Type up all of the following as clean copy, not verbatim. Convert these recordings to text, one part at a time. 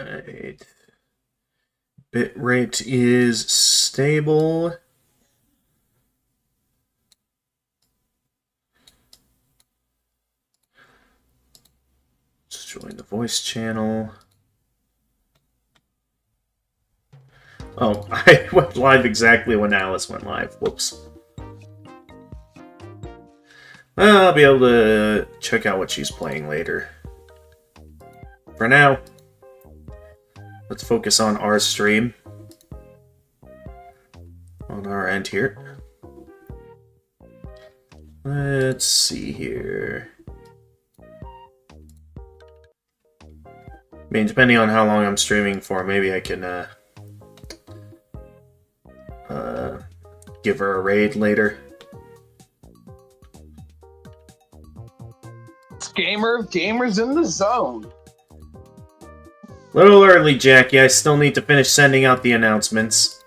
Alright. Bitrate is stable. Let's join the voice channel. Oh, I went live exactly when Alice went live. Whoops. Well, I'll be able to check out what she's playing later. For now, let's focus on our stream. On our end here. Let's see here. I mean, depending on how long I'm streaming for, maybe I can give her a raid later. Gamers in the zone. Little early, Jackie. I still need to finish sending out the announcements.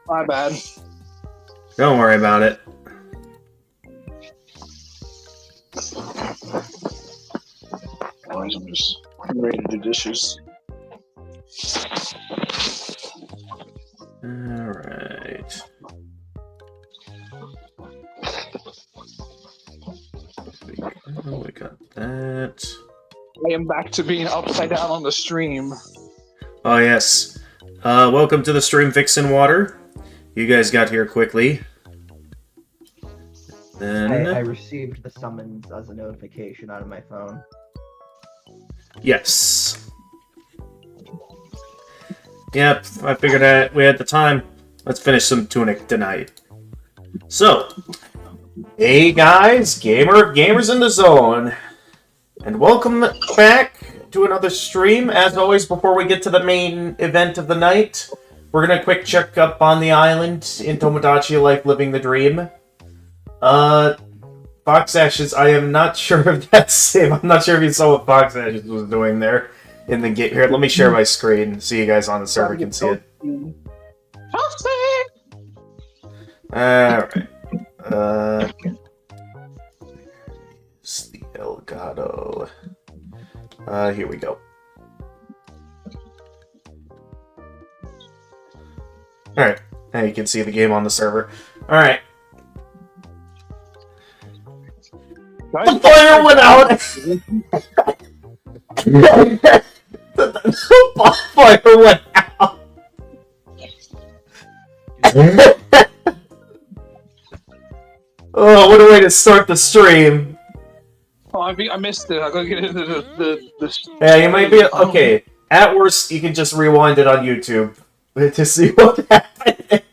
My bad. Don't worry about it. I'm just ready to do dishes. Alright. We got that. I am back to being upside down on the stream. Oh, yes. Welcome to the stream, Vixen Water. You guys got here quickly. Then... I received the summons as a notification out of my phone. Yes. Yep, I figured that we had the time. Let's finish some Tunic tonight. So, hey guys, gamers in the zone, and welcome back to another stream. As always, before we get to the main event of the night, we're gonna quick check up on the island in Tomodachi Life Living the Dream. Fox Ashes, I am not sure if that's safe. I'm not sure if you saw what Fox Ashes was doing there in the game. Here, let me share my screen so you guys on the server can see it. Alright. It's the Elgato. Here we go. Alright. Now you can see the game on the server. Alright. The fire went out! The fire went out! Oh, what a way to start the stream. Oh, I missed it. I gotta get into the... Yeah, you might be... Okay, at worst, you can just rewind it on YouTube to see what happened.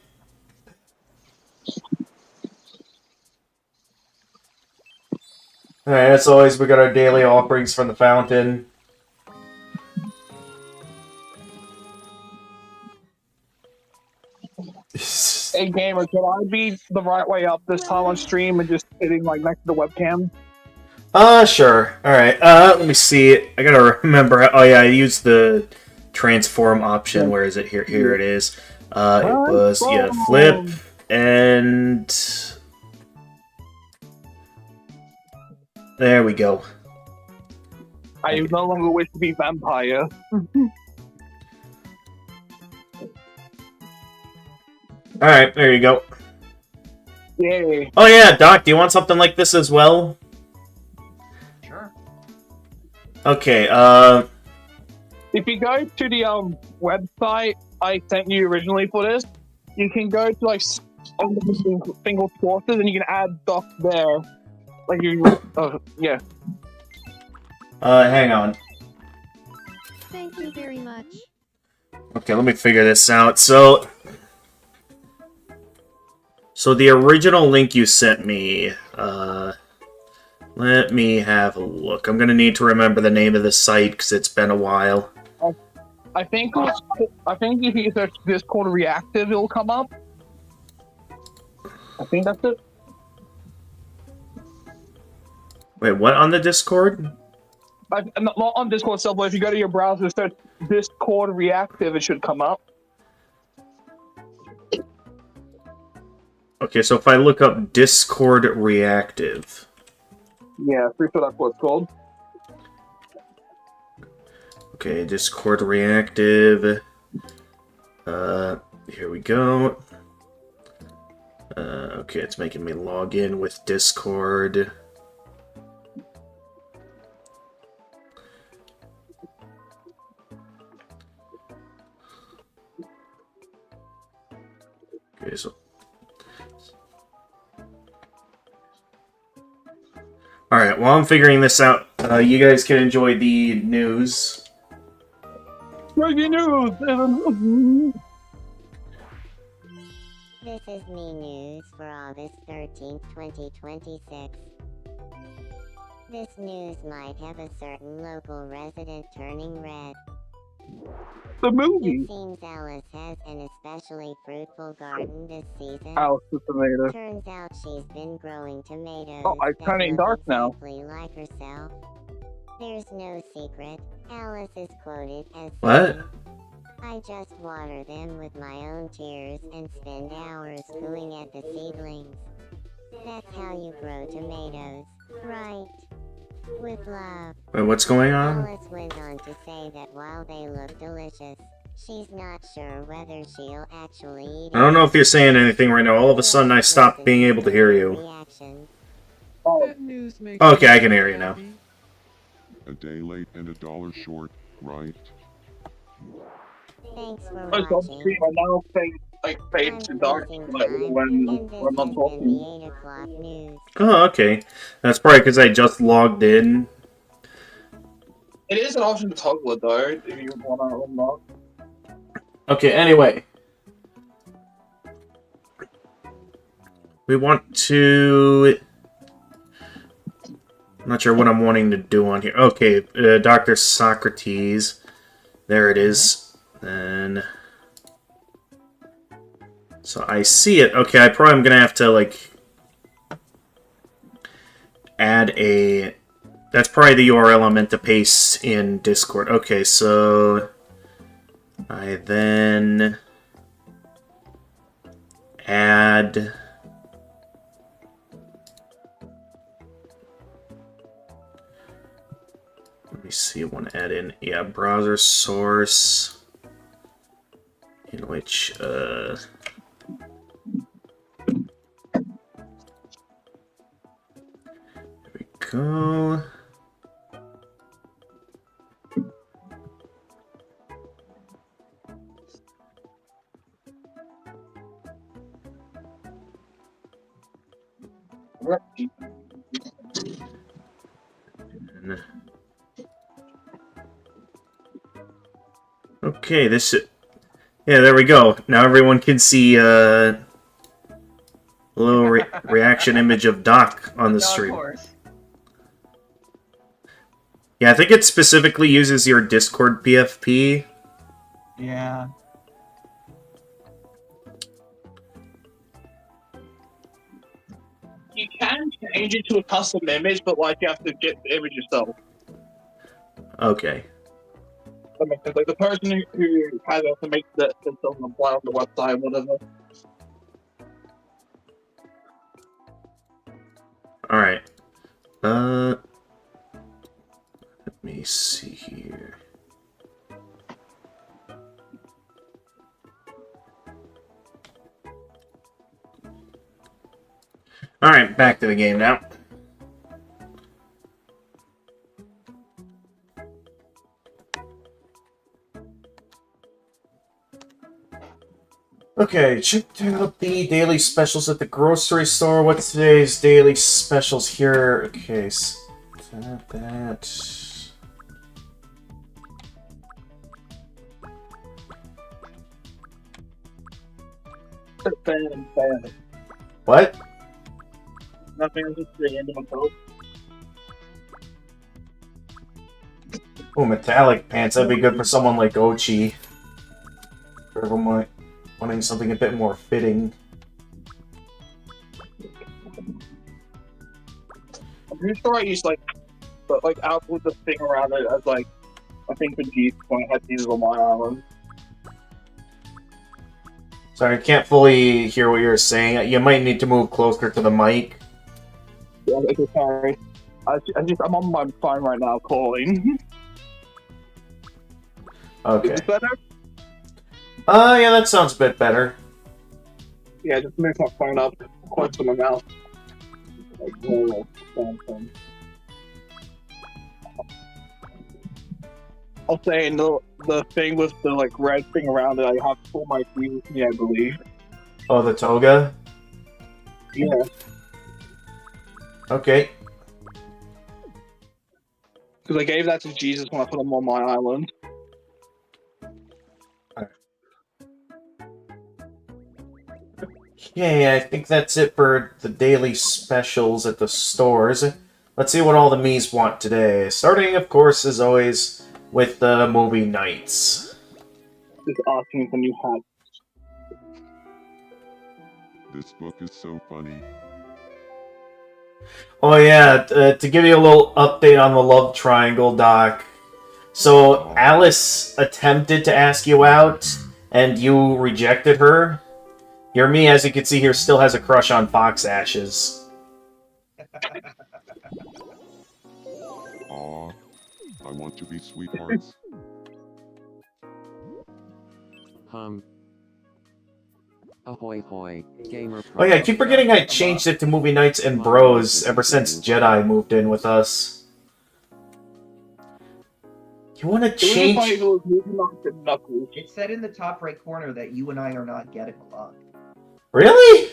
Alright, as always, we got our daily offerings from the fountain. Hey, gamer, can I be the right way up this time on stream and just sitting like next to the webcam? Sure. Alright, let me see. I gotta remember. Oh, yeah, I used the transform option. Where is it? Here it is. It was, yeah, flip, and... There we go. I no longer wish to be vampire. Alright, there you go. Yay. Oh yeah, Doc, do you want something like this as well? Sure. Okay, If you go to the website I sent you originally for this, you can go to like single sources and you can add stuff there. Like you, yeah. hang on. Thank you very much. Okay, let me figure this out. So the original link you sent me, let me have a look. I'm gonna need to remember the name of the site because it's been a while. I think if you search Discord reactive, it'll come up. I think that's it. Wait, what on the Discord? Not on Discord itself, but if you go to your browser, search Discord reactive, it should come up. Okay, so if I look up Discord reactive. Yeah, pretty sure that's what it's called. Okay, Discord reactive. Here we go. Okay, it's making me log in with Discord. Okay, so... Alright, while I'm figuring this out, you guys can enjoy the news. Breaking news! This is me news for August 13th, 2026. This news might have a certain local resident turning red. The movie! It seems Alice has an especially fruitful garden this season. Alice the tomato. Turns out she's been growing tomatoes Oh, I'm that turning look dark now. exactly like herself. There's no secret. Alice is quoted as What? saying, I just water them with my own tears and spend hours cooing at the seedlings. That's how you grow tomatoes, right? With love. Wait, what's going on? Alice went on to say that while they look delicious, she's not sure whether she'll actually eat I don't know if you're saying anything right now. All of a sudden I stopped being able to hear you. Reactions. Oh, That news makes Okay, me I can hear you now. happy. A day late and $1 short, right? Thanks for I was on watching. stream, I now think, like, fades to dark I'm like, losing when time, and I'm not this has been talking. the 8 o'clock news. Oh, okay. That's probably because I just logged in. It is an option to toggle it, though, if you want to unlock. Okay, anyway. We want to... I'm not sure what I'm wanting to do on here. Okay, Dr. Socrates. There it is. And... So I see it. Okay, I probably am going to have to, like... add a... That's probably the URL I meant to paste in Discord. Okay, so... I then... add... Let me see, I want to add in, yeah, browser source, in which, there we go. And, okay, this should... Yeah, there we go. Now everyone can see a little reaction image of Doc on the stream. Yeah, I think it specifically uses your Discord PFP. Yeah. You can change it to a custom image, but, like, you have to get the image yourself. Okay. That makes sense. Like, the person who has it to make themselves apply on the website, whatever. Alright. Let me see here. Alright, back to the game now. Okay, checked out the daily specials at the grocery store. What's today's daily specials here? Okay, that. Fan. What? Nothing, I'm just the end of my post. Oh, metallic pants. That'd be good for someone like Ochi. For everyone wanting something a bit more fitting. I'm pretty sure I used, like out with the thing around it as, like, I think for G when I had these on my island. Sorry, I can't fully hear what you're saying. You might need to move closer to the mic. Yeah, okay, sorry. I'm on my phone right now calling. Okay. Is this better? Yeah, that sounds a bit better. Yeah, just move my phone up close to my mouth. Like, oh, something. I'll say the thing with the like red thing around it, I have to pull my sleeve with me, I believe. Oh, the toga? Yeah. Okay. Because I gave that to Jesus when I put him on my island. Okay, I think that's it for the daily specials at the stores. Let's see what all the Miis want today. Starting, of course, as always, with the movie nights. Just asking for new hats. This book is so funny. Oh yeah, to give you a little update on the love triangle, Doc. So, Alice attempted to ask you out, and you rejected her. Your me, as you can see here, still has a crush on Fox Ashes. Aw, I want to be sweethearts. Ahoy hoy, gamer. Oh yeah, I keep forgetting I changed it to movie nights and bros ever since Jedi moved in with us. You want to change? It said in the top right corner that you and I are not getting along. Really?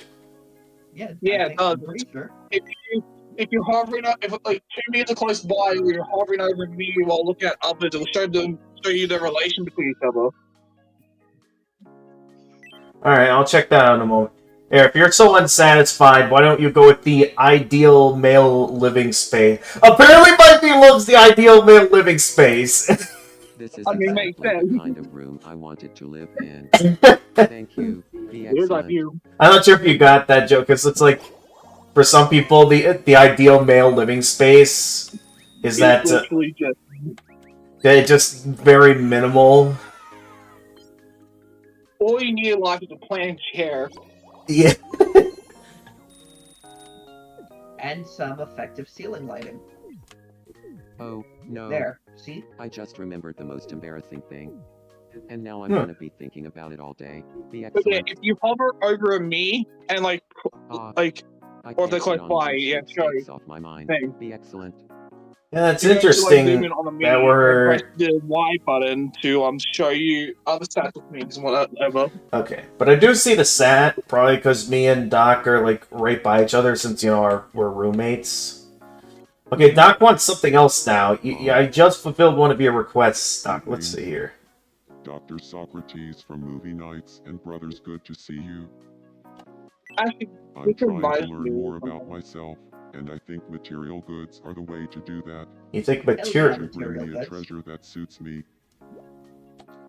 Yeah, Yeah, I'm pretty sure. If you're hovering up, if like 2 meters close by, or you're hovering over me while looking at others, it'll show you the relation between each other. Alright, I'll check that out in a moment. Here, if you're so unsatisfied, why don't you go with the ideal male living space? Apparently Mikey loves the ideal male living space. This is makes exactly the sense. kind of room I wanted to live in. Thank you. Be Here's like excellent. you. I'm not sure if you got that joke, because it's like, for some people, the ideal male living space is that Literally just very minimal. all you need in life is a plain chair. Yeah. And some effective ceiling lighting. Oh, no. There, see? I just remembered the most embarrassing thing. And now I'm Hmm. gonna be thinking about it all day. Be But yeah, excellent. if you hover over me and like Ah, like I or can't the get close on by, these yeah, show you. off my mind. Thing. Be excellent. Yeah, that's you go to, like, zoom interesting in on the that menu, we're... press the Y button to show you other stats of things and whatever. Okay, but I do see the sat, probably because me and Doc are, like, right by each other since, you know, we're roommates. Okay, Doc wants something else now. I just fulfilled one of your requests, Doc. Let's see here. Dr. Socrates from Movie Nights and Brothers, good to see you. Actually, I'm trying to learn more about myself, and I think material goods are the way to do that. You think yeah. material... To bring me a treasure that suits me.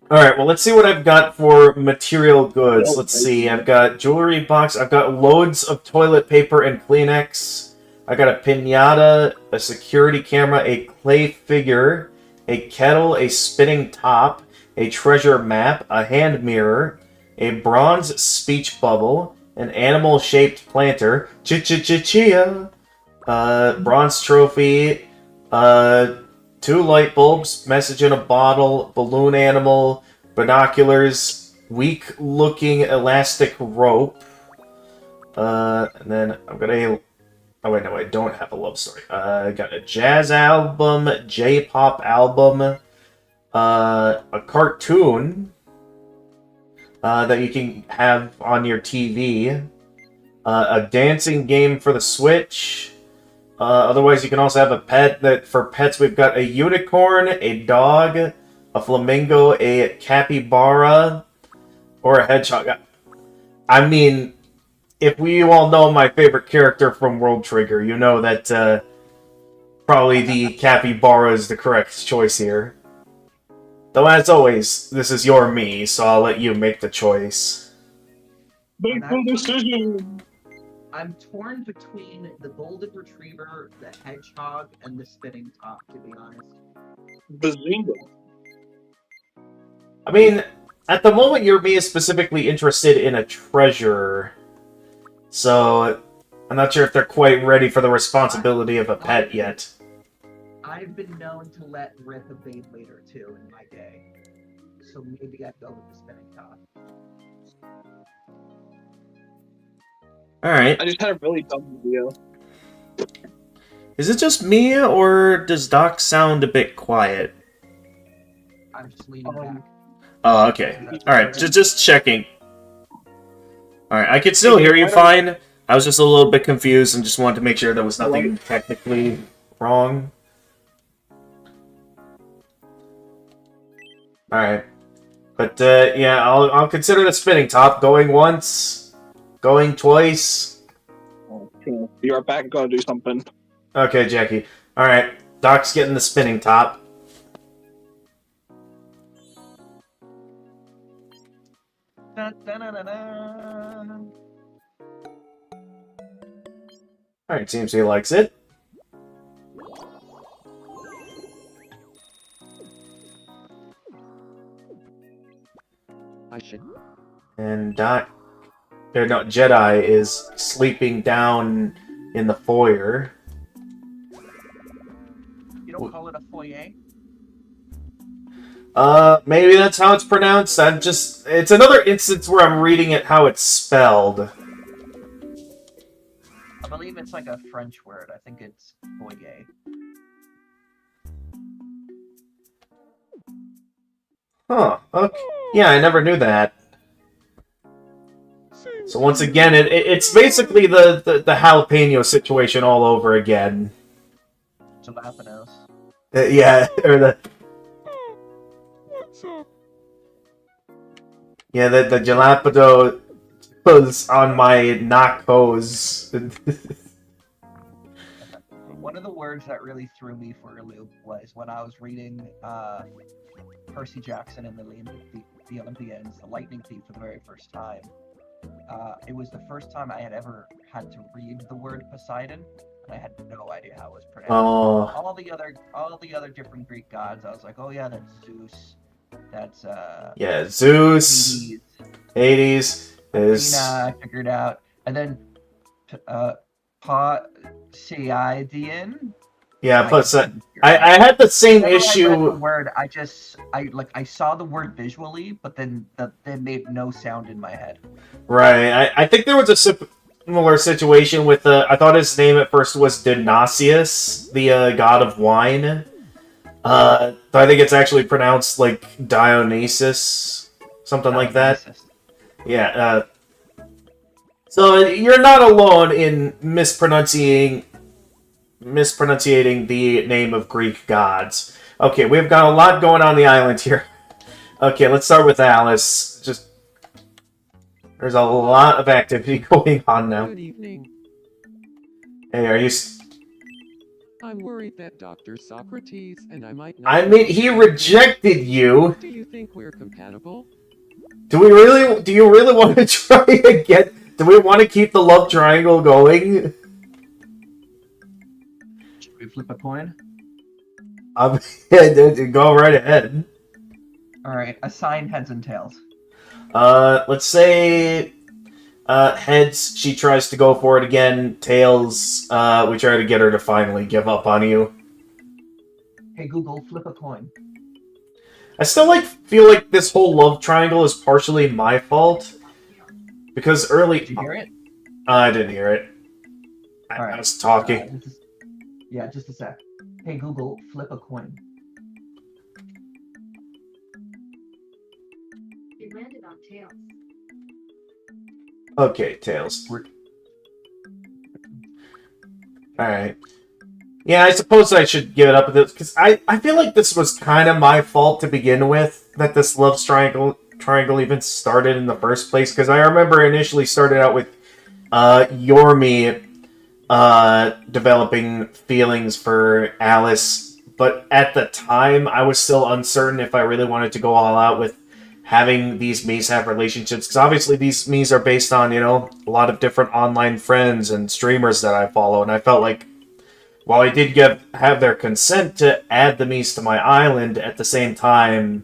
Alright, well, let's see what I've got for material goods. Let's see, I've got jewelry box, I've got loads of toilet paper and Kleenex. I got a piñata, a security camera, a clay figure, a kettle, a spinning top, a treasure map, a hand mirror, a bronze speech bubble, an animal-shaped planter, chia, bronze trophy, 2 light bulbs, message in a bottle, balloon animal, binoculars, weak-looking elastic rope, and then I've got a... Oh wait, no, I don't have a love story. I got a jazz album, J-pop album, a cartoon that you can have on your TV, a dancing game for the Switch. Otherwise, you can also have a pet. That for pets, we've got a unicorn, a dog, a flamingo, a capybara, or a hedgehog. I mean, if you all know my favorite character from World Trigger, you know that probably the capybara is the correct choice here. Though, as always, this is your me, so I'll let you make the choice. Make the decision. I'm torn between the golden retriever, the hedgehog, and the spinning top, to be honest. Bazinga. I mean, at the moment, your me is specifically interested in a treasure. So, I'm not sure if they're quite ready for the responsibility of a pet yet. I've been known to let rip a Beyblade or two in my day. so maybe I'd go with the spinning top. Alright. I just had a really dumb video. Is it just me, or does Doc sound a bit quiet? I'm just leaning back. Oh, okay. Alright, just checking. Alright, I could still hear you fine. I was just a little bit confused and just wanted to make sure there was nothing technically wrong. Alright. But, yeah, I'll consider the spinning top. Going once, going twice. Be right back. Gotta do something. Okay, Jackie. Alright, Doc's getting the spinning top. Alright, seems he likes it. I should. And Jedi is sleeping down in the foyer. You don't call it a foyer? Maybe that's how it's pronounced. It's another instance where I'm reading it how it's spelled. I believe it's like a French word. I think it's foyer. Huh, okay. Yeah, I never knew that. So once again, it's basically the jalapeno situation all over again. Jalapenos. Yeah, or the... What's up? Yeah, the jalapeno was on my nachos. One of the words that really threw me for a loop was when I was reading Percy Jackson and the Olympians, the Lightning Thief, for the very first time. It was the first time I had ever had to read the word Poseidon, and I had no idea how it was pronounced. Oh. All the other different Greek gods, I was like, oh yeah, that's Zeus. That's Yeah, Zeus, Hades is... Athena, I figured out, and then Poseidon. Yeah, plus I had the same Whenever I read issue. the word, I saw the word visually, but then they made no sound in my head. Right, I think there was a similar situation with I thought his name at first was Dionysius, the god of wine. But I think it's actually pronounced like Dionysus, something like that. Yeah. So you're not alone in mispronunciating the name of Greek gods. Okay, we've got a lot going on the island here. Okay, let's start with Alice. There's a lot of activity going on now. Good evening. Hey, are you... I'm worried that Dr. Socrates and I might not... I mean, he rejected you. Do you think we're compatible? Do you really want to try again? Do we want to keep the love triangle going? Should we flip a coin? Yeah, go right ahead. Alright, assign heads and tails. Let's say heads, she tries to go for it again. Tails, we try to get her to finally give up on you. Hey Google, flip a coin. I still feel like this whole love triangle is partially my fault. Because early... Did you hear it? I didn't hear it. I Alright. was talking. Just a sec. Hey Google, flip a coin. It landed on tails. Okay, Tails. Alright. Yeah, I suppose I should give it up with this, because I feel like this was kind of my fault to begin with, that this love triangle even started in the first place, because I remember initially started out with Yormi developing feelings for Alice, but at the time I was still uncertain if I really wanted to go all out with having these Miis have relationships, because obviously these Miis are based on, a lot of different online friends and streamers that I follow, and I felt like while I did have their consent to add the Miis to my island, at the same time,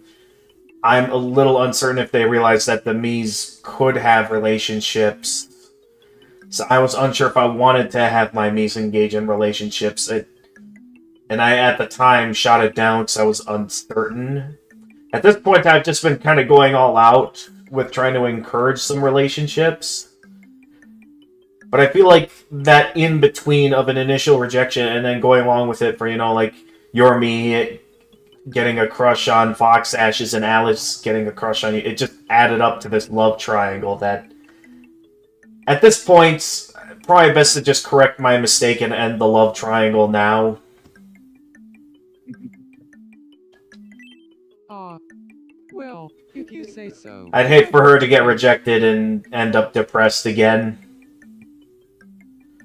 I'm a little uncertain if they realized that the Miis could have relationships. So I was unsure if I wanted to have my Miis engage in relationships. And I, at the time, shot it down because I was uncertain. At this point, I've just been kind of going all out with trying to encourage some relationships. But I feel like that in between of an initial rejection and then going along with it for, you know, like, you're me getting a crush on Fox Ashes and Alice getting a crush on you, it just added up to this love triangle that, at this point, probably best to just correct my mistake and end the love triangle now. Well, if you say so. I'd hate for her to get rejected and end up depressed again.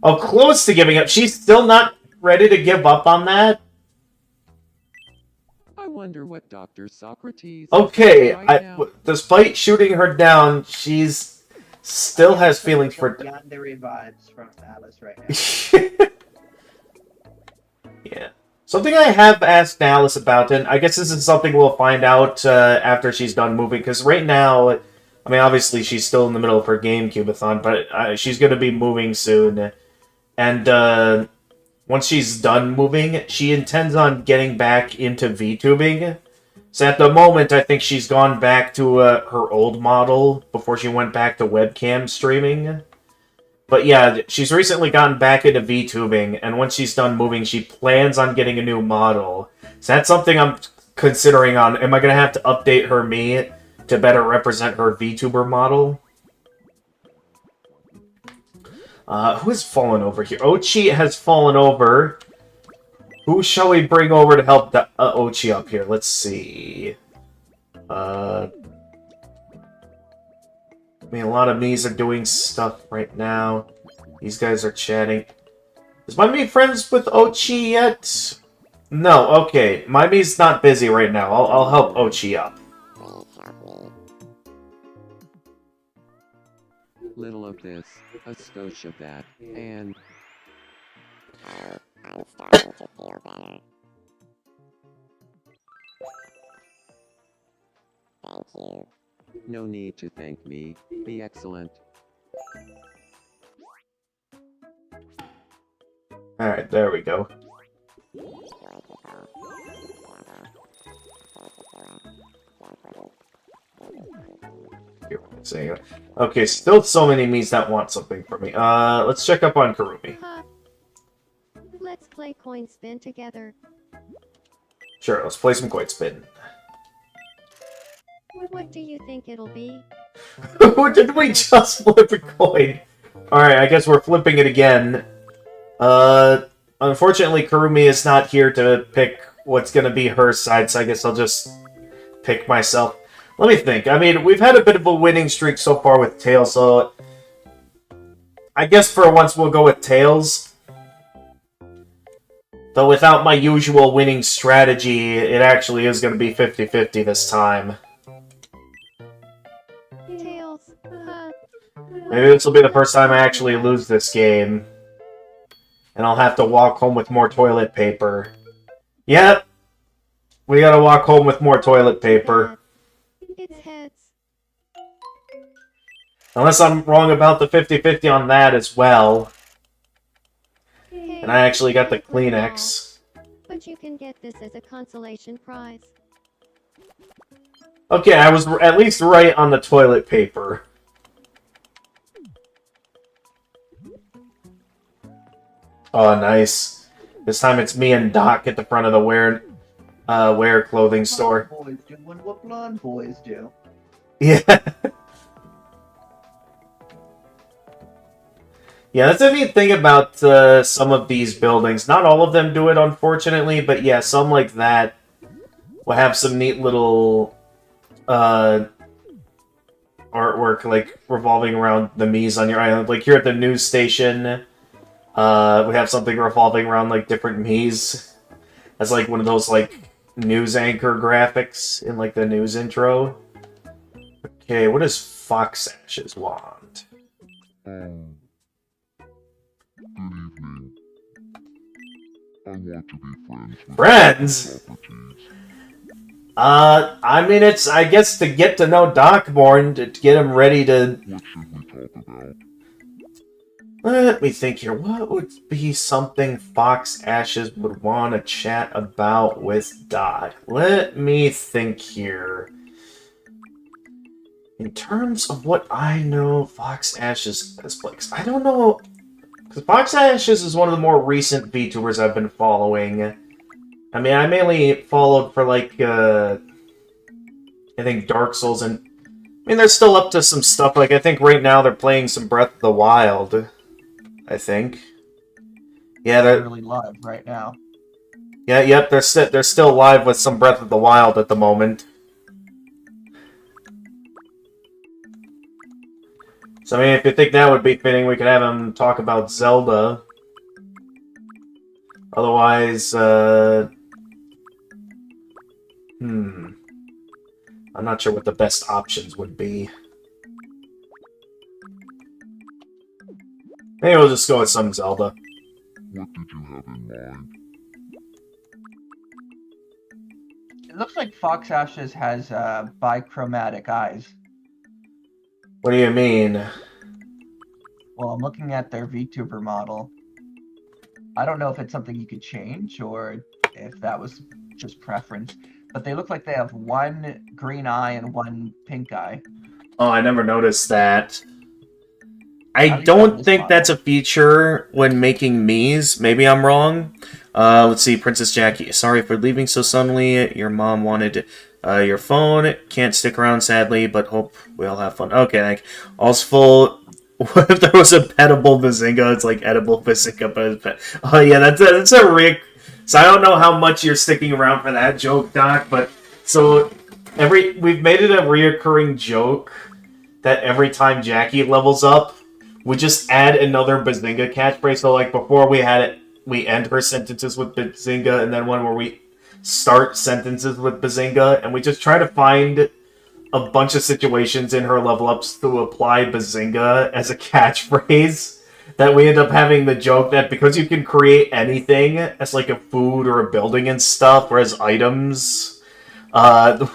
Oh, close to giving up. She's still not ready to give up on that? I wonder what Dr. Socrates... Okay, right now. despite shooting her down, she's still has feelings for... Yandere vibes from Alice right now. Yeah. Something I have asked Alice about, and I guess this is something we'll find out after she's done moving, because right now, I mean, obviously she's still in the middle of her GameCube-a-thon, but she's going to be moving soon. And once she's done moving, she intends on getting back into VTubing. So at the moment, I think she's gone back to her old model before she went back to webcam streaming. But yeah, she's recently gotten back into VTubing, and once she's done moving, she plans on getting a new model. So that's something I'm considering on. Am I going to have to update her me to better represent her VTuber model? Who has fallen over here? Ochi has fallen over. Who shall we bring over to help Ochi up here? Let's see. I mean, a lot of me's are doing stuff right now. These guys are chatting. Is my me friends with Ochi yet? No, okay. My me's not busy right now. I'll help Ochi up. Please help me. Little of this, a skosh of that, and... Oh, I'm starting to feel better. Thank you. no need to thank me. Be excellent. Alright, there we go. Okay, still so many me's that want something from me. Let's check up on Karumi. Let's play coin spin together. Sure, let's play some coin spin. What do you think it'll be? Did we just flip a coin? Alright, I guess we're flipping it again. Unfortunately, Karumi is not here to pick what's gonna be her side, so I guess I'll just pick myself. Let me think. I mean, we've had a bit of a winning streak so far with Tails, so I guess for once we'll go with Tails. Though without my usual winning strategy, it actually is going to be 50-50 this time. Tails, Maybe this will be the first time I actually lose this game. And I'll have to walk home with more toilet paper. Yep. We gotta walk home with more toilet paper. It's heads. Unless I'm wrong about the 50-50 on that as well. And I actually got the Kleenex. But you can get this as a consolation prize. Okay, I was at least right on the toilet paper. Oh, nice. This time it's me and Doc at the front of the Wear clothing store. Boys doing what blonde boys do. Yeah. Yeah, that's the neat thing about some of these buildings. Not all of them do it, unfortunately, but yeah, some like that will have some neat little artwork, like, revolving around the Mii's on your island. Like, here at the news station, we have something revolving around, like, different Mii's. That's, like, one of those, like, news anchor graphics in, like, the news intro. Okay, what does Fox Ashes want? Good evening. I want to be friends with Friends? Socrates. I mean, it's, I guess, to get to know Doc more and to get him ready to... What should we talk about? Let me think here. What would be something Fox Ashes would want to chat about with Dot? Let me think here. In terms of what I know, Fox Ashes has played. I don't know. Because Fox Ashes is one of the more recent VTubers I've been following. I mean, I mainly followed for, like, I think Dark Souls, and I mean, they're still up to some stuff. Like, I think right now they're playing some Breath of the Wild, I think. Yeah, they're Literally live right now. yeah, yep. They're still live with some Breath of the Wild at the moment. So I mean, if you think that would be fitting, we could have them talk about Zelda. Otherwise, I'm not sure what the best options would be. Maybe we'll just go with some Zelda. What did you have in mind? It looks like Fox Ashes has bichromatic eyes. What do you mean? Well, I'm looking at their VTuber model. I don't know if it's something you could change or if that was just preference, but they look like they have one green eye and one pink eye. Oh, I never noticed that. I At least on don't this think model. that's a feature when making Mii's. Maybe I'm wrong. Let's see, Princess Jackie. Sorry for leaving so suddenly. Your mom wanted your phone. Can't stick around, sadly, but hope we all have fun. Okay, like, all's full. What if there was a petable Bazinga? It's like edible Bazinga, but it's pet. Oh yeah, that's a Rick. So I don't know how much you're sticking around for that joke, Doc. But so we've made it a reoccurring joke that every time Jackie levels up, we just add another Bazinga catchphrase. So like before we had it, we end her sentences with Bazinga, and then one where we start sentences with Bazinga, and we just try to find a bunch of situations in her level ups to apply Bazinga as a catchphrase. That we end up having the joke that because you can create anything as like a food or a building and stuff, or as items,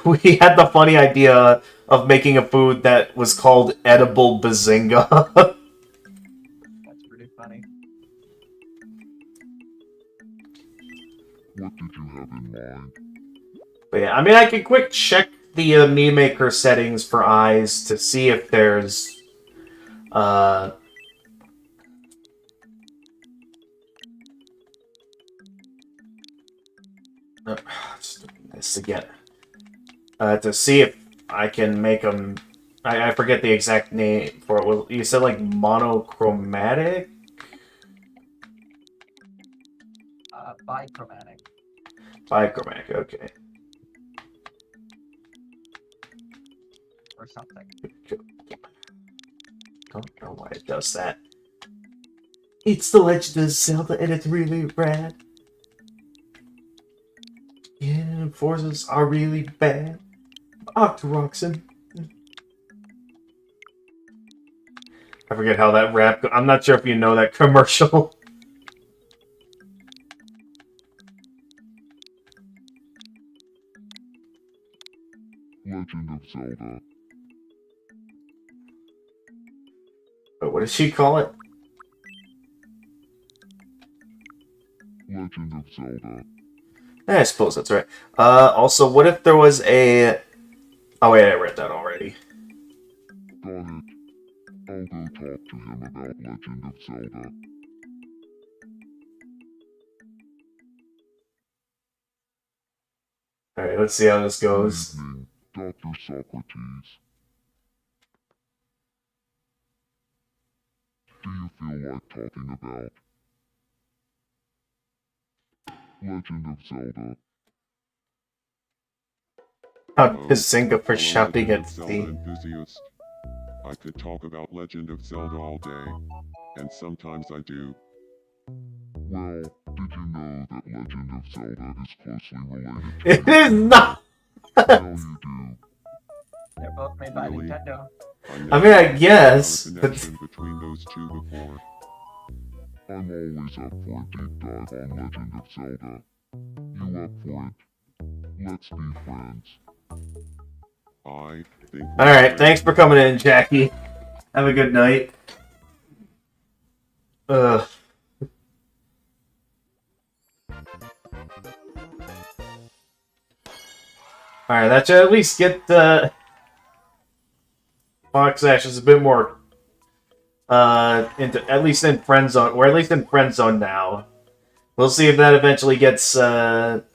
we had the funny idea of making a food that was called edible Bazinga. That's pretty funny. What did you have in mind? But yeah, I mean, I can quick check the Mii Maker settings for eyes to see if there's just doing this again. To see if I can make them. I forget the exact name for it. Well, you said like monochromatic? Bichromatic. Bichromatic, okay. Or something. Don't know why it does that. It's the Legend of Zelda and it's really rad. Yeah, forces are really bad. Octoroxen. I forget how that rap goes. I'm not sure if you know that commercial. Legend of Zelda. But what does she call it? Legend of Zelda. I suppose that's right. Also, what if there was a... Oh wait, I read that already. Got it. I'll go talk to him about Legend of Zelda. Alright, let's see how this goes. Evening, Dr. Socrates. Do you feel like talking about Legend of Zelda? How Bazinga for I'm a shopping Legend at of Zelda sea. enthusiast. I could talk about Legend of Zelda all day, and sometimes I do. Well, did you know that Legend of Zelda is closely related to It is not! Now you do. They're both made by Really? Nintendo. I mean, I guess, Found a but... connection between those two before. I'm always up for a deep dive on Legend of Zelda. You up for it? Let's be friends. I think. Alright, thanks for coming in, Jackie. Have a good night. Ugh. Alright, that should at least get Fox Ashes a bit more into at least in friend zone, or at least in friend zone now. We'll see if that eventually gets let's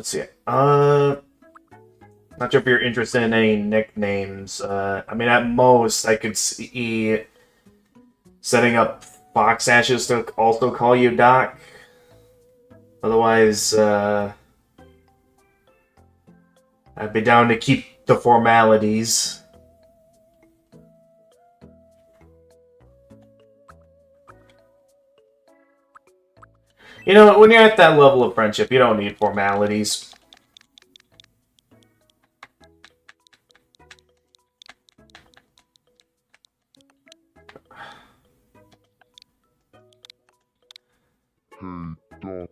see. Not sure if you're interested in any nicknames. I mean, at most, I could see setting up Fox Ashes to also call you Doc. Otherwise, I'd be down to keep the formalities. You know, when you're at that level of friendship, you don't need formalities. Hey, Doc.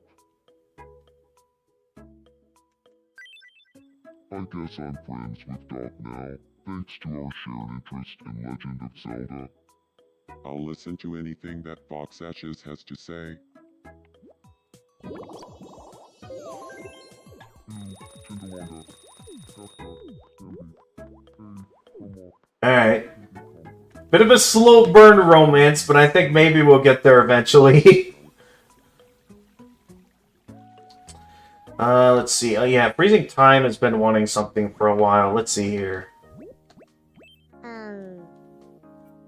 I guess I'm friends with Doc now, thanks to our shared interest in Legend of Zelda. I'll listen to anything that Fox Ashes has to say. Alright. Bit of a slow burn romance, but I think maybe we'll get there eventually. Let's see. Oh yeah, Freezing Time has been wanting something for a while. Let's see here.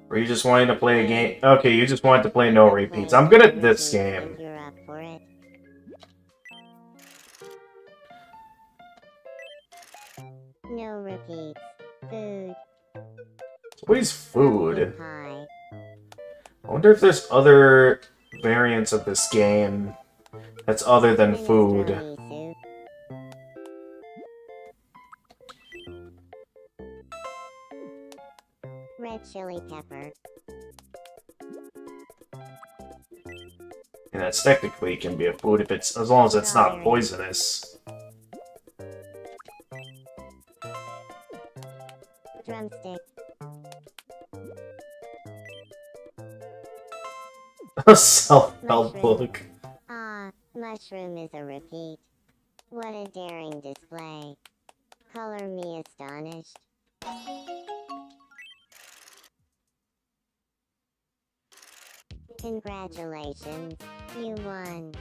Were you just wanting to play a game? Okay, you just wanted to play no repeats. I'm good at this game. You're up for it. No repeats. Food. What is food? Pie. I wonder if there's other variants of this game that's other than food. Minestrone soup. Red chili pepper. And that's technically can be a food if it's as long as it's not poisonous. Drumstick. A self-help book. Ah, mushroom is a repeat. What a daring display. Color me astonished. Congratulations, you won.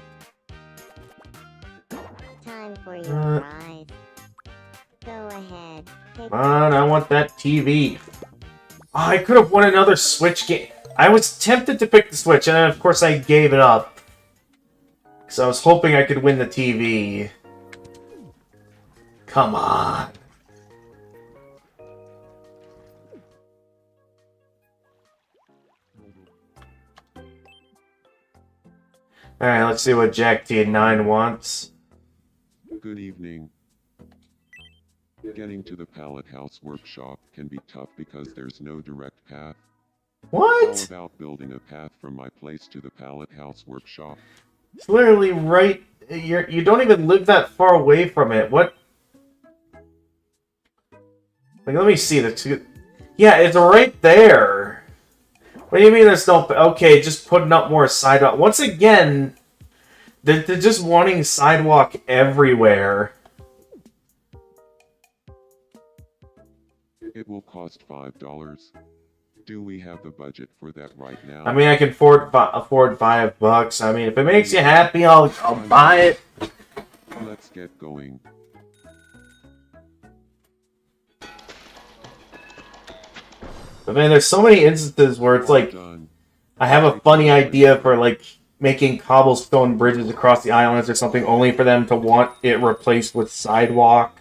Time for your prize. Go ahead. Pick Come on, I want that TV. Oh, I could have won another Switch game. I was tempted to pick the Switch, and then of course I gave it up. Because I was hoping I could win the TV. Come on. Alright, let's see what Jack T9 wants. Good evening. Getting to the Pallet House workshop can be tough because there's no direct path. How What? about building a path from my place to the Pallet House workshop? It's literally right... You don't even live that far away from it. What? Like, let me see. Yeah, it's right there. What do you mean there's no... Okay, just putting up more sidewalk. Once again, they're just wanting sidewalk everywhere. It will cost $5. Do we have the budget for that right now? I mean, I can afford $5. I mean, if it makes you happy, I'll buy it. Let's get going. But man, there's so many instances where it's like, Done. I have a funny idea for like making cobblestone bridges across the islands or something, only for them to want it replaced with sidewalk.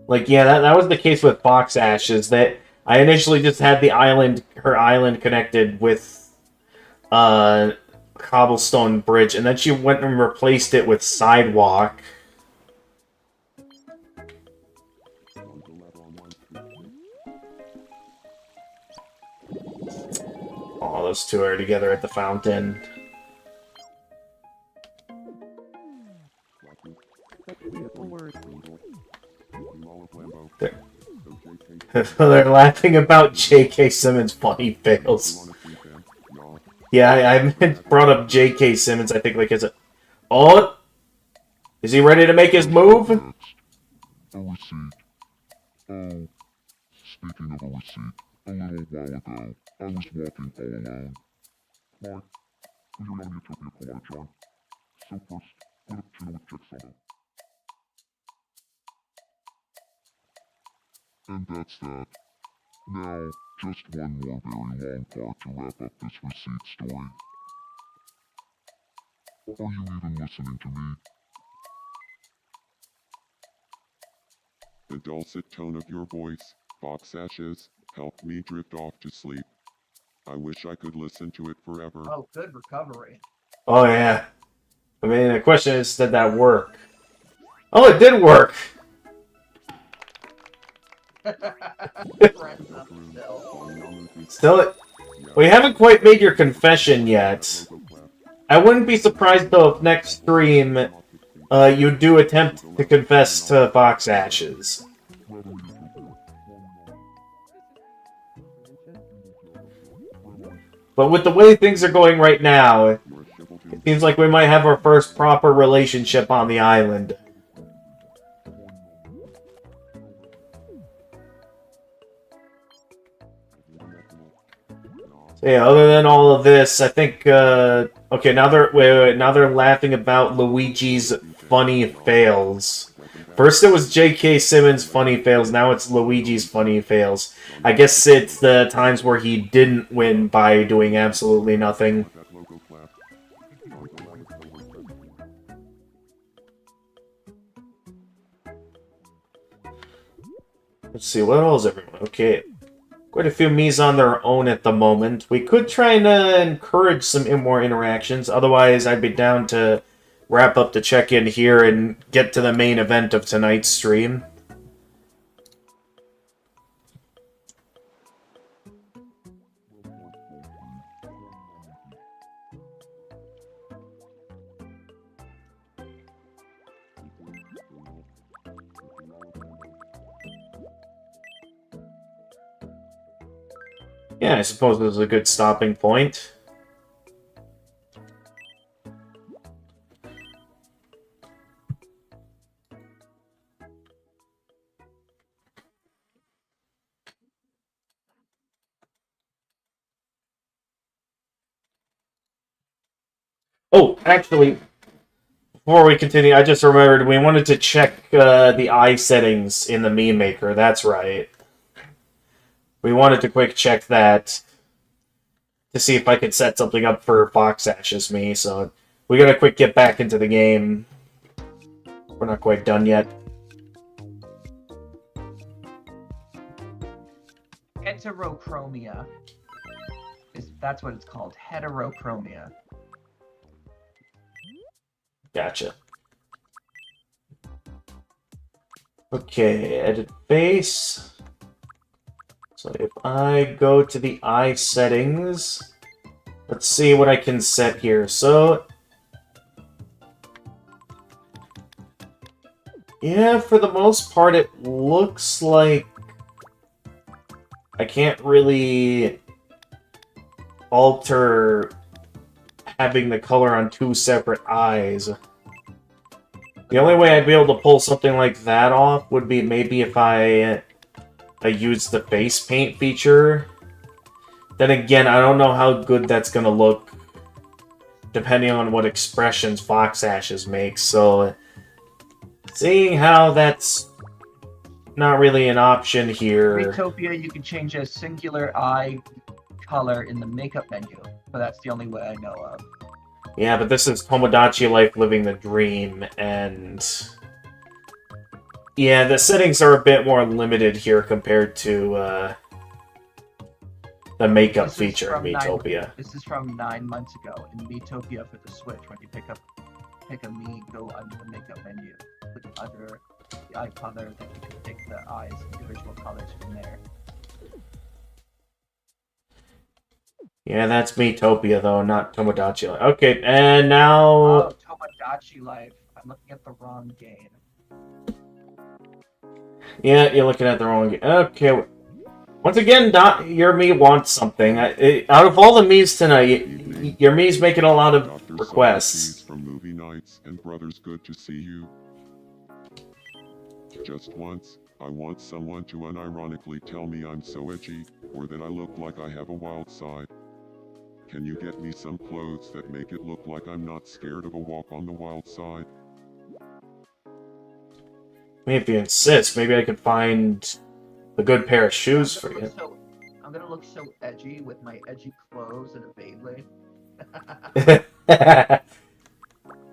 Like, yeah, that was the case with Fox Ashes, that I initially just had her island connected with cobblestone bridge, and then she went and replaced it with sidewalk. Oh, those two are together at the fountain. They're laughing about J.K. Simmons' funny fails. Yeah, I brought up J.K. Simmons, I think, like as a... Oh! Is he ready to make his move? Next, a receipt. Oh, speaking of a receipt, a little while ago, I was walking all alone. Mike, would you lend me a Utopia Koala charm? So first, put up Chino with checks on it. And that's that. Now, just one more very long part to wrap up this receipt story. Are you even listening to me? The dulcet tone of your voice, Fox Ashes, helped me drift off to sleep. I wish I could listen to it forever. Oh, good recovery. Oh, yeah. I mean, the question is, did that work? Oh, it did work! Friends up still. Still, we haven't quite made your confession yet. I wouldn't be surprised, though, if next stream, you do attempt to confess to Fox Ashes. But with the way things are going right now, it seems like we might have our first proper relationship on the island. So yeah, other than all of this, I think, okay, now they're laughing about Luigi's funny fails. First it was J.K. Simmons' funny fails, now it's Luigi's funny fails. I guess it's the times where he didn't win by doing absolutely nothing. Let's see, what else everyone? Okay, quite a few Mii's on their own at the moment. We could try and encourage some more interactions, otherwise I'd be down to wrap up the check-in here and get to the main event of tonight's stream. Yeah, I suppose this is a good stopping point. Oh, actually, before we continue, I just remembered we wanted to check the eye settings in the Mii Maker. That's right. We wanted to quick check that to see if I could set something up for Fox Ashes Mii, so we gotta quick get back into the game. We're not quite done yet. Heterochromia. That's what it's called. Heterochromia. Gotcha. Okay, edit face. So if I go to the eye settings, let's see what I can set here. So, yeah, for the most part, it looks like I can't really alter having the color on two separate eyes. The only way I'd be able to pull something like that off would be maybe if I use the face paint feature. Then again, I don't know how good that's gonna look depending on what expressions Fox Ashes makes, so seeing how that's not really an option here. Miitopia, you can change a singular eye color in the makeup menu, but that's the only way I know of. Yeah, but this is Tomodachi Life Living the Dream, and yeah, the settings are a bit more limited here compared to the makeup feature in Miitopia. This is from 9 months ago in Miitopia for the Switch. When you pick a Mii, go under the makeup menu, click under the eye color, then you can pick the eyes individual colors from there. Yeah, that's Miitopia, though, not Tomodachi Life. Okay, and now... Oh, Tomodachi Life. I'm looking at the wrong game. Yeah, you're looking at the wrong... Okay. Once again, your me wants something. Out of all the me's tonight, your me's making a lot of Dr. requests. Socrates from movie nights and brothers, good to see you. Just once, I want someone to unironically tell me I'm so edgy, or that I look like I have a wild side. Can you get me some clothes that make it look like I'm not scared of a walk on the wild side? I mean, if you insist, maybe I could find a good pair of shoes for you. I'm gonna look so edgy with my edgy clothes and a Beyblade.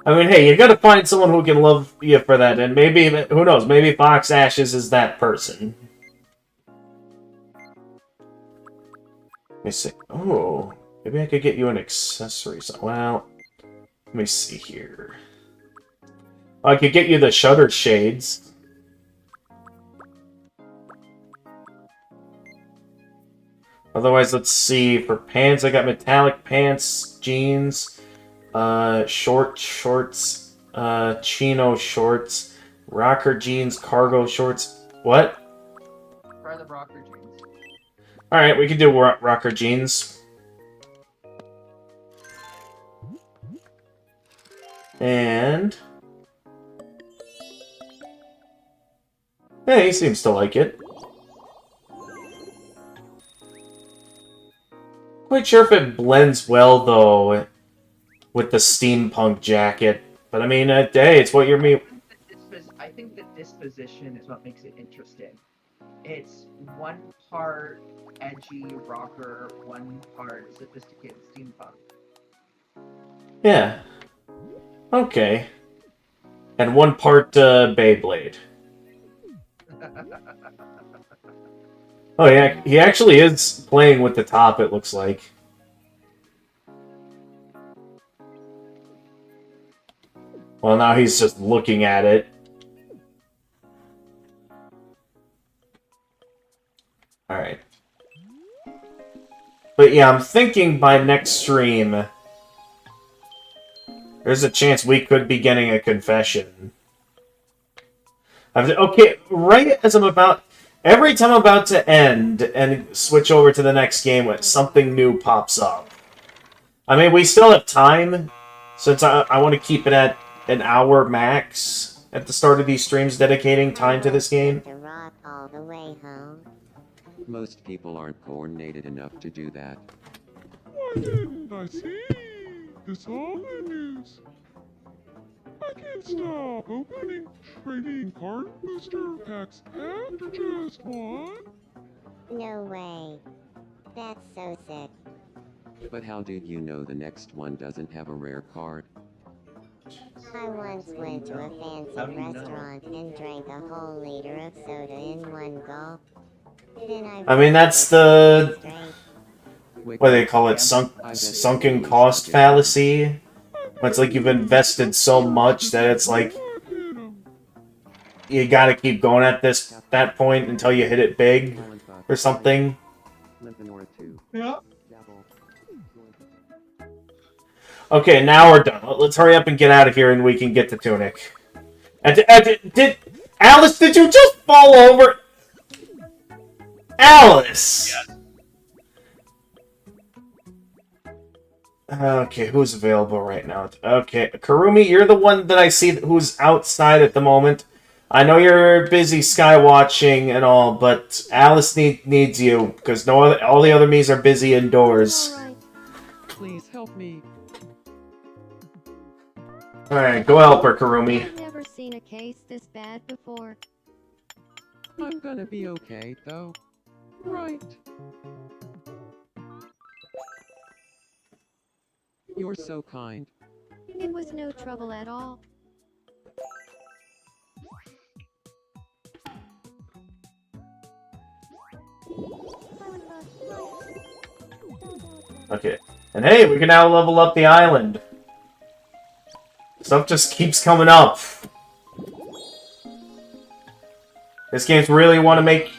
I mean, hey, you gotta find someone who can love you for that, and maybe, who knows, maybe Fox Ashes is that person. Let me see. Oh, maybe I could get you an accessory. Well, let me see here. I could get you the shutter shades. Otherwise, let's see. For pants, I got metallic pants, jeans, short shorts, chino shorts, rocker jeans, cargo shorts. What? Try the rocker jeans. Alright, we can do rocker jeans. And... yeah, he seems to like it. Quite sure if it blends well, though, with the steampunk jacket. But I mean, hey, it's what you're me. I think the disposition is what makes it interesting. It's one part edgy rocker, one part sophisticated steampunk. Yeah. Okay. And one part Beyblade. Oh yeah, he actually is playing with the top, it looks like. Well, now he's just looking at it. Alright. But yeah, I'm thinking by next stream, there's a chance we could be getting a confession. Okay, right as I'm about... every time I'm about to end and switch over to the next game, something new pops up. I mean, we still have time, since I want to keep it at an hour max at the start of these streams, dedicating time to this game. To rock all the way home. Most people aren't coordinated enough to do that. Why didn't I see? It's all the news. I can't stop opening trading card booster packs after just one. No way. That's so sick. But how did you know the next one doesn't have a rare card? I once went to a fancy restaurant and drank a whole liter of soda in one gulp. Then I mean, that's the... Wait, what do they call it? Sunken cost fallacy? It's like you've invested so much that it's like... you gotta keep going at that point until you hit it big or something. Yeah. Okay, now we're done. Let's hurry up and get out of here and we can get to Tunic. Alice, did you just fall over? Alice! Yes. Okay, who's available right now? Okay, Karumi, you're the one that I see who's outside at the moment. I know you're busy skywatching and all, but Alice needs you, because all the other Miis are busy indoors. Alright. Please help me. Alright, go help her, Karumi. I've never seen a case this bad before. I'm gonna be okay, though. Right. You're so kind. It was no trouble at all. Okay. And hey, we can now level up the island. Stuff just keeps coming up. This game's really want to make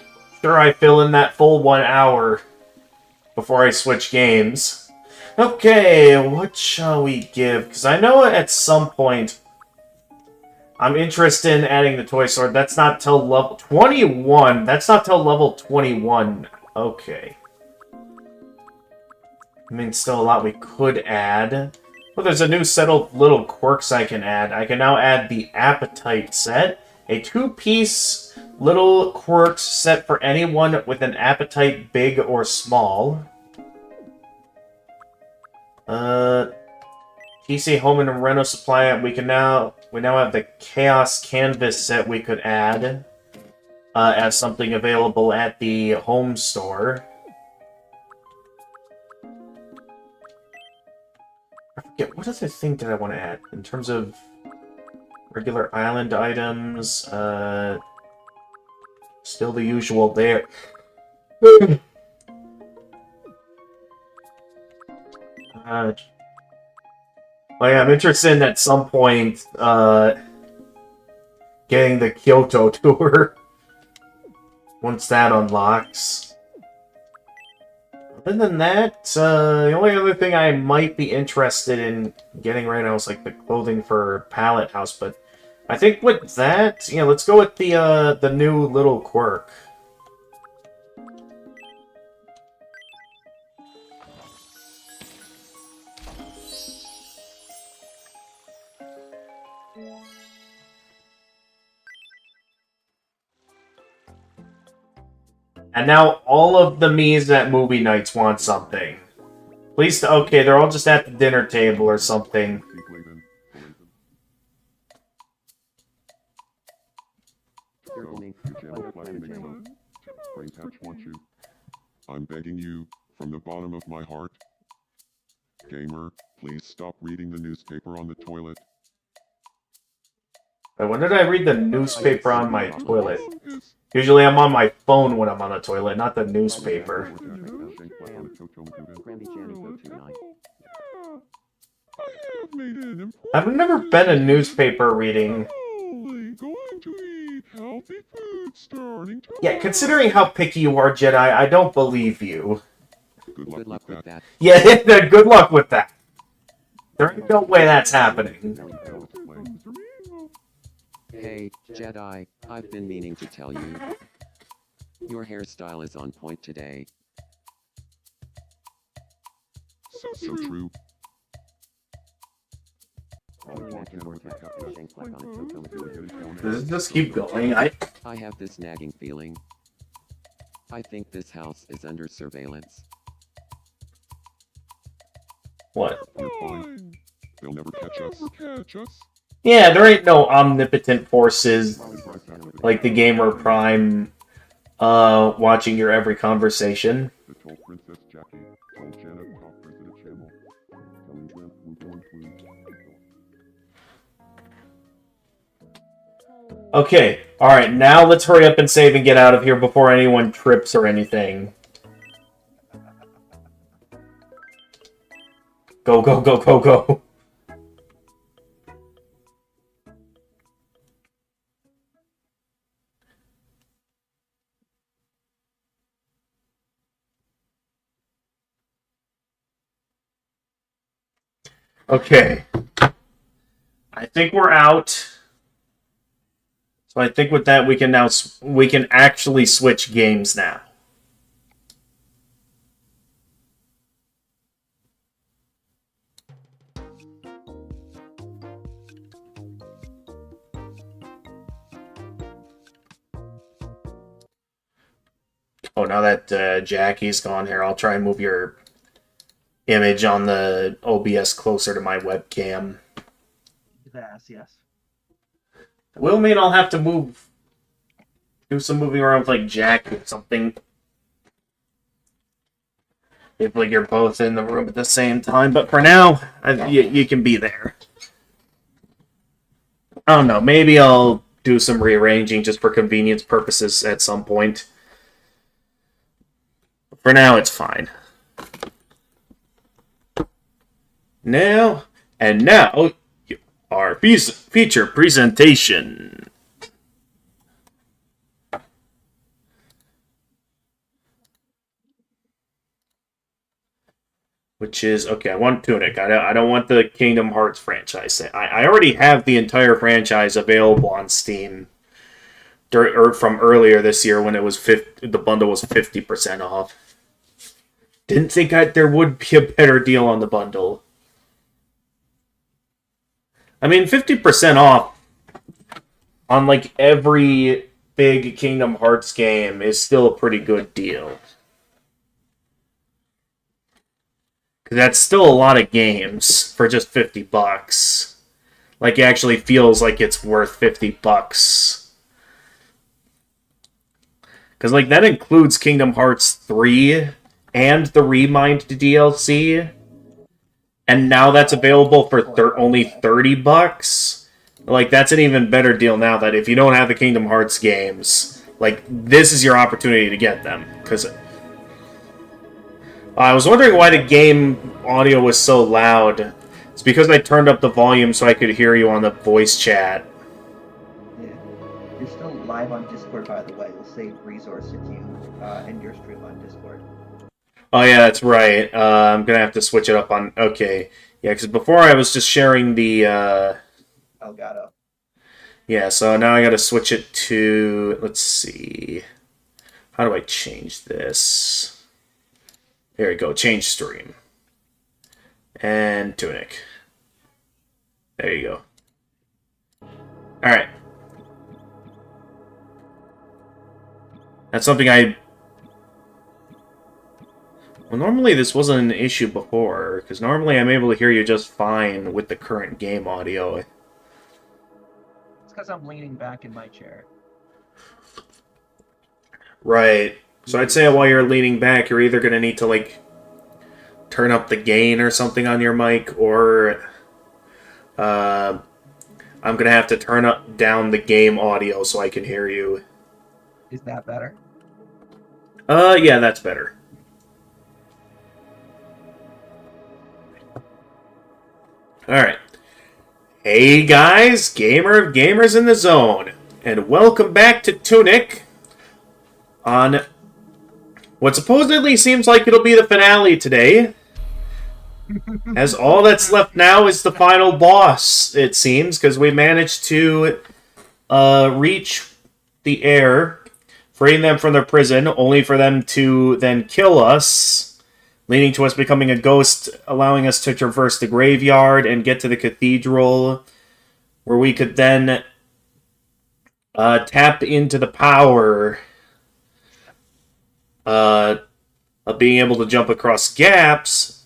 sure I fill in that full 1 hour before I switch games. Okay, what shall we give? Because I know at some point I'm interested in adding the toy sword. That's not till level 21. That's not till level 21. Okay. I mean, still a lot we could add. Well, there's a new set of little quirks I can add. I can now add the appetite set. A 2-piece little quirks set for anyone with an appetite big or small. PC Home and Reno Supply. We now have the Chaos Canvas set we could add as something available at the home store. I forget, what other thing did I want to add in terms of regular island items? Still the usual there. Like, I'm interested in at some point getting the Kyoto tour once that unlocks. Other than that, the only other thing I might be interested in getting right now is like the clothing for Pallet House, but I think with that, yeah, let's go with the new little quirk. And now all of the Mii's at movie nights want something. Please, okay, they're all just at the dinner table or something. I'm begging you, from the bottom of my heart. Gamer, please stop reading the newspaper on the toilet. When did I read the newspaper on my toilet? Usually I'm on my phone when I'm on the toilet, not the newspaper. I've never been a newspaper reading. Yeah, considering how picky you are, Jedi, I don't believe you. Good luck with that. Yeah, good luck with that. There ain't no way that's happening. Hey, Jedi, I've been meaning to tell you. Your hairstyle is on point today. So true. Does it just keep going? I have this nagging feeling. I think this house is under surveillance. What? We're fine. They'll never catch us. Yeah, there ain't no omnipotent forces like the Gamer Prime watching your every conversation. Okay, alright, now let's hurry up and save and get out of here before anyone trips or anything. Go, go, go, go, go. Okay. I think we're out. So I think with that we can actually switch games now. Oh, now that Jackie's gone here, I'll try and move your image on the OBS closer to my webcam. Yes. Will mean I'll have to do some moving around with like Jack or something. If like you're both in the room at the same time, but for now, you can be there. I don't know, maybe I'll do some rearranging just for convenience purposes at some point. But for now, it's fine. Now, our feature presentation. Which is, okay, I want Tunic. I don't want the Kingdom Hearts franchise. I already have the entire franchise available on Steam from earlier this year when it was the bundle was 50% off. Didn't think there would be a better deal on the bundle. I mean, 50% off on like every big Kingdom Hearts game is still a pretty good deal. Because that's still a lot of games for just $50. Like, it actually feels like it's worth $50. Because, like, that includes Kingdom Hearts 3 and the Remind DLC. And now that's available for only $30. Like, that's an even better deal now that if you don't have the Kingdom Hearts games, like, this is your opportunity to get them. Because I was wondering why the game audio was so loud. It's because I turned up the volume so I could hear you on the voice chat. Yeah. You're still live on Discord, by the way. We'll save resource if you end your stream on Discord. Oh yeah, that's right. I'm gonna have to switch it up on... Okay. Yeah, because before I was just sharing the... Elgato. Yeah, so now I gotta switch it to... Let's see... How do I change this? There we go, change stream. And Tunic. There you go. Alright. That's something I... Well, normally this wasn't an issue before, because normally I'm able to hear you just fine with the current game audio. It's because I'm leaning back in my chair. Right. So I'd say while you're leaning back, you're either going to need to, like, turn up the gain or something on your mic, or I'm going to have to turn down the game audio so I can hear you. Is that better? Yeah, that's better. Alright. Hey guys, gamer of gamers in the zone, and welcome back to Tunic on what supposedly seems like it'll be the finale today, as all that's left now is the final boss, it seems, because we managed to reach the Heir, freeing them from their prison, only for them to then kill us, leading to us becoming a ghost, allowing us to traverse the graveyard and get to the cathedral, where we could then tap into the power of being able to jump across gaps,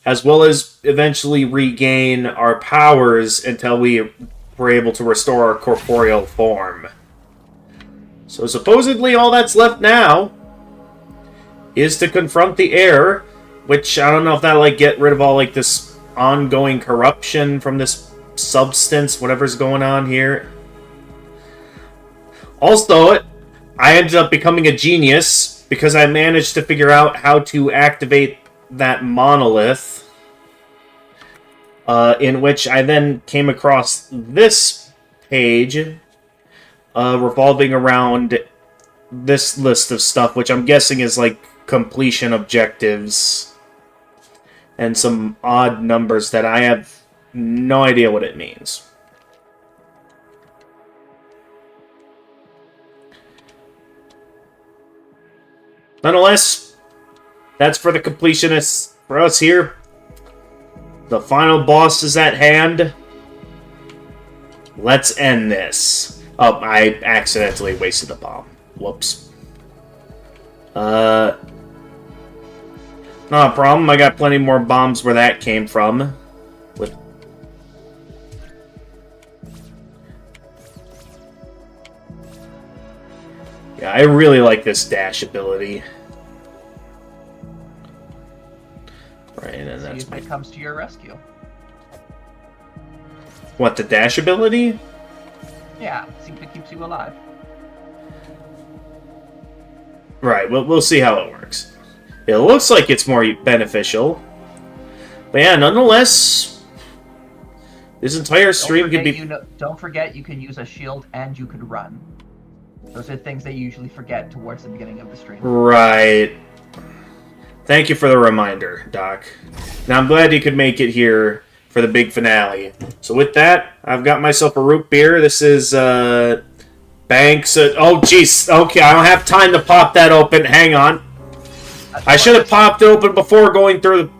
as well as eventually regain our powers until we were able to restore our corporeal form. So supposedly all that's left now is to confront the Heir, which I don't know if that'll like get rid of all like this ongoing corruption from this substance, whatever's going on here. Also, I ended up becoming a genius because I managed to figure out how to activate that monolith, in which I then came across this page revolving around this list of stuff, which I'm guessing is like completion objectives and some odd numbers that I have no idea what it means. Nonetheless, that's for the completionists. For us here, the final boss is at hand. Let's end this. Oh, I accidentally wasted the bomb. Whoops. Not a problem. I got plenty more bombs where that came from. Yeah, I really like this dash ability. Right, and that's See if it comes to your rescue. What, the dash ability? Yeah, see if it keeps you alive. Right, we'll see how it works. It looks like it's more beneficial. But yeah, nonetheless, this entire stream could be... Don't forget you can use a shield and you could run. Those are things they usually forget towards the beginning of the stream. Right. Thank you for the reminder, Doc. Now I'm glad you could make it here for the big finale. So with that, I've got myself a root beer. This is Banks. Oh, jeez. Okay, I don't have time to pop that open. Hang on. I should have popped it open before going through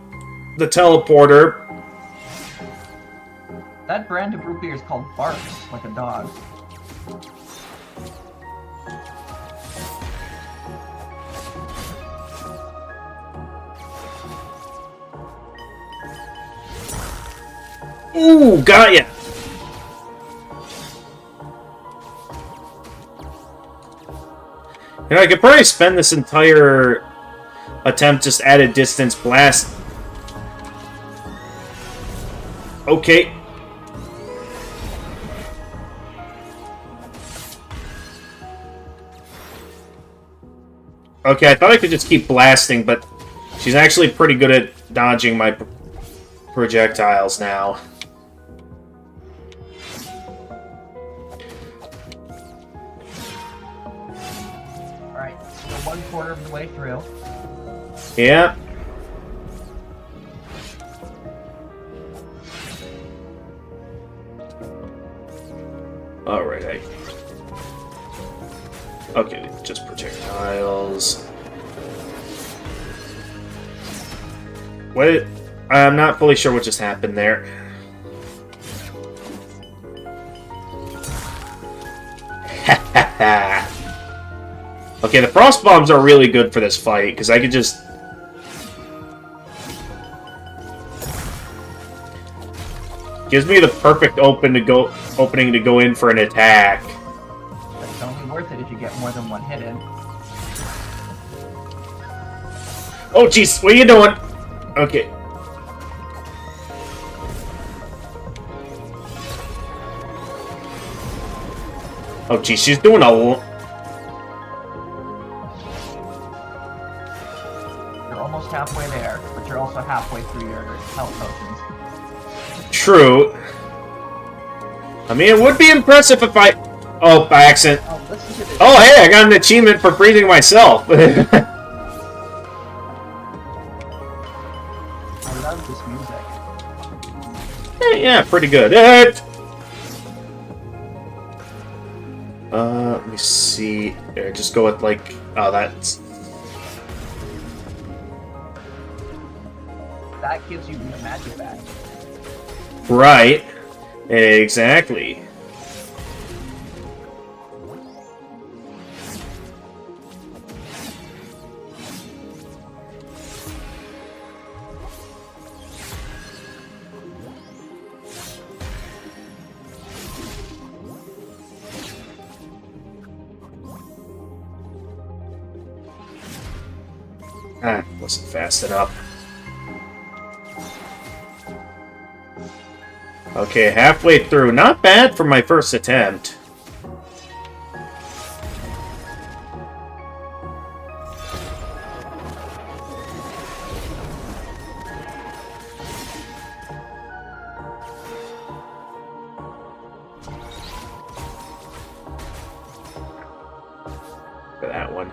the teleporter. That brand of root beer is called Barks, like a dog. Ooh, got ya. You know, I could probably spend this entire attempt just at a distance blast. Okay. Okay, I thought I could just keep blasting, but she's actually pretty good at dodging my projectiles now. Alright, so 1/4 of the way through. Yeah. Alright, okay, just projectiles. What? I'm not fully sure what just happened there. Okay, the frost bombs are really good for this fight because I could just. Gives me the perfect opening to go in for an attack. It's only worth it if you get more than one hit in. Oh jeez, what are you doing? Okay. Oh jeez, she's doing a lot. You're almost halfway there, but you're also halfway through your health potions. True. I mean, it would be impressive if I... Oh, by accident. Oh, listen to this. Oh, hey, I got an achievement for freezing myself. I love this music. Yeah, pretty good. Let me see. Just go with, like... Oh, that's... That gives you the magic back. Right. Exactly. Ah, wasn't fast enough. Okay, halfway through. Not bad for my first attempt. For that one.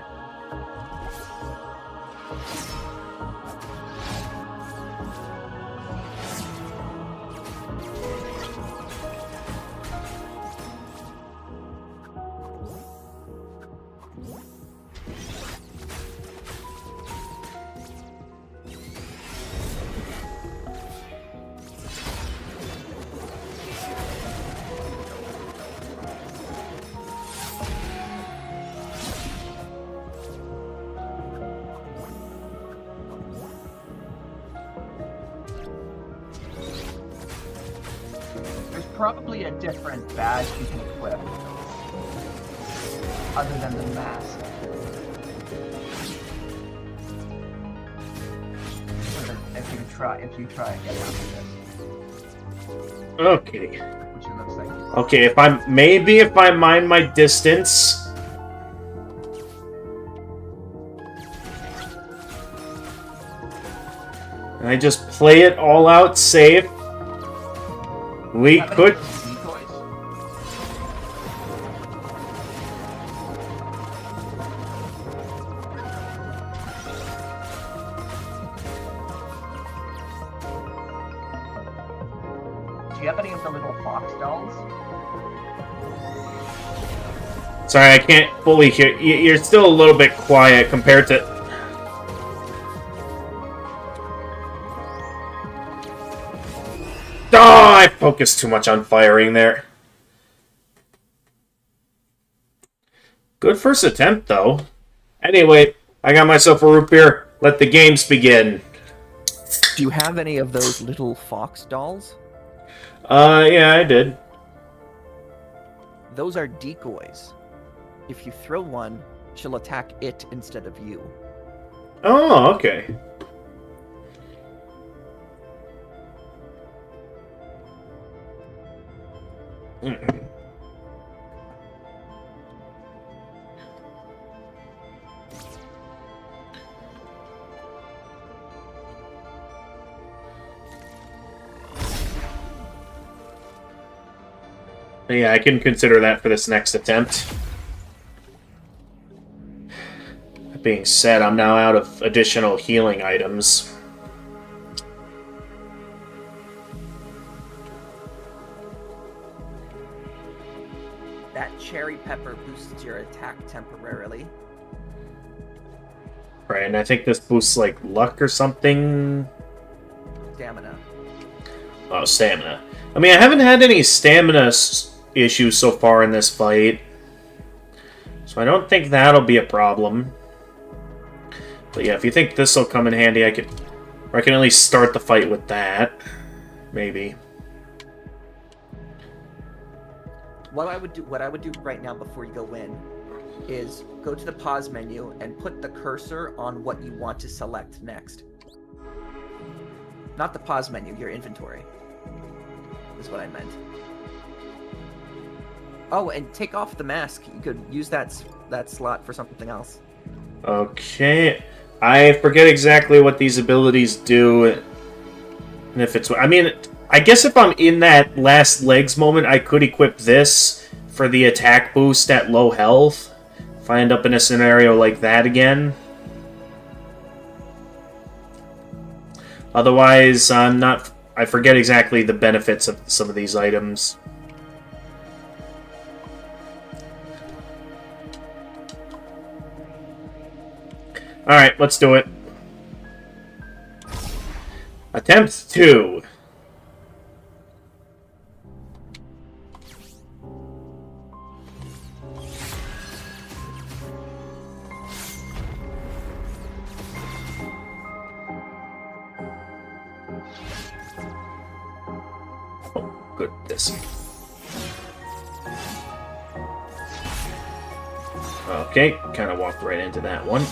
Probably a different badge you can equip, other than the mask. If you try and get out of this. Okay. Which it looks like. Okay, if I mind my distance. And I just play it all out safe. We could... you have any of the little fox dolls? Sorry, I can't fully hear. You're still a little bit quiet compared to... Oh, I focused too much on firing there. Good first attempt, though. Anyway, I got myself a root beer. Let the games begin. Do you have any of those little fox dolls? Yeah, I did. Those are decoys. If you throw one, she'll attack it instead of you. Oh, okay. Yeah, I can consider that for this next attempt. That being said, I'm now out of additional healing items. That cherry pepper boosts your attack temporarily. Right, and I think this boosts, like, luck or something. Stamina. Oh, stamina. I mean, I haven't had any stamina issues so far in this fight, so I don't think that'll be a problem. But yeah, if you think this will come in handy, I can at least start the fight with that. Maybe. What I would do right now before you go in is go to the pause menu and put the cursor on what you want to select next. Not the pause menu, your inventory. Is what I meant. Oh, and take off the mask. You could use that slot for something else. Okay. I forget exactly what these abilities do. And if it's... I mean, I guess if I'm in that last legs moment, I could equip this for the attack boost at low health. If I end up in a scenario like that again. Otherwise, I'm not... I forget exactly the benefits of some of these items. Alright, let's do it. Attempt 2. Oh, goodness. Okay, kind of walked right into that one.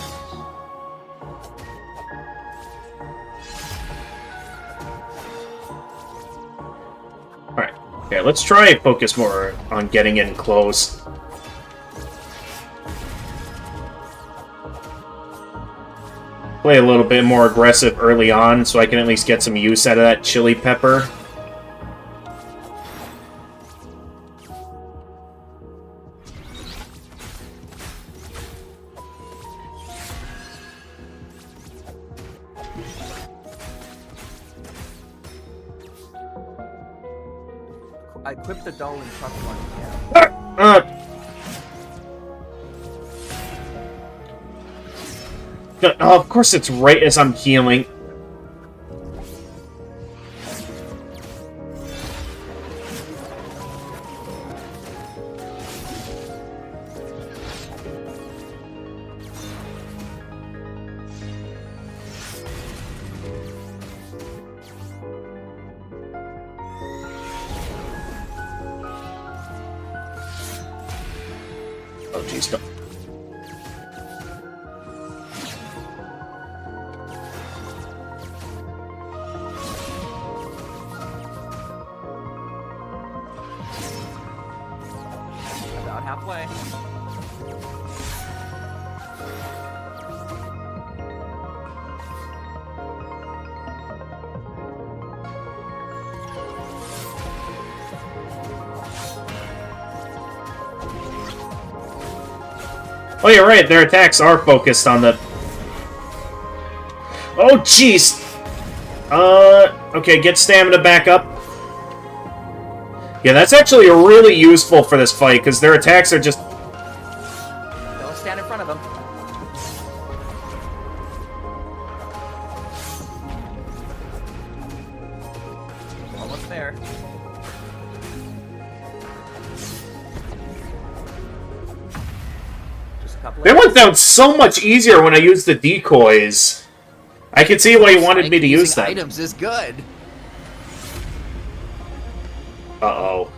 Yeah, let's try and focus more on getting in close. Play a little bit more aggressive early on so I can at least get some use out of that chili pepper. I equipped the doll and chuck one. Yeah. Oh, of course it's right as I'm healing. Oh, jeez, don't. About halfway. Oh, you're right. Their attacks are focused on the... Oh, jeez. Okay, get stamina back up. Yeah, that's actually really useful for this fight, because their attacks are just... Don't stand in front of him. Almost there. Just a couple They of went down so much easier when I used the decoys. I could see why he wanted me to use using them. items is good. Uh-oh.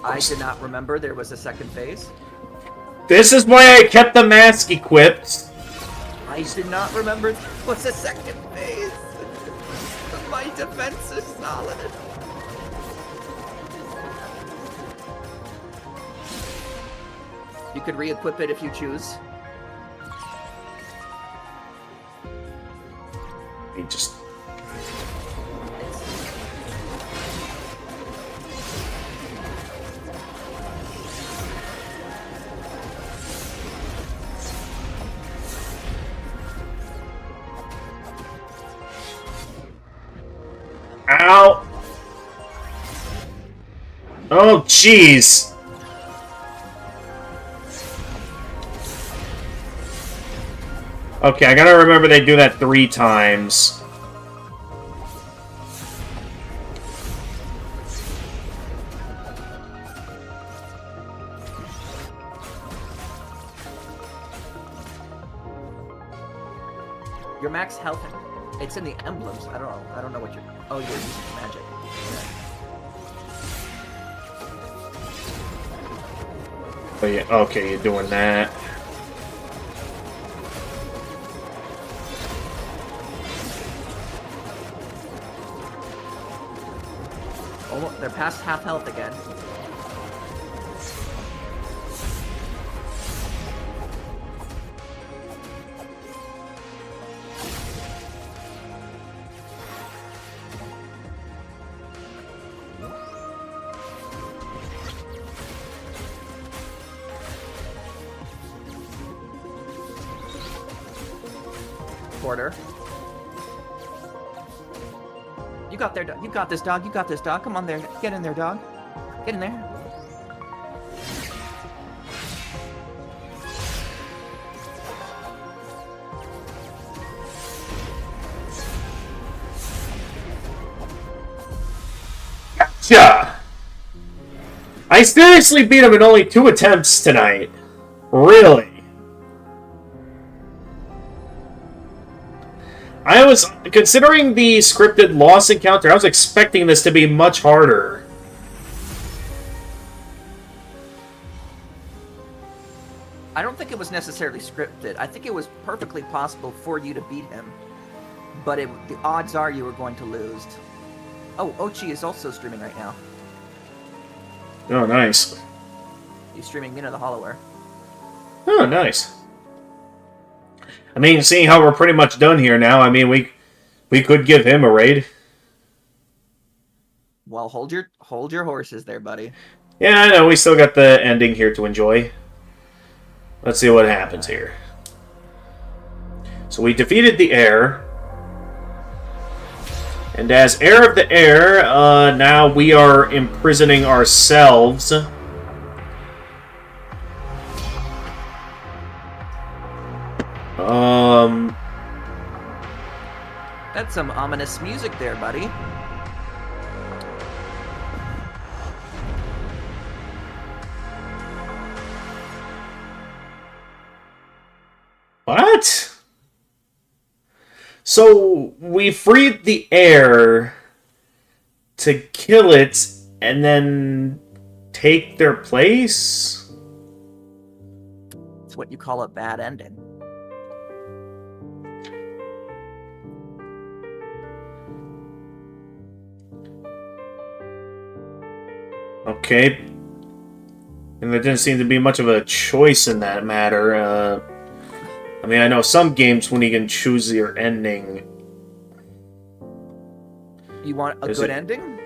I did not remember there was a second phase. This is why I kept the mask equipped. I did not remember there was a second phase. My defense is solid. You could re-equip it if you choose. He just... Ow! Oh, jeez! Okay, I gotta remember they do that 3 times. Your max health, it's in the emblems. I don't know what you're. Oh, you're using magic. Oh, yeah, okay, you're doing that. Oh, they're past half health again. Quarter. You got there. You got this, dog. You got this, dog. Come on there. Get in there, dog. Get in there. Gotcha! I seriously beat him in only 2 attempts tonight. Really? I was, considering the scripted loss encounter, I was expecting this to be much harder. I don't think it was necessarily scripted. I think it was perfectly possible for you to beat him. But the odds are you were going to lose. Oh, Ochi is also streaming right now. Oh, nice. He's streaming Mina the Hollower. Oh, nice. I mean, seeing how we're pretty much done here now, I mean, we could give him a raid. Well, hold your horses there, buddy. Yeah, I know, we still got the ending here to enjoy. Let's see what happens here. So we defeated the Heir. And as Heir of the Heir, now we are imprisoning ourselves. That's some ominous music there, buddy. What? So we freed the Heir to kill it and then take their place? It's what you call a bad ending. Okay. And there didn't seem to be much of a choice in that matter. I mean, I know some games when you can choose your ending. You want a good ending?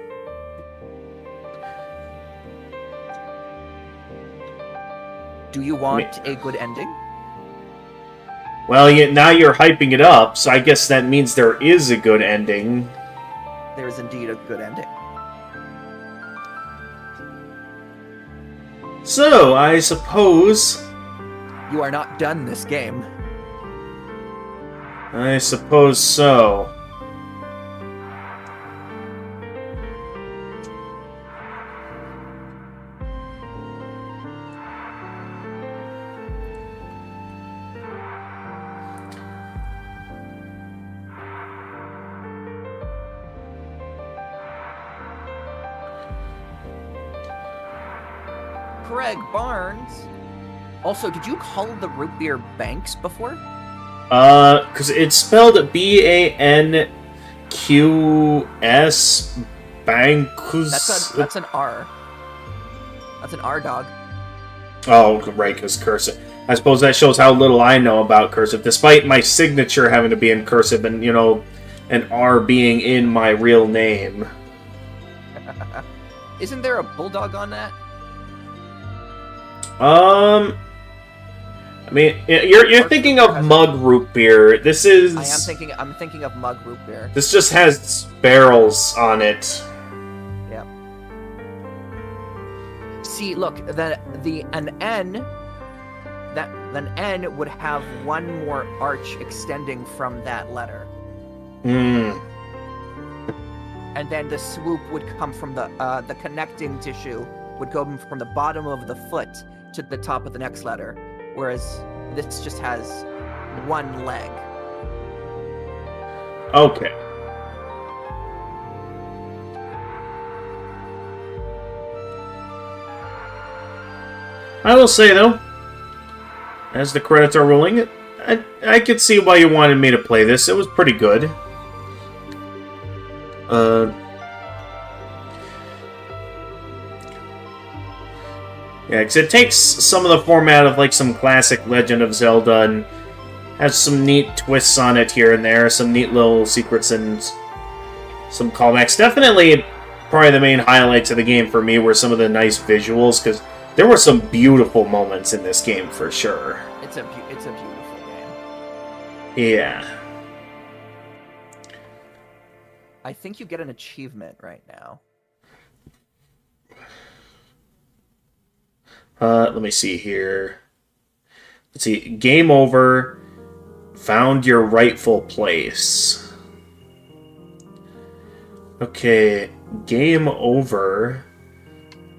Do you want a good ending? Well, now you're hyping it up, so I guess that means there is a good ending. There is indeed a good ending. So, I suppose... You are not done this game. I suppose so. Craig Barnes. Also, did you call the root beer Banks before? Because it's spelled B-A-N-Q-S, Bankus. That's an R. That's an R, dog. Oh, right, because cursive. I suppose that shows how little I know about cursive, despite my signature having to be in cursive and, an R being in my real name. Isn't there a bulldog on that? I mean, you're thinking of mug root beer. This is... I'm thinking of mug root beer. This just has barrels on it. Yep. See, look, an N would have one more arch extending from that letter. Hmm. And then the swoop would come from the connecting tissue would go from the bottom of the foot to the top of the next letter, whereas this just has one leg. Okay. I will say, though, as the credits are rolling, I could see why you wanted me to play this. It was pretty good. Yeah, because it takes some of the format of, like, some classic Legend of Zelda and has some neat twists on it here and there, some neat little secrets and some callbacks. Definitely, probably the main highlights of the game for me were some of the nice visuals, because there were some beautiful moments in this game, for sure. It's a beautiful game. Yeah. I think you get an achievement right now. Let me see here. Let's see. Game over. Found your rightful place. Okay. Game over.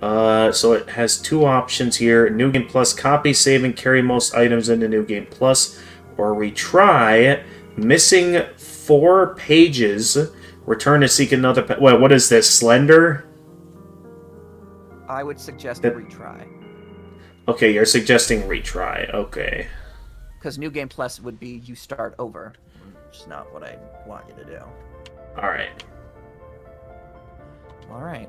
So it has two options here. New Game Plus. Copy, save, and carry most items into New Game Plus. Or retry. Missing 4 pages. Return to seek another... Wait, what is this? Slender? I would suggest a retry. Okay, you're suggesting retry. Okay. Because New Game Plus would be you start over. Which is not what I want you to do. Alright. Alright.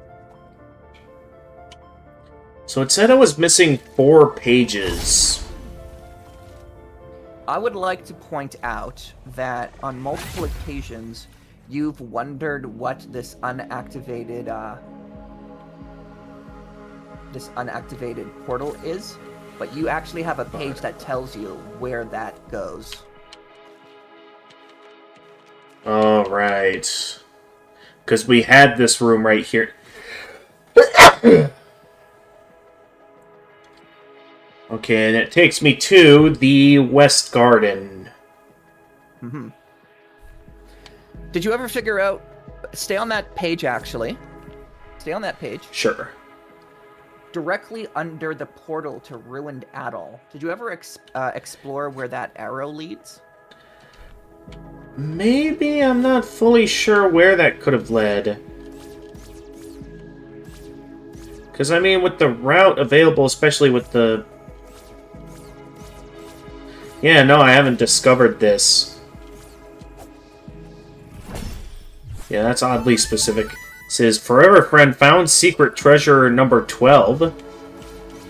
So it said I was missing 4 pages. I would like to point out that on multiple occasions, you've wondered what this unactivated portal is, but you actually have a page that tells you where that goes. Alright. Because we had this room right here. Okay, and it takes me to the West Garden. Mm-hmm. Did you ever figure out... Stay on that page, actually. Stay on that page. Sure. Directly under the portal to Ruined Atoll. Did you ever explore where that arrow leads? Maybe. I'm not fully sure where that could have led. Because, I mean, with the route available, especially with the... Yeah, no, I haven't discovered this. Yeah, that's oddly specific. It says, Forever Friend found secret treasure number 12.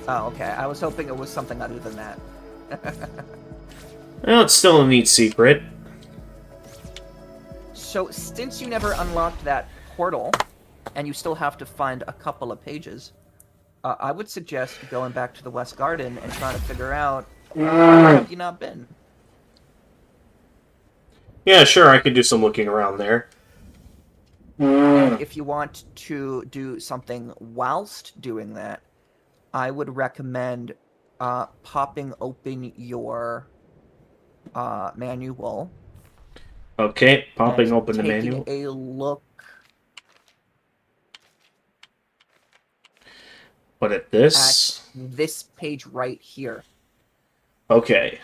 Oh, okay. I was hoping it was something other than that. Well, it's still a neat secret. So, since you never unlocked that portal, and you still have to find a couple of pages, I would suggest going back to the West Garden and trying to figure out where have you not been. Yeah, sure, I could do some looking around there. And if you want to do something whilst doing that, I would recommend popping open your manual. Okay, popping and open the taking manual. a look But at at this... this page right here. Okay.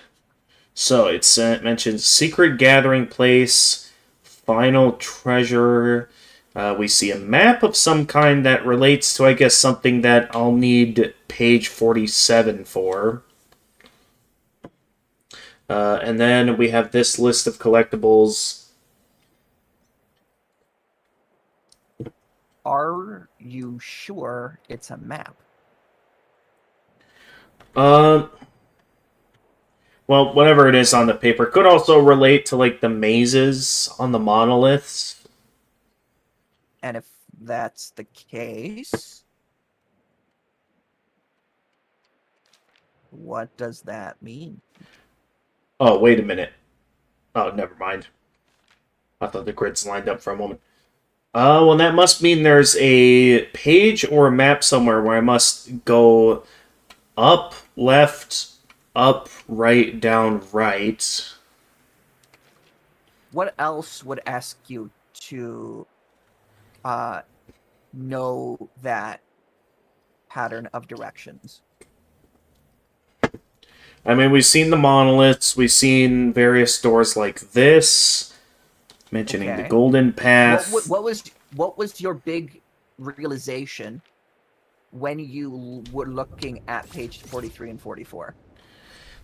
So it mentions secret gathering place, final treasure. We see a map of some kind that relates to, I guess, something that I'll need page 47 for. And then we have this list of collectibles. Are you sure it's a map? Well, whatever it is on the paper could also relate to like the mazes on the monoliths. And if that's the case, what does that mean? Oh, wait a minute. Oh, never mind. I thought the grids lined up for a moment. Well, that must mean there's a page or a map somewhere where I must go up, left, up, right, down, right. What else would ask you to know that pattern of directions? I mean, we've seen the monoliths, we've seen various doors like this, mentioning the Okay. golden path. What was your big realization when you were looking at page 43 and 44?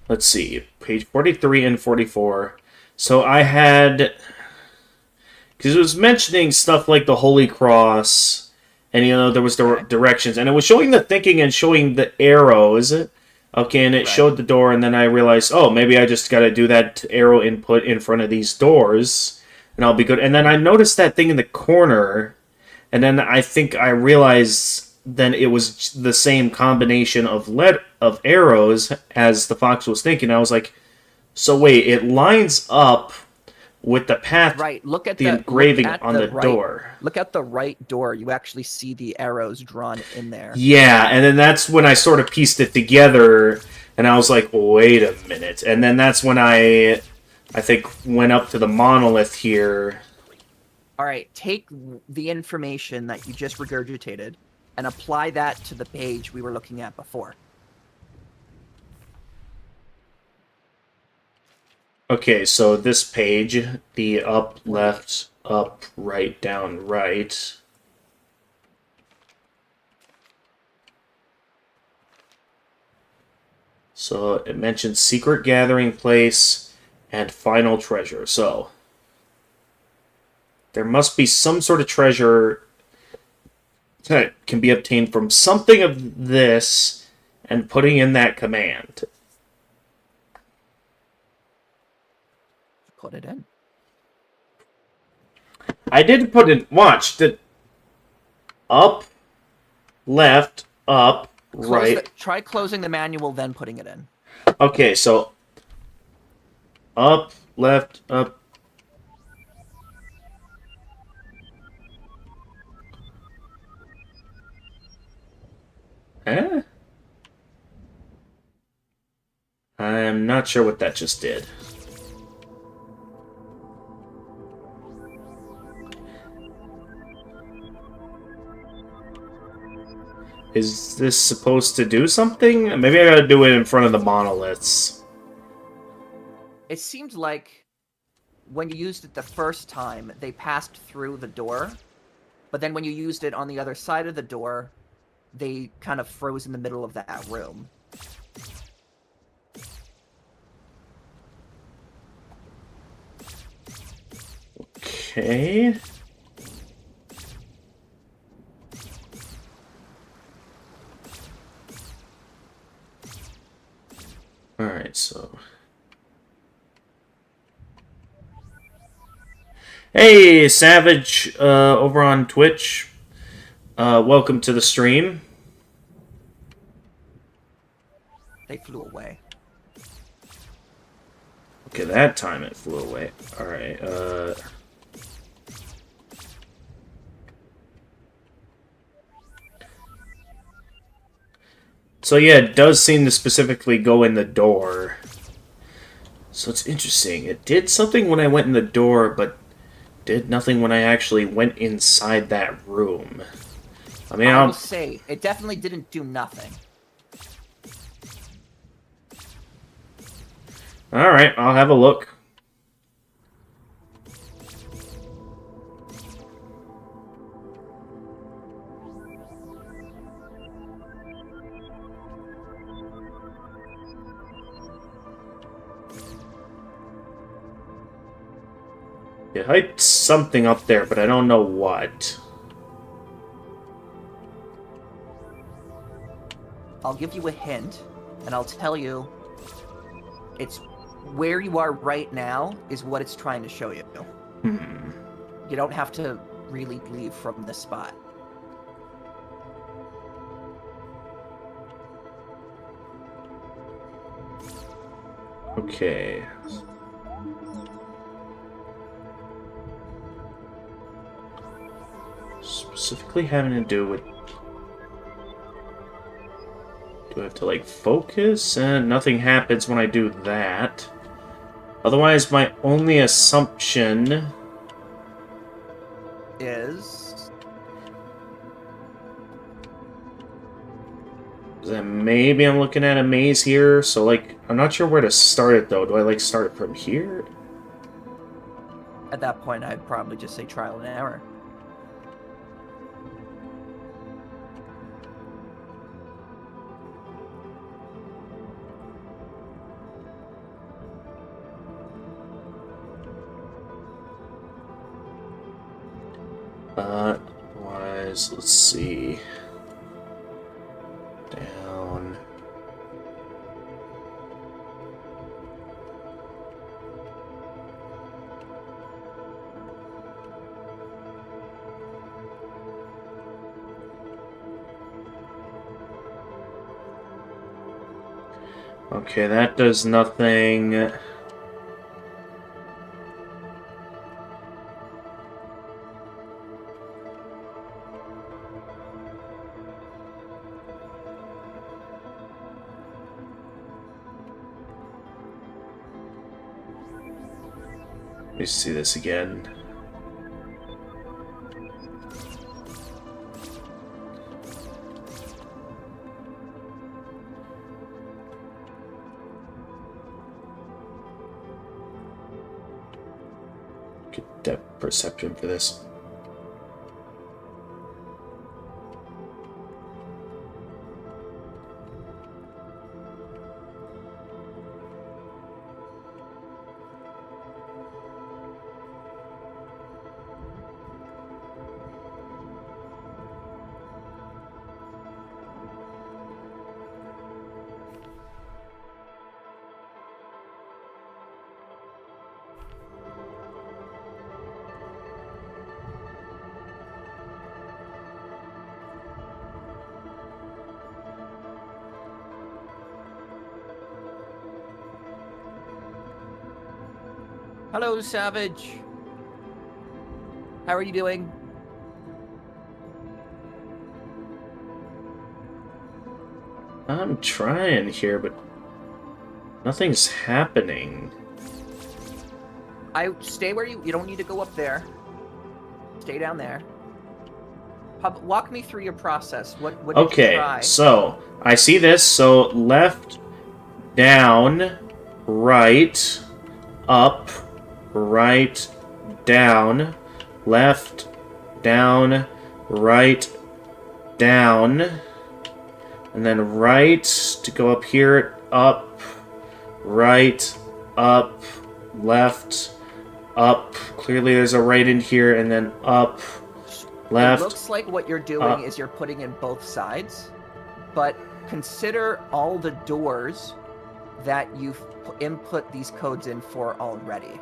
Let's see, page 43 and 44. So I had... Because it was mentioning stuff like the Holy Cross, and, you know, there was the directions, and it was showing the thinking and showing the arrows. Okay, and it showed the door, and then I realized, oh, maybe I just got to do that arrow input in front of these doors, and I'll be good. And then I noticed that thing in the corner, and then I think I realized then it was the same combination of arrows as the fox was thinking. I was like, so wait, it lines up with the path, right? Look at the engraving on the door. Look at the right door. You actually see the arrows drawn in there. Yeah, and then that's when I sort of pieced it together, and I was like, wait a minute. And then that's when I think, went up to the monolith here. All right, take the information that you just regurgitated and apply that to the page we were looking at before. Okay, so this page, the up, left, up, right, down, right. So it mentions secret gathering place and final treasure. So there must be some sort of treasure that can be obtained from something of this and putting in that command. Put it in. I did put in... Watch. Up, left, up, right. Try closing the manual, then putting it in. Okay, so... Up, left, up. Eh? I'm not sure what that just did. Is this supposed to do something? Maybe I gotta do it in front of the monoliths. It seemed like when you used it the first time, they passed through the door, but then when you used it on the other side of the door, they kind of froze in the middle of that room. Okay. Alright, so... Hey, Savage, over on Twitch. Welcome to the stream. They flew away. Okay, that time it flew away. Alright, So yeah, it does seem to specifically go in the door. So it's interesting. It did something when I went in the door, but did nothing when I actually went inside that room. I mean, I will say, it definitely didn't do nothing. Alright, I'll have a look. It hides something up there, but I don't know what. I'll give you a hint, and I'll tell you it's where you are right now is what it's trying to show you. Hmm. You don't have to really leave from this spot. Okay. Specifically having to do with... Do I have to, like, focus? And nothing happens when I do that. Otherwise, my only assumption... Is that maybe I'm looking at a maze here, so, like, I'm not sure where to start it, though. Do I, like, start it from here? at that point, I'd probably just say trial and error. Otherwise, let's see. Down. Okay, that does nothing. Let me see this again. Get depth perception for this. Hello, Savage. How are you doing? I'm trying here, but nothing's happening. I stay where you don't need to go up there. Stay down there. Walk me through your process. What did you try? Okay, so I see this. So left, down, right, up, right, down, left, down, right, down, and then right to go up here, up, right, up, left, up. Clearly there's a right in here, and then up, left. It looks like what you're doing is you're putting in both sides, but consider all the doors that you've input these codes in for already.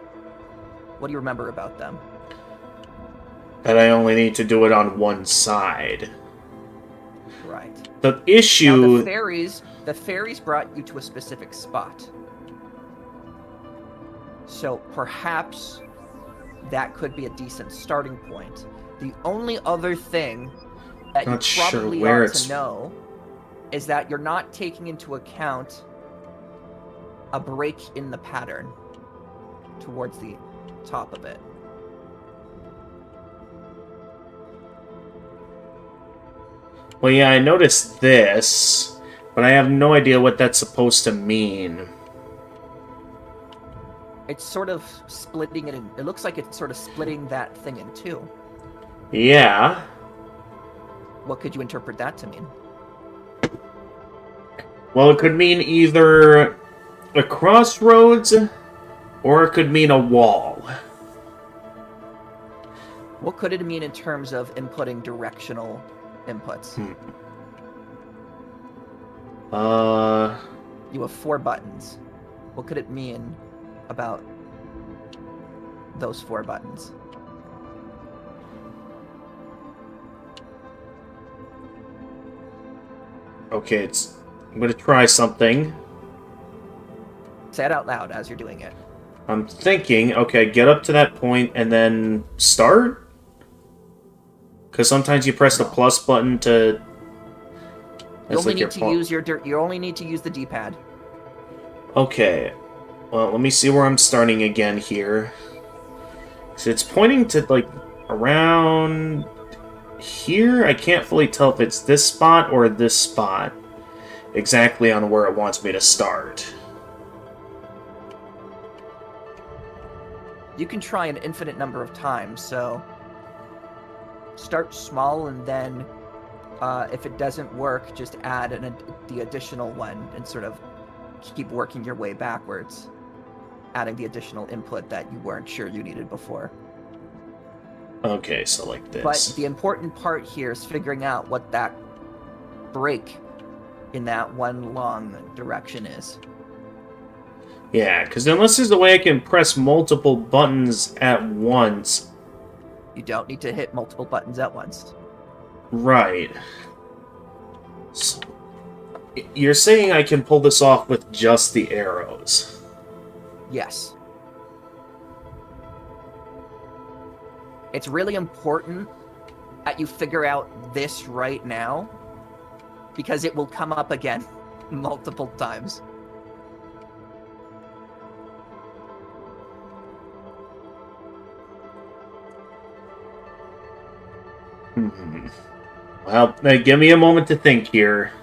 What do you remember about them? That I only need to do it on one side. Right. The issue... Now the fairies brought you to a specific spot. So perhaps that could be a decent starting point. The only other thing that Not you sure probably where ought it's- to know is that you're not taking into account a break in the pattern towards the top of it. Well, yeah, I noticed this, but I have no idea what that's supposed to mean. It's sort of splitting it in. It looks like it's sort of splitting that thing in two. Yeah. What could you interpret that to mean? Well, it could mean either a crossroads, or it could mean a wall. What could it mean in terms of inputting directional inputs? You have 4 buttons. What could it mean about those 4 buttons? Okay, I'm gonna try something. Say it out loud as you're doing it. I'm thinking, okay, get up to that point and then start? Because sometimes you press the plus button to... You only need to use you only need to use the D-pad. Okay. Well, let me see where I'm starting again here. So it's pointing to, like, around here? I can't fully tell if it's this spot or this spot exactly on where it wants me to start. You can try an infinite number of times, so start small and then if it doesn't work, just add the additional one and sort of keep working your way backwards, adding the additional input that you weren't sure you needed before. Okay, so like this. But the important part here is figuring out what that break in that one long direction is. Yeah, because unless there's a way I can press multiple buttons at once... You don't need to hit multiple buttons at once. Right. So, you're saying I can pull this off with just the arrows? Yes. It's really important that you figure out this right now, because it will come up again multiple times. Well, give me a moment to think here.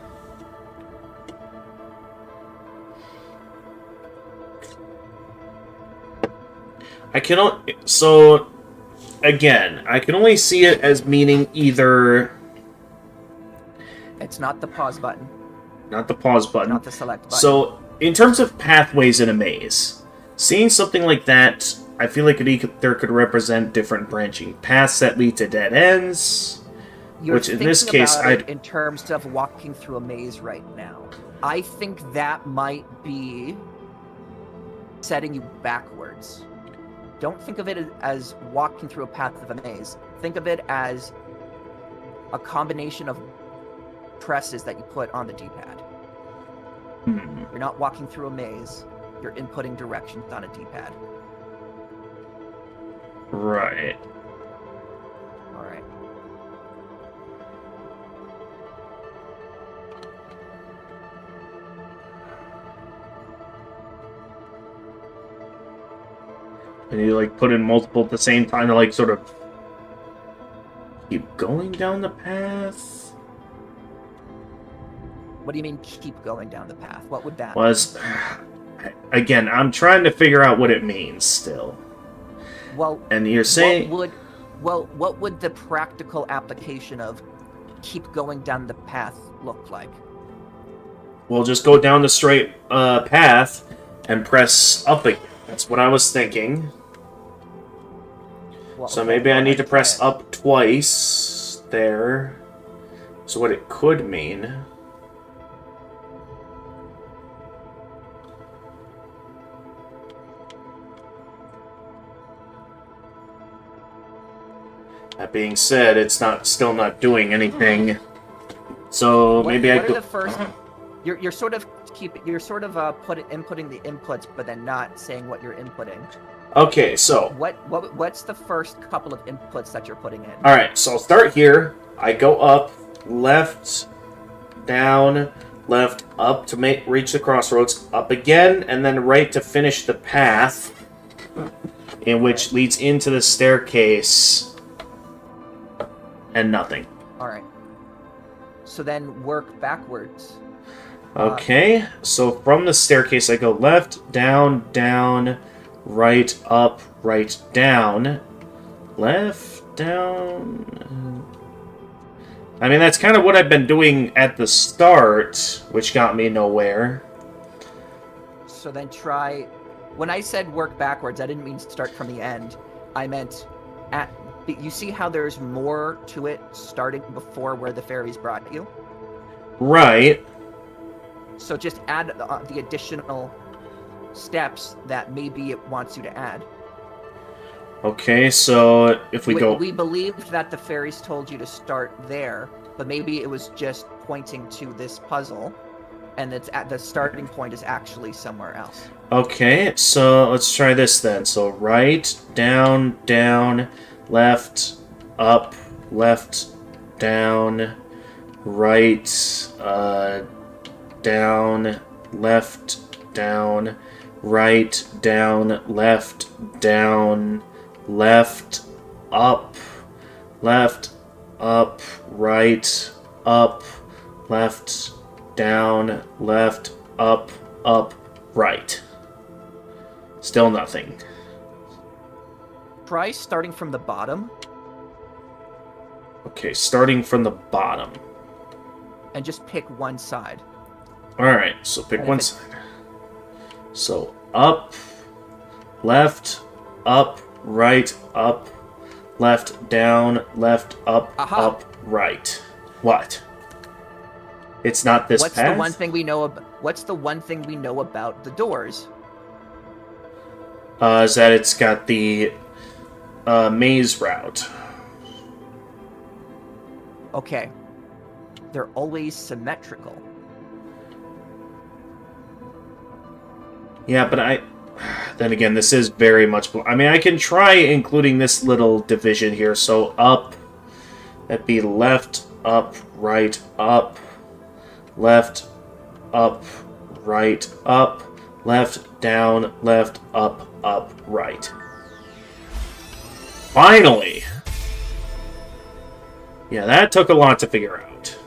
So, again, I can only see it as meaning either... It's not the pause button. Not the pause button. Not the select button. So, in terms of pathways in a maze, seeing something like that, I feel like there could represent different branching paths that lead to dead ends. You're Which in this case, in terms of walking through a maze right now. I think that might be setting you backwards. Don't think of it as walking through a path of a maze. Think of it as a combination of presses that you put on the D-pad. You're not walking through a maze. You're inputting directions on a D-pad. Right. All right. And you like put in multiple at the same time to like sort of keep going down the path. What do you mean keep going down the path? What would that Was again, I'm trying to figure out what it means still. Well, and you're saying what would the practical application of keep going down the path look like? We'll just go down the straight path and press up again. That's what I was thinking. Well, so maybe I need to press up twice there. So what it could mean... That being said, it's still not doing anything. So maybe I could... You're sort of inputting the inputs, but then not saying what you're inputting. Okay, so What's the first couple of inputs that you're putting in? all right, so I'll start here. I go up, left, down, left, up to reach the crossroads, up again, and then right to finish the path, in which leads into the staircase, and nothing. All right. So then work backwards. Okay, so from the staircase I go left, down, down, right, up, right, down, left, down. I mean, that's kind of what I've been doing at the start, which got me nowhere. So then try... When I said work backwards, I didn't mean start from the end. I meant at... You see how there's more to it starting before where the fairies brought you? Right. So just add the additional steps that maybe it wants you to add. Okay, so if we go... We believed that the fairies told you to start there, but maybe it was just pointing to this puzzle, and it's at the starting point is actually somewhere else. Okay, so let's try this then. So right, down, down, left, up, left, down, right, down, left, down, right, down, left, down, left, up, right, up, left, down, left, up, right. Still nothing. Try starting from the bottom. Okay, starting from the bottom. And just pick one side. Alright, so pick one side. So, up, left, up, right, up, left, down, left, up, Aha. up, right. What? It's not this What's path? the one thing we know What's the one thing we know about the doors? Is that it's got the maze route. Okay. They're always symmetrical. Yeah, but then again, this is very much... I mean, I can try including this little division here. So up, that'd be left, up, right, up, left, up, right, up, left, down, left, up, right. Finally! Yeah, that took a lot to figure out.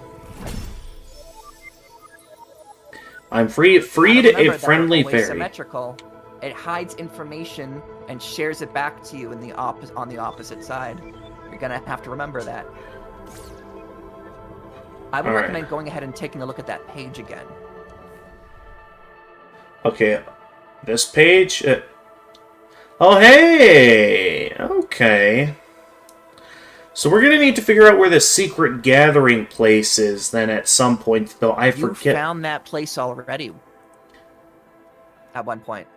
I'm freed a friendly fairy. Symmetrical. It hides information and shares it back to you in the on the opposite side. You're gonna have to remember that. I would recommend going ahead and taking a look at that page again. Okay, this page. Oh, hey! Okay. So we're gonna need to figure out where the secret gathering place is then at some point, though I forget. You found that place already. At one point.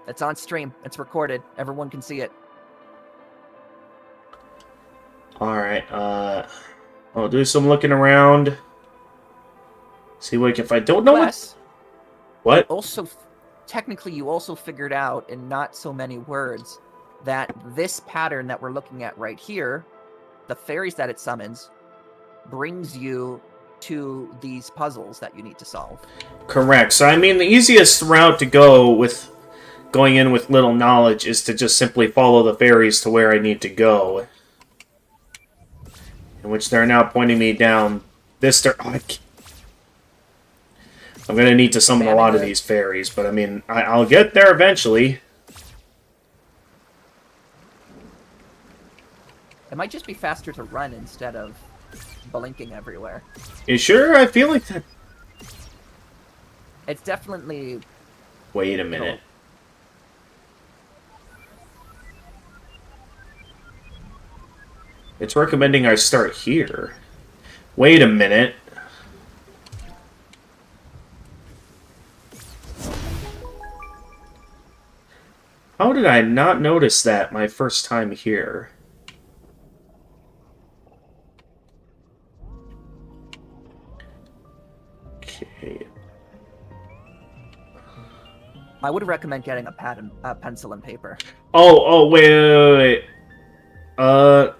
It's on stream. It's recorded. Everyone can see it. Alright, I'll do some looking around. See what if I don't know what? Also, technically, you also figured out in not so many words that this pattern that we're looking at right here, the fairies that it summons, brings you to these puzzles that you need to solve. Correct. So, I mean, the easiest route to go with going in with little knowledge is to just simply follow the fairies to where I need to go. In which they're now pointing me down this... I'm going to need to summon a lot of these fairies, but I mean, I'll get there eventually. It might just be faster to run instead of blinking everywhere. You sure? I feel like that... It's definitely... Wait a minute. It's recommending I start here. Wait a minute. How did I not notice that my first time here? Okay. I would recommend getting a pad and pencil and paper. Oh, wait. I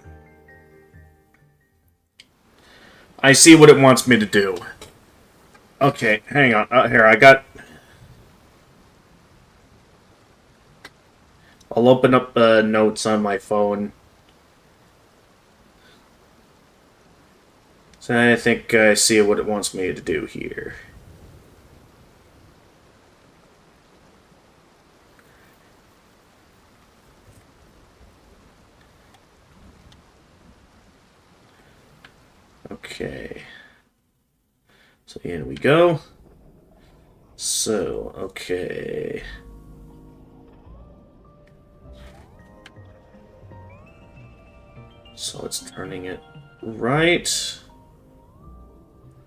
see what it wants me to do. Okay, hang on. Here, I'll open up notes on my phone. So I think I see what it wants me to do here. Okay. So here we go. So, okay. So it's turning it right,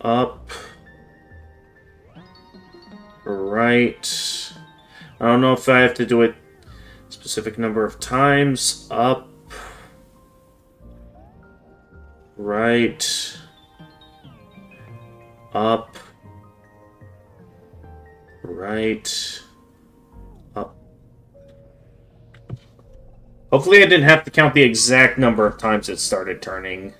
up, right. I don't know if I have to do it a specific number of times. Up, right, up, right, up. Hopefully I didn't have to count the exact number of times it started turning.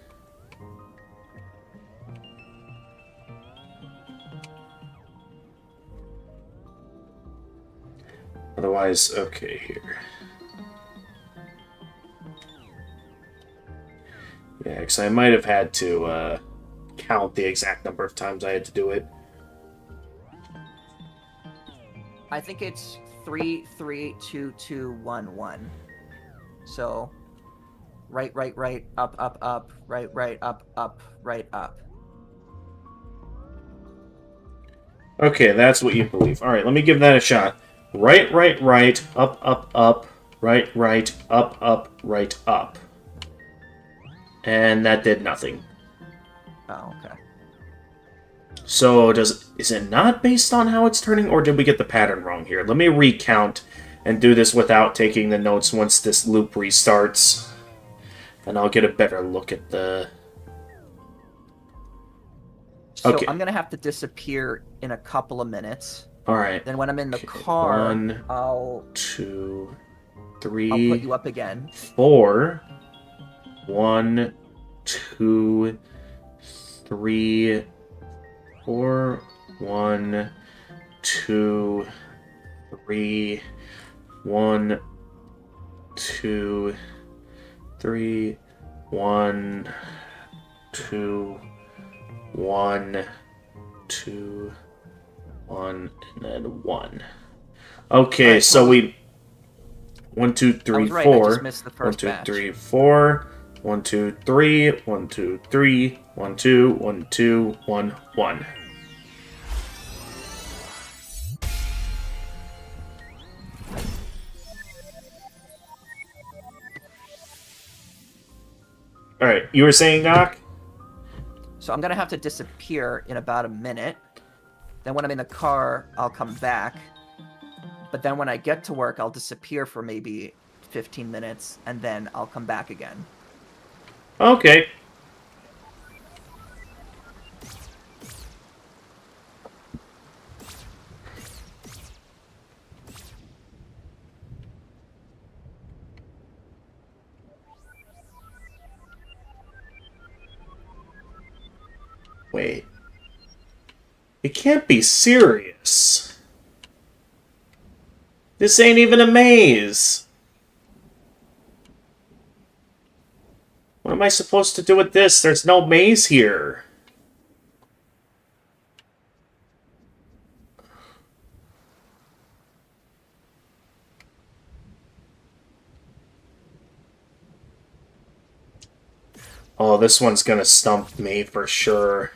Otherwise, okay, here. Yeah, because I might have had to count the exact number of times I had to do it. I think it's 3, 3, 2, 2, 1, 1. So, right, up, right, up, right, up. Okay, that's what you believe. Alright, let me give that a shot. Right, up, right, up, right, up. And that did nothing. Oh, okay. So, is it not based on how it's turning, or did we get the pattern wrong here? Let me recount and do this without taking the notes once this loop restarts. And I'll get a better look at the... So Okay. I'm going to have to disappear in a couple of minutes. Alright. Then when I'm in the car, 1, I'll 2, 3, I'll put you up again. 4. 1, 2, 3, 4. 1, 2, 3. 1, 2, 3. 1, 2, 1, 2, 1, and then 1. Okay, right, so we 1, 2, 3, right, 4. I just missed the first 1, 2, batch. 3, 4. 1, 2, 3. 1, 2, 3. 1, 2, 1, 2, 1, 1. Alright, you were saying, Doc? So I'm going to have to disappear in about a minute. Then when I'm in the car, I'll come back. But then when I get to work, I'll disappear for maybe 15 minutes, and then I'll come back again. Okay. Wait. It can't be serious. This ain't even a maze. What am I supposed to do with this? There's no maze here. Oh, this one's gonna stump me for sure.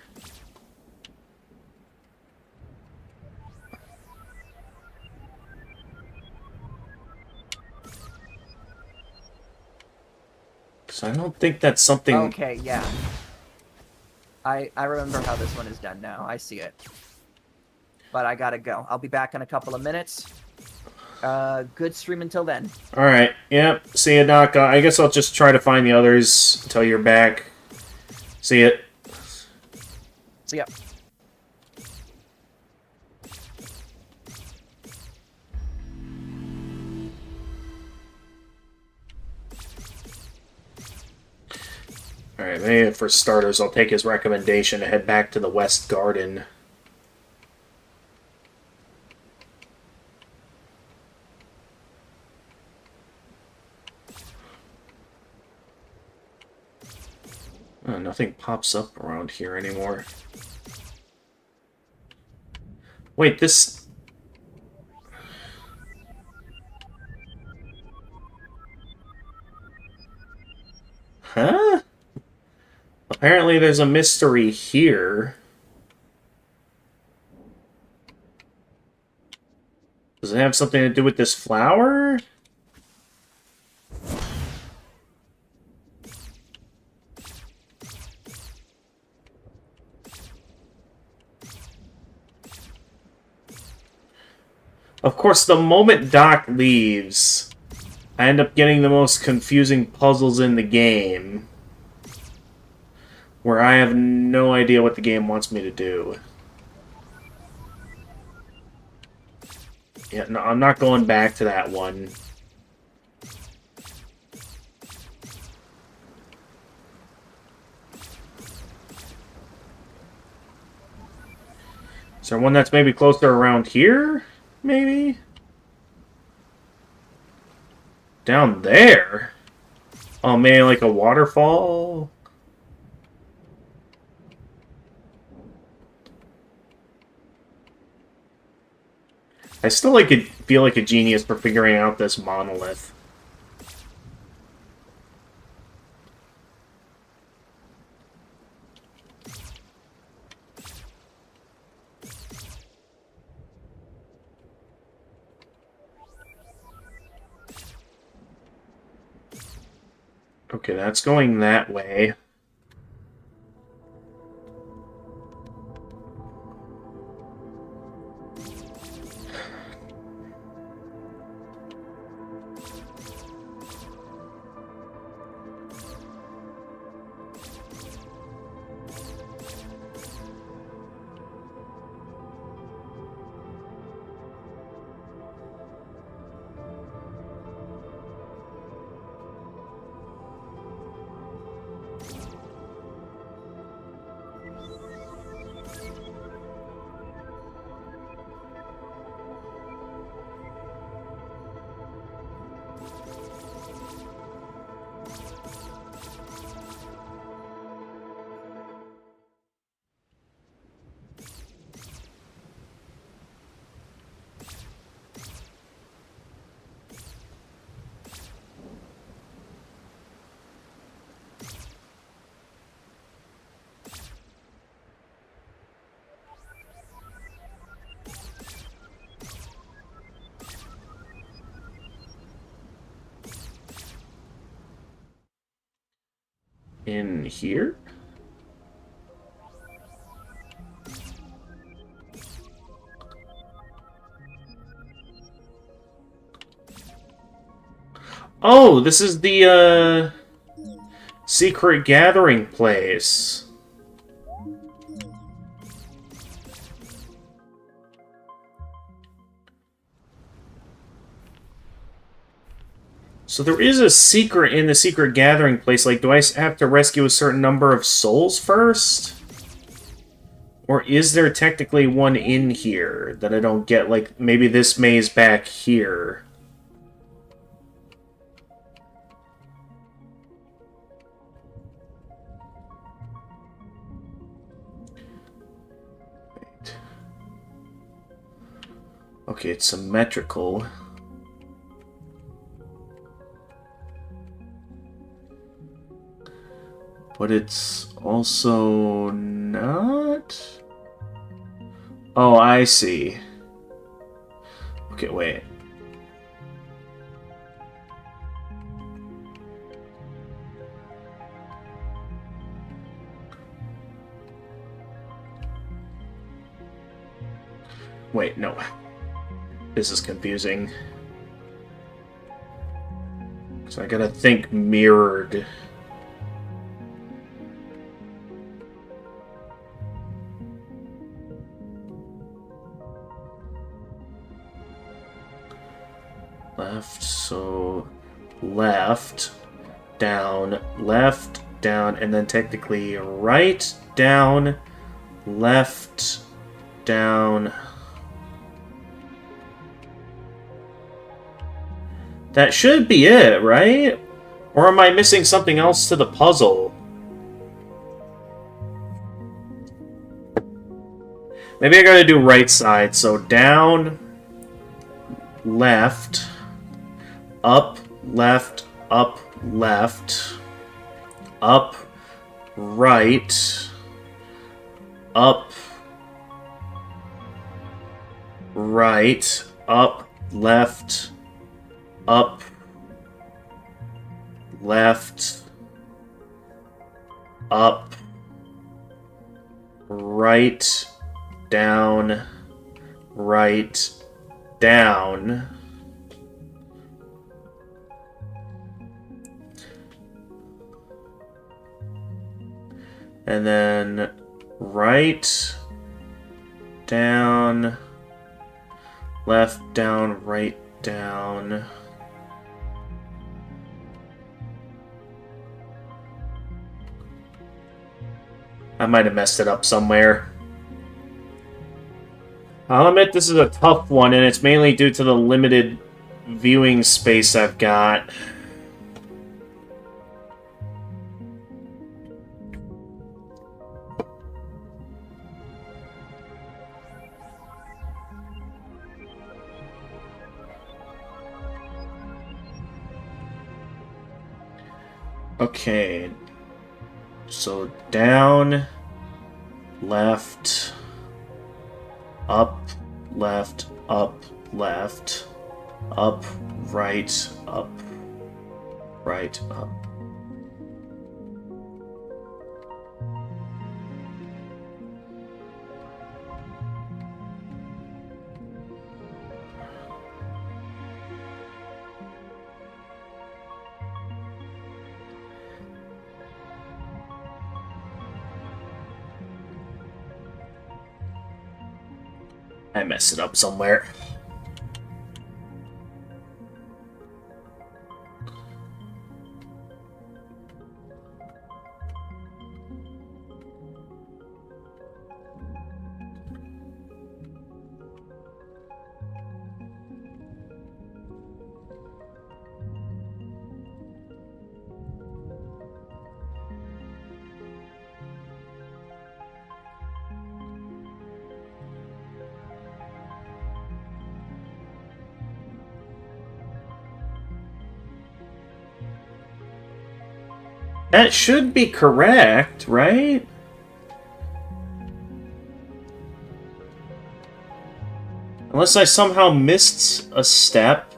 So I don't think that's something... Okay, yeah. I remember how this one is done now. I see it. But I gotta go. I'll be back in a couple of minutes. Good stream until then. Alright, yep. See ya, Doc. I guess I'll just try to find the others until you're back. See ya. See ya. Alright, maybe for starters, I'll take his recommendation to head back to the West Garden. Oh, nothing pops up around here anymore. Wait, this... Huh? Apparently there's a mystery here. Does it have something to do with this flower? Of course, the moment Doc leaves, I end up getting the most confusing puzzles in the game, where I have no idea what the game wants me to do. Yeah, no, I'm not going back to that one. Is there one that's maybe closer around here? Maybe? Down there? Oh, maybe like a waterfall? I still feel like a genius for figuring out this monolith. Okay, that's going that way. In here? Oh, this is the, secret gathering place. So there is a secret in the secret gathering place. Like, do I have to rescue a certain number of souls first? Or is there technically one in here that I don't get? Like, maybe this maze back here. Wait. Okay, it's symmetrical. But it's also not? Oh, I see. Okay, wait. Wait, no. This is confusing. So I gotta think mirrored. Left, so left, down, left, down, and then technically right, down, left, down. That should be it, right? Or am I missing something else to the puzzle? Maybe I gotta do right side, so down, left, up, left, up, left, up, right, up, right, up, left, up, left, up, right, down, right, down. And then right, down, left, down, right, down. I might have messed it up somewhere. I'll admit this is a tough one, and it's mainly due to the limited viewing space I've got. Okay. So down, left, up, left, up, left, up, right, up, right, up. I messed it up somewhere. That should be correct, right? Unless I somehow missed a step.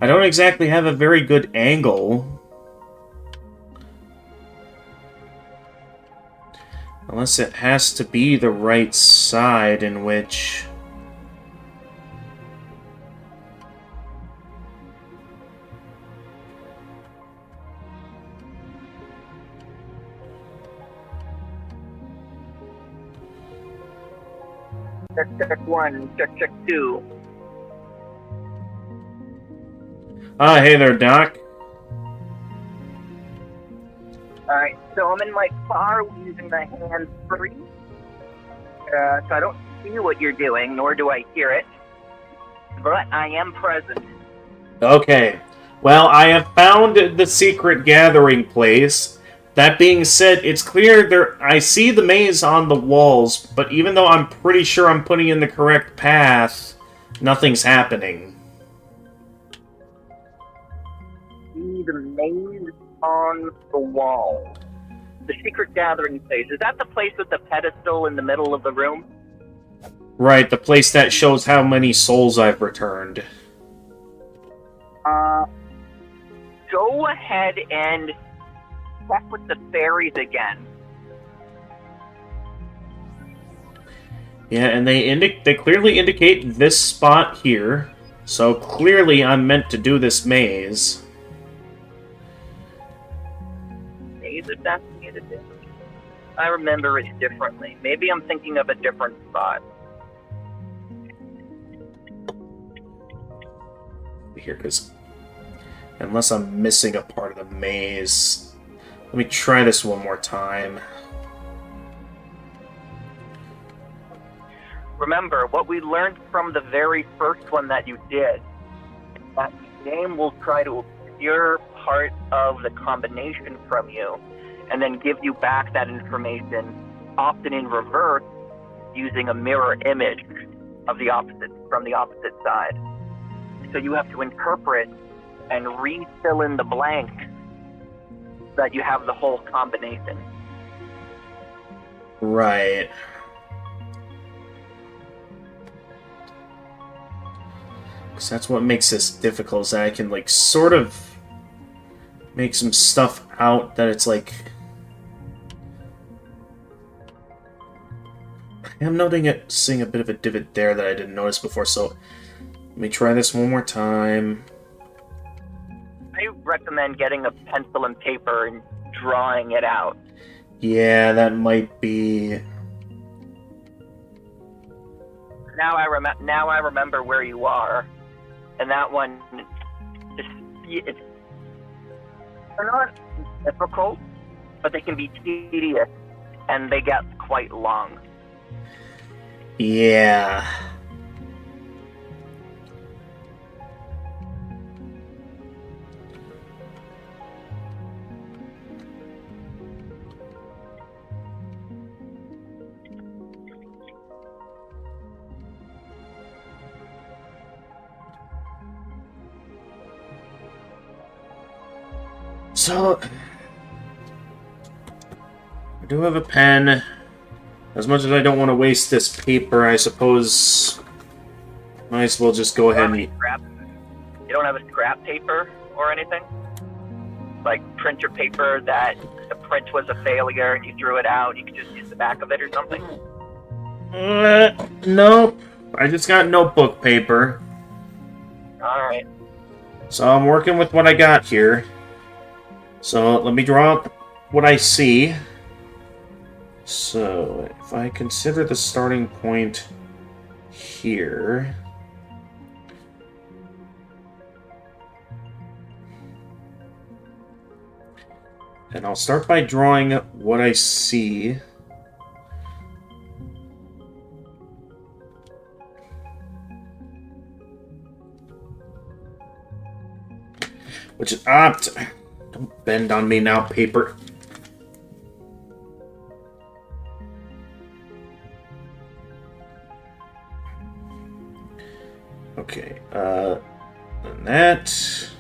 I don't exactly have a very good angle. Unless it has to be the right side in which... Check 1, check 2. Hey there, Doc. Alright, so I'm in my car using the hands-free. So I don't see what you're doing, nor do I hear it. But I am present. Okay. Well, I have found the secret gathering place. That being said, it's clear there. I see the maze on the walls, but even though I'm pretty sure I'm putting in the correct path, nothing's happening. See the maze on the wall. The secret gathering place. Is that the place with the pedestal in the middle of the room? Right, the place that shows how many souls I've returned. Go ahead and check with the fairies again. Yeah, and they clearly indicate this spot here. So clearly I'm meant to do this maze. Maze of Destiny to do. I remember it differently. Maybe I'm thinking of a different spot. Here, because unless I'm missing a part of the maze, Let me try this one more time. Remember, what we learned from the very first one that you did, that the game will try to obscure part of the combination from you, and then give you back that information, often in reverse, using a mirror image of the opposite from the opposite side. So you have to interpret and refill in the blank so that you have the whole combination. Right. Because that's what makes this difficult, is that I can, like, sort of make some stuff out that it's like... I'm seeing a bit of a divot there that I didn't notice before, so let me try this one more time. I recommend getting a pencil and paper and drawing it out. Yeah, that might be... Now I remember where you are, and that one, they're not difficult, but they can be tedious, and they get quite long. Yeah. So, I do have a pen. As much as I don't want to waste this paper, I suppose might as well just go ahead and... You don't have a scrap paper or anything? Like printer paper that the print was a failure and you threw it out, you could just use the back of it or something? Nope. I just got notebook paper. Alright. So I'm working with what I got here. So let me draw out what I see. So if I consider the starting point here... And I'll start by drawing what I see. Which is don't bend on me now, paper. Okay, and that.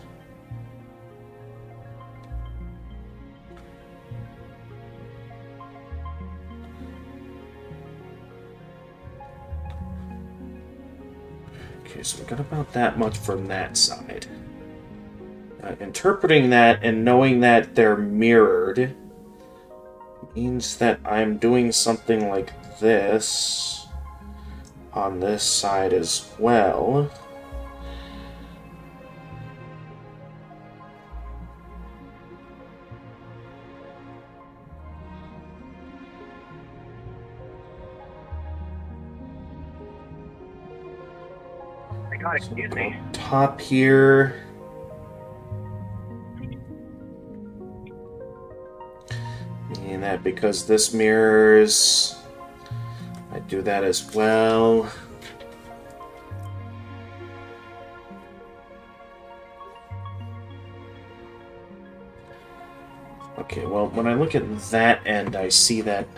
Okay, so we got about that much from that side. Interpreting that and knowing that they're mirrored means that I'm doing something like this on this side as well. God, excuse me. Top here. And that because this mirrors, I do that as well. Okay, well, when I look at that end, I see that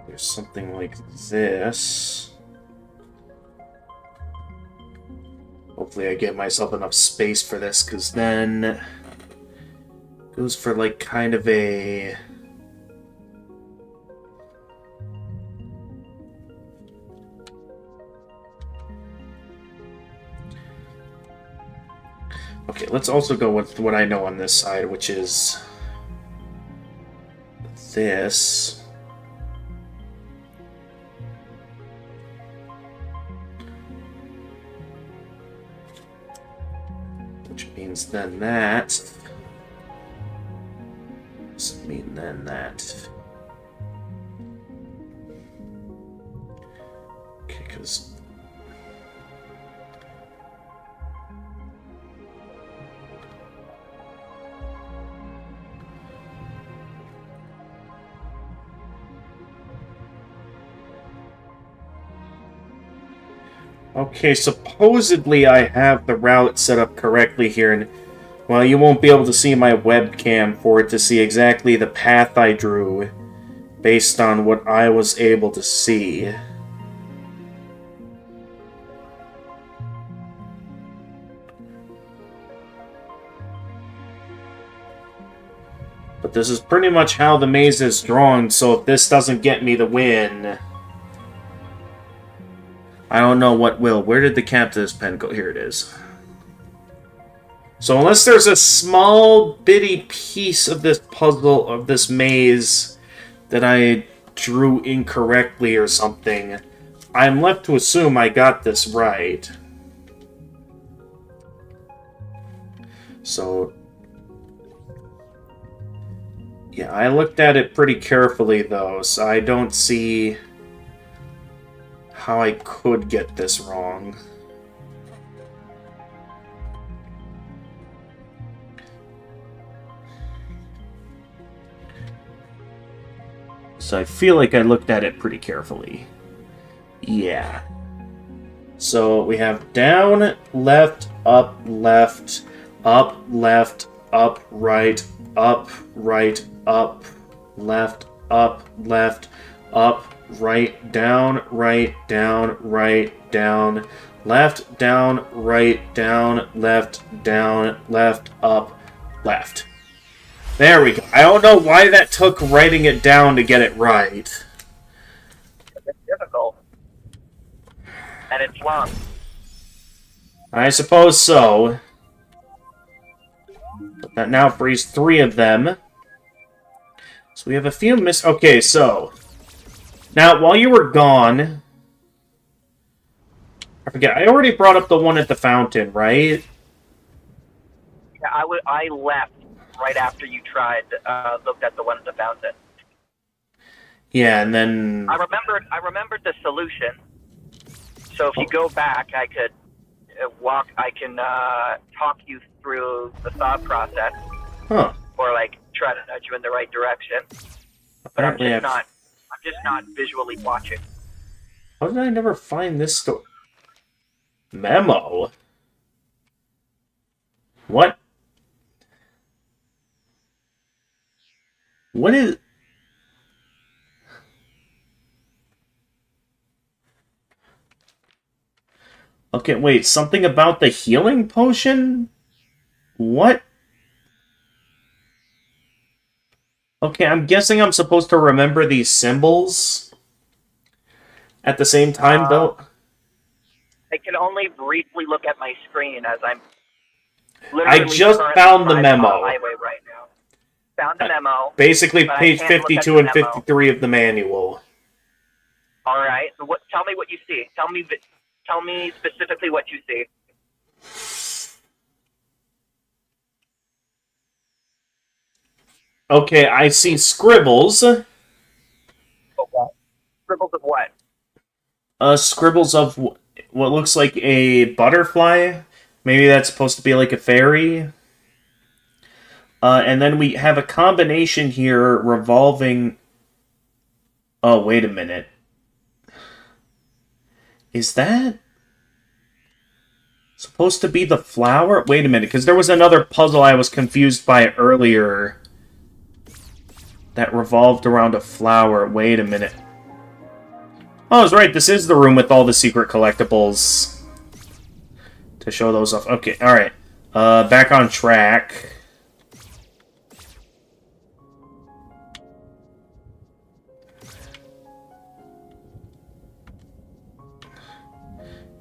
there's something like this. Hopefully I give myself enough space for this, because then it goes for like kind of a... Okay, let's also go with what I know on this side, which is this. Which means then that. Does it mean then that? Okay, because Okay, supposedly I have the route set up correctly here, and well, you won't be able to see my webcam for it to see exactly the path I drew based on what I was able to see. But this is pretty much how the maze is drawn, so if this doesn't get me the win, I don't know what will. Where did the captain's pen go? Here it is. So unless there's a small bitty piece of this puzzle, of this maze, that I drew incorrectly or something, I'm left to assume I got this right. So, yeah, I looked at it pretty carefully though, so I don't see how I could get this wrong. So I feel like I looked at it pretty carefully. Yeah. So we have down, left, up, left, up, left, up, right, up, right, up, left, up, left, up, right, down, right, down, right, down, left, down, right, down, left, up, left. There we go. I don't know why that took writing it down to get it right. It's difficult. And it's long. I suppose so. But that now frees 3 of them. So we have a few Okay, so... Now, while you were gone... I forget, I already brought up the one at the fountain, right? Yeah, I left right after you looked at the one at the fountain. Yeah, and then... I remembered the solution. So if you go back, I could talk you through the thought process. Huh. Or, like, try to nudge you in the right direction. But I'm just not visually watching. How did I never find this story? Memo? What? What is... Okay, wait, something about the healing potion? What? Okay, I'm guessing I'm supposed to remember these symbols at the same time, though. I can only briefly look at my screen as I'm literally I just found the memo. on the highway right now. Found the memo. Basically, but I page can't look at 52 the and memo. 53 of the manual. All right. So tell me what you see. Tell me specifically what you see. Okay, I see scribbles. Okay. Scribbles of what? Scribbles of what looks like a butterfly. Maybe that's supposed to be like a fairy. And then we have a combination here revolving... Oh, wait a minute. Is that supposed to be the flower? Wait a minute, because there was another puzzle I was confused by earlier that revolved around a flower. Wait a minute. Oh, I was right. This is the room with all the secret collectibles. To show those off. Okay, alright. Back on track.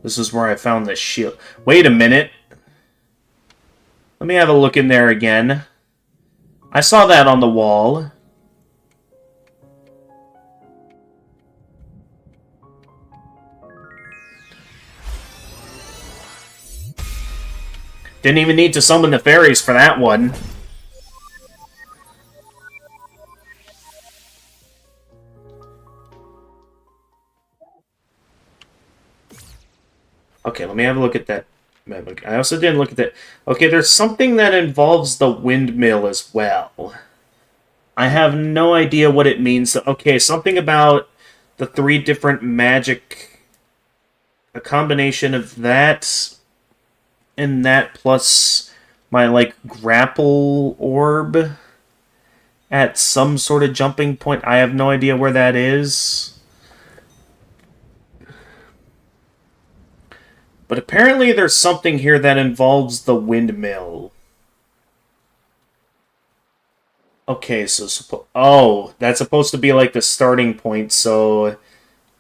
This is where I found the shield. Wait a minute. Let me have a look in there again. I saw that on the wall. Didn't even need to summon the fairies for that one. Okay, let me have a look at that. I also didn't look at that. Okay, there's something that involves the windmill as well. I have no idea what it means. Okay, something about the 3 different magic a combination of that and that plus my, like, grapple orb at some sort of jumping point. I have no idea where that is. But apparently there's something here that involves the windmill. Okay, so... oh, that's supposed to be like the starting point, so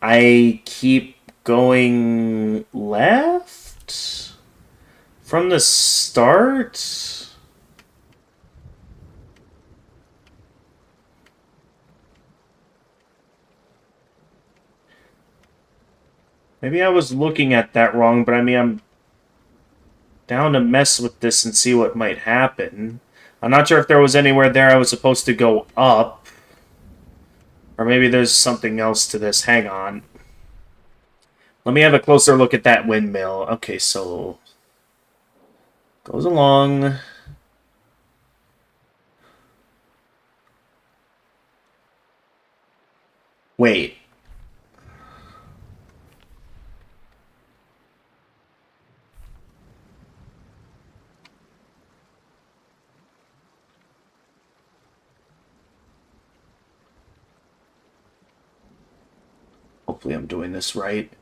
I keep going left from the start? Maybe I was looking at that wrong, but I mean, I'm down to mess with this and see what might happen. I'm not sure if there was anywhere there I was supposed to go up. Or maybe there's something else to this. Hang on. Let me have a closer look at that windmill. Okay, so... goes along. Wait. Hopefully I'm doing this right.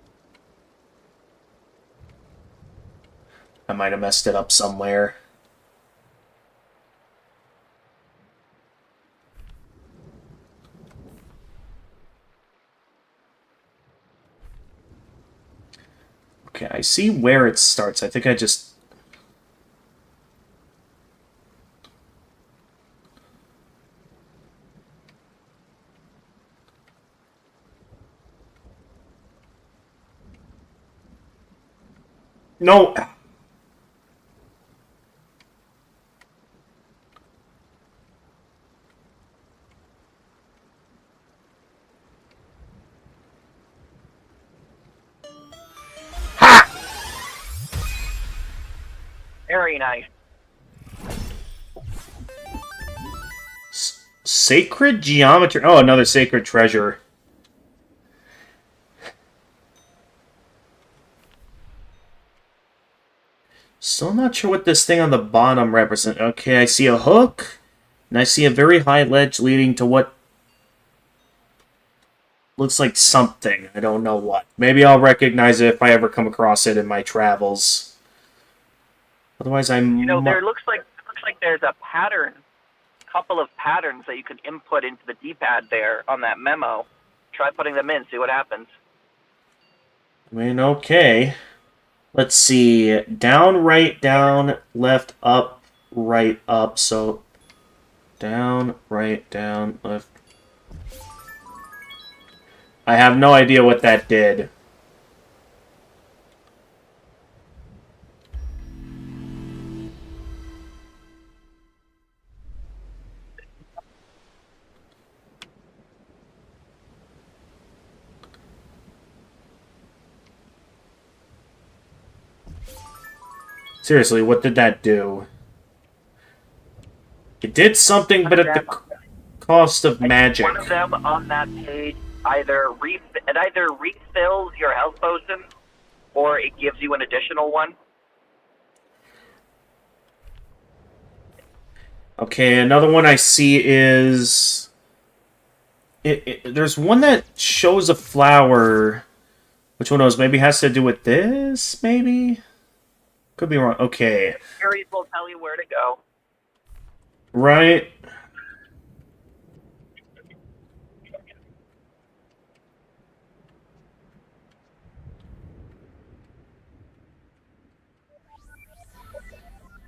I might have messed it up somewhere. Okay, I see where it starts. I think I just... no! Very nice. Sacred geometry. Oh, another sacred treasure. Still not sure what this thing on the bottom represents. Okay, I see a hook, and I see a very high ledge leading to what looks like something. I don't know what. Maybe I'll recognize it if I ever come across it in my travels. Otherwise, I'm... You know, there looks like there's a pattern, couple of patterns that you can input into the D-pad there on that memo. Try putting them in, see what happens. I mean, okay. Let's see. Down, right, down, left, up, right, up. So, down, right, down, left. I have no idea what that did. Seriously, what did that do? It did something, but at the cost of magic. One of them on that page either refills your health potion, or it gives you an additional one. Okay, another one I see is... there's one that shows a flower. Which one knows? Maybe it has to do with this, maybe? Could be wrong. Okay. Fairies will tell you where to go. Right.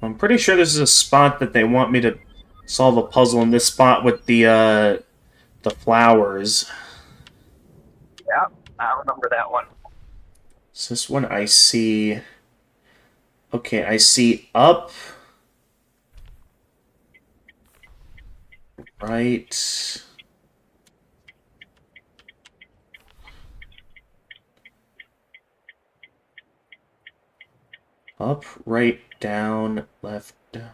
I'm pretty sure this is a spot that they want me to solve a puzzle in this spot with the flowers. Yeah, I remember that one. So this one I see... okay, I see up... right... up, right, down, left, down.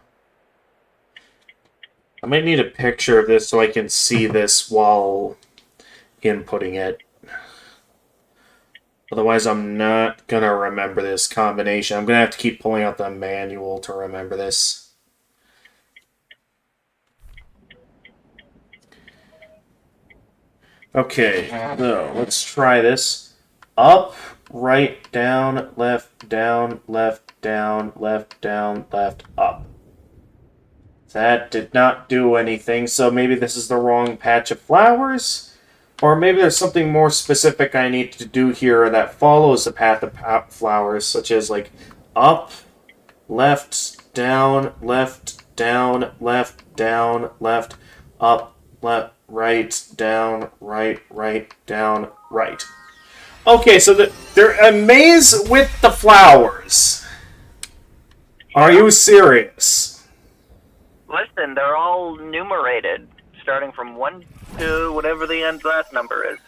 I might need a picture of this so I can see this while inputting it. Otherwise, I'm not gonna remember this combination. I'm gonna have to keep pulling out the manual to remember this. Okay, so let's try this. Up, right, down, left, down, left, down, left, down, left, up. That did not do anything, so maybe this is the wrong patch of flowers? Or maybe there's something more specific I need to do here that follows the path of flowers, such as, like, up, left, down, left, down, left, down, left, up, left, right, down, right, down, right. Okay, so they're a maze with the flowers. Are you serious? Listen, they're all numerated, starting from 1 to whatever the end last number is.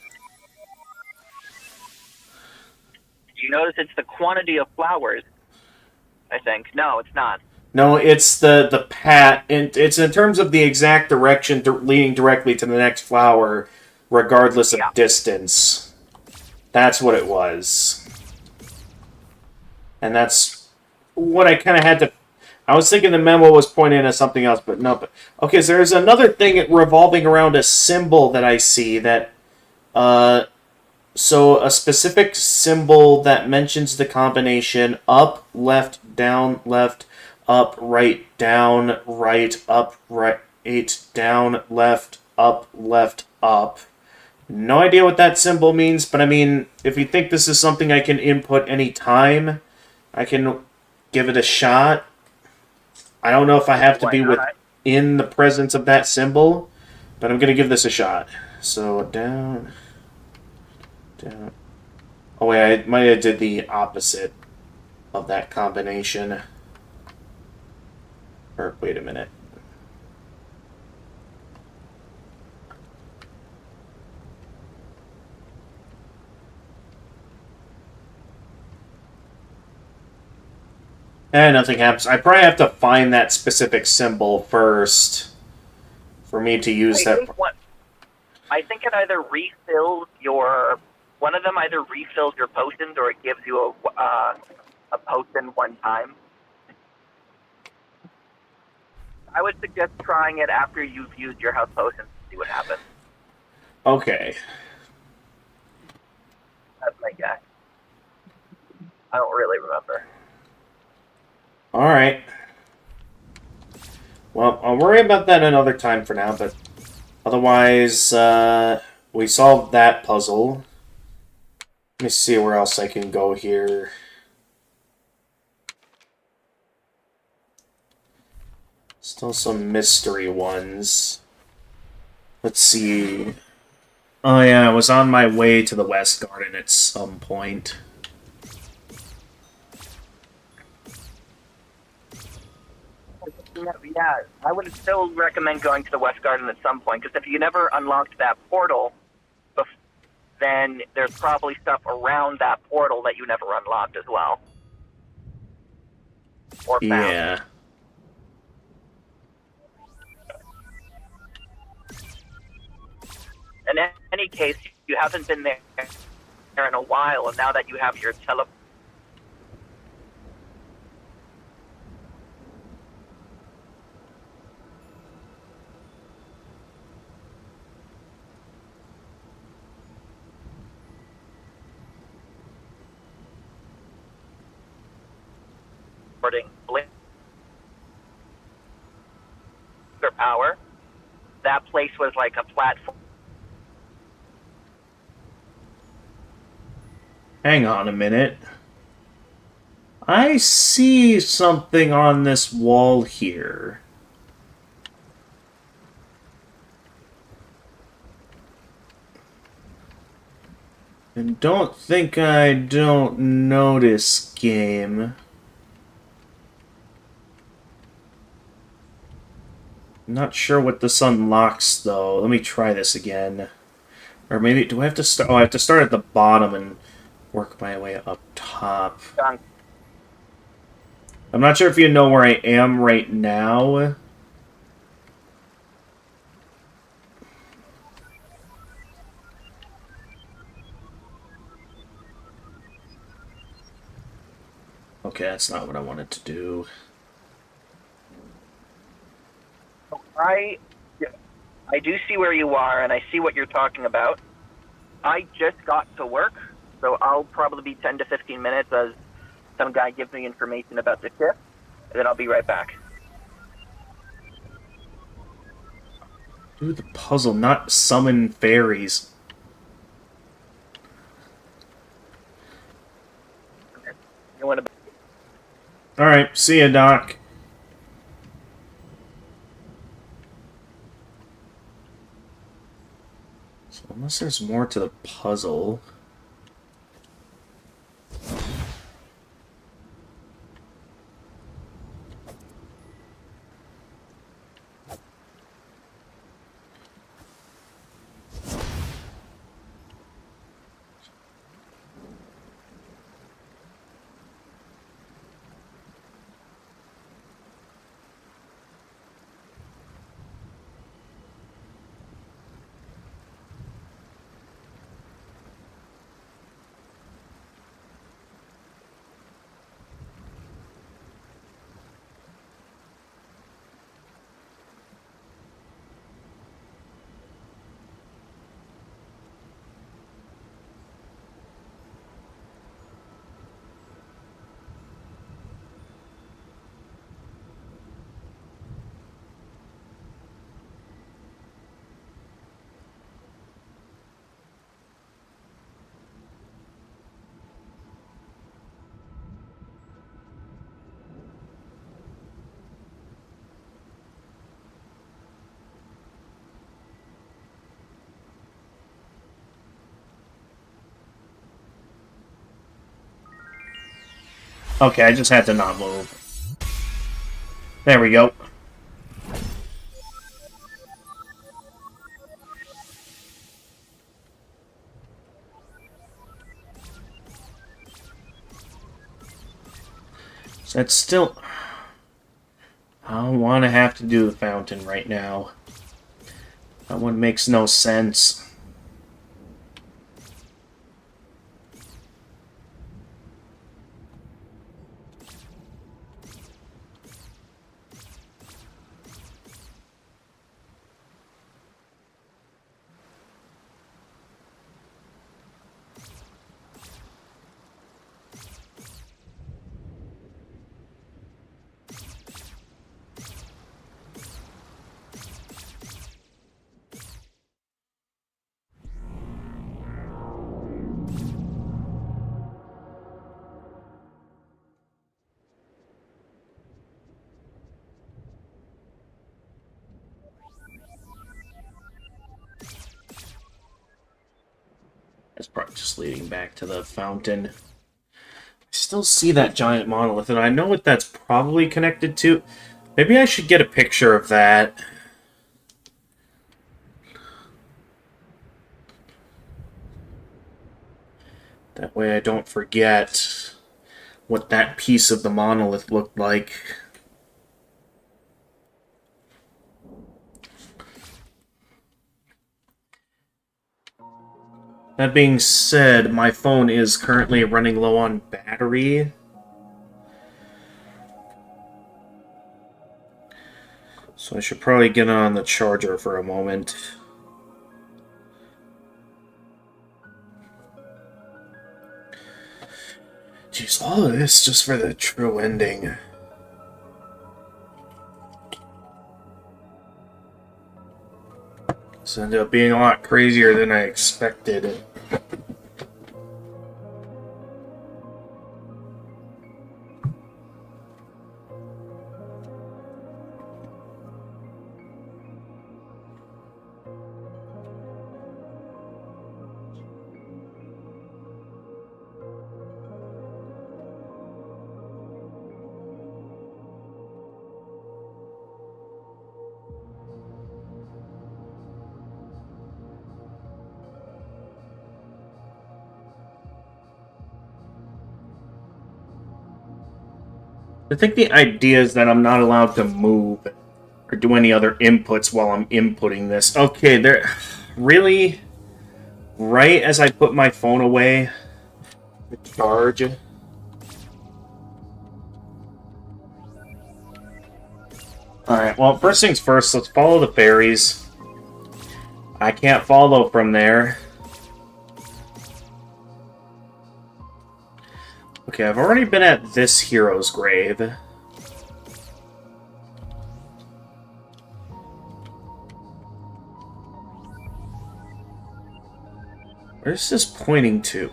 You notice it's the quantity of flowers, I think. No, it's not. No, it's the path. It's in terms of the exact direction leading directly to the next flower, regardless of distance. That's what it was. And that's what I kind of had to... I was thinking the memo was pointing at something else, but no. But okay, so there's another thing revolving around a symbol that I see that... So a specific symbol that mentions the combination up, left, down, left, up, right, down, up, right, down, left, up. No idea what that symbol means, but I mean, if you think this is something I can input any time, I can give it a shot. I don't know if I have to be within the presence of that symbol, but I'm going to give this a shot. So down. Oh wait, I might have did the opposite of that combination. Or wait a minute. And nothing happens. I probably have to find that specific symbol first for me to use that. I think it either refills your... One of them either refills your potions or it gives you a potion one time. I would suggest trying it after you've used your house potions to see what happens. Okay. That's my guess. I don't really remember. Alright. Well, I'll worry about that another time for now, but otherwise, we solved that puzzle. Let me see where else I can go here. Still some mystery ones. Let's see. Oh yeah, I was on my way to the West Garden at some point. Yeah, I would still recommend going to the West Garden at some point, because if you never unlocked that portal, then there's probably stuff around that portal that you never unlocked as well. Or found. Yeah. In any case, you haven't been there in a while, and now that you have your power, that place was like a platform. Hang on a minute. I see something on this wall here. And don't think I don't notice, game. Not sure what this unlocks, though. Let me try this again. Or maybe, do I have to start? Oh, I have to start at the bottom and work my way up top. I'm not sure if you know where I am right now. Okay, that's not what I wanted to do. I do see where you are, and I see what you're talking about. I just got to work, so I'll probably be 10 to 15 minutes as some guy gives me information about the ship, and then I'll be right back. Do the puzzle, not summon fairies. You want to? Alright, see ya, Doc. So unless there's more to the puzzle... Okay, I just had to not move. There we go. So that's still... I don't want to have to do the fountain right now. That one makes no sense. It's probably just leading back to the fountain. I still see that giant monolith, and I know what that's probably connected to. Maybe I should get a picture of that. That way I don't forget what that piece of the monolith looked like. That being said, my phone is currently running low on battery. So I should probably get on the charger for a moment. Jeez, all of this just for the true ending. This ended up being a lot crazier than I expected. I think the idea is that I'm not allowed to move or do any other inputs while I'm inputting this. Okay, there... Really? Right as I put my phone away, the charge... Alright, well, first things first, let's follow the fairies. I can't follow from there. Okay, I've already been at this hero's grave. Where's this pointing to?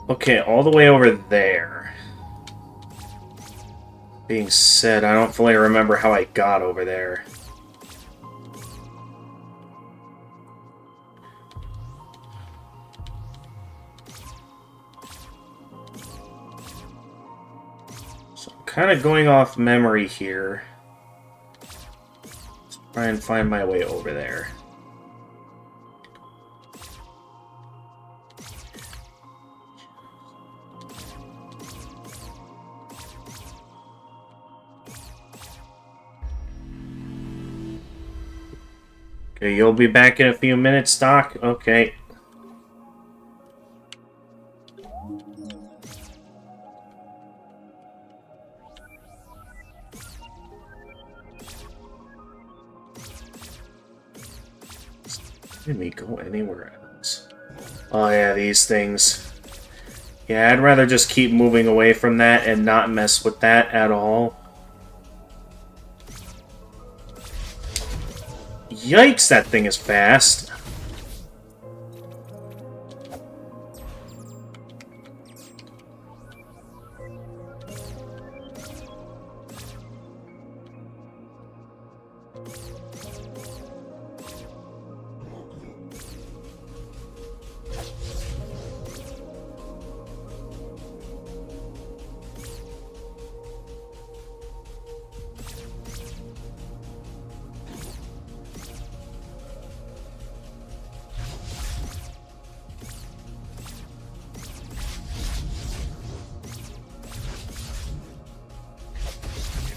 Okay, all the way over there. Being said, I don't fully remember how I got over there. So I'm kind of going off memory here. Let's try and find my way over there. Okay, you'll be back in a few minutes, Doc? Okay. Didn't we go anywhere else? Oh yeah, these things. Yeah, I'd rather just keep moving away from that and not mess with that at all. Yikes, that thing is fast.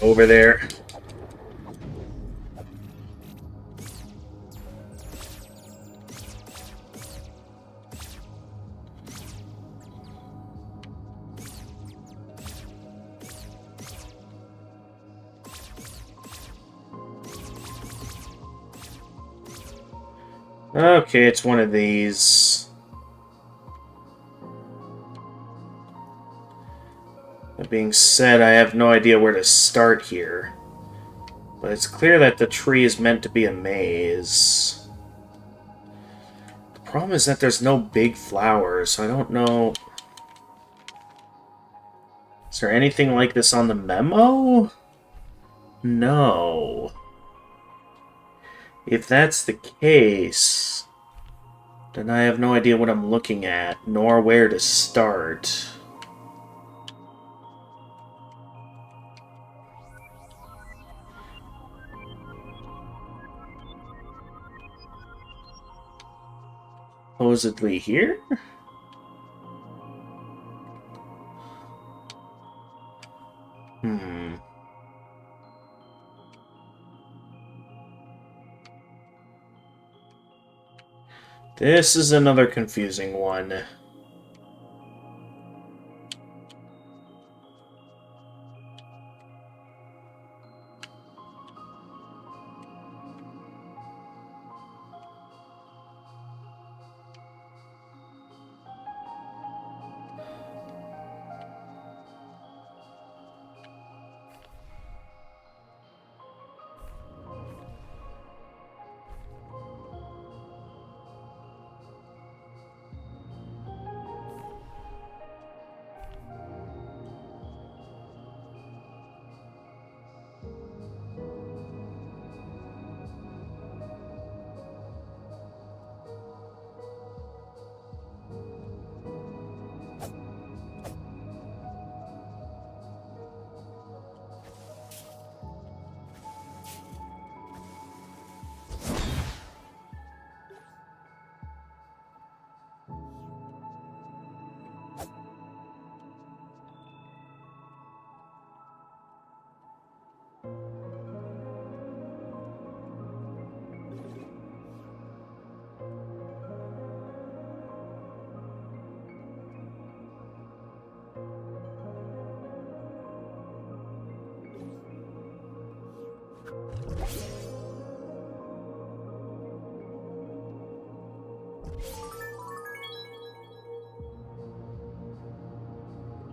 Over there. Okay, it's one of these. That being said, I have no idea where to start here. But it's clear that the tree is meant to be a maze. The problem is that there's no big flowers, so I don't know... Is there anything like this on the memo? No. If that's the case, then I have no idea what I'm looking at, nor where to start. Supposedly here? This is another confusing one.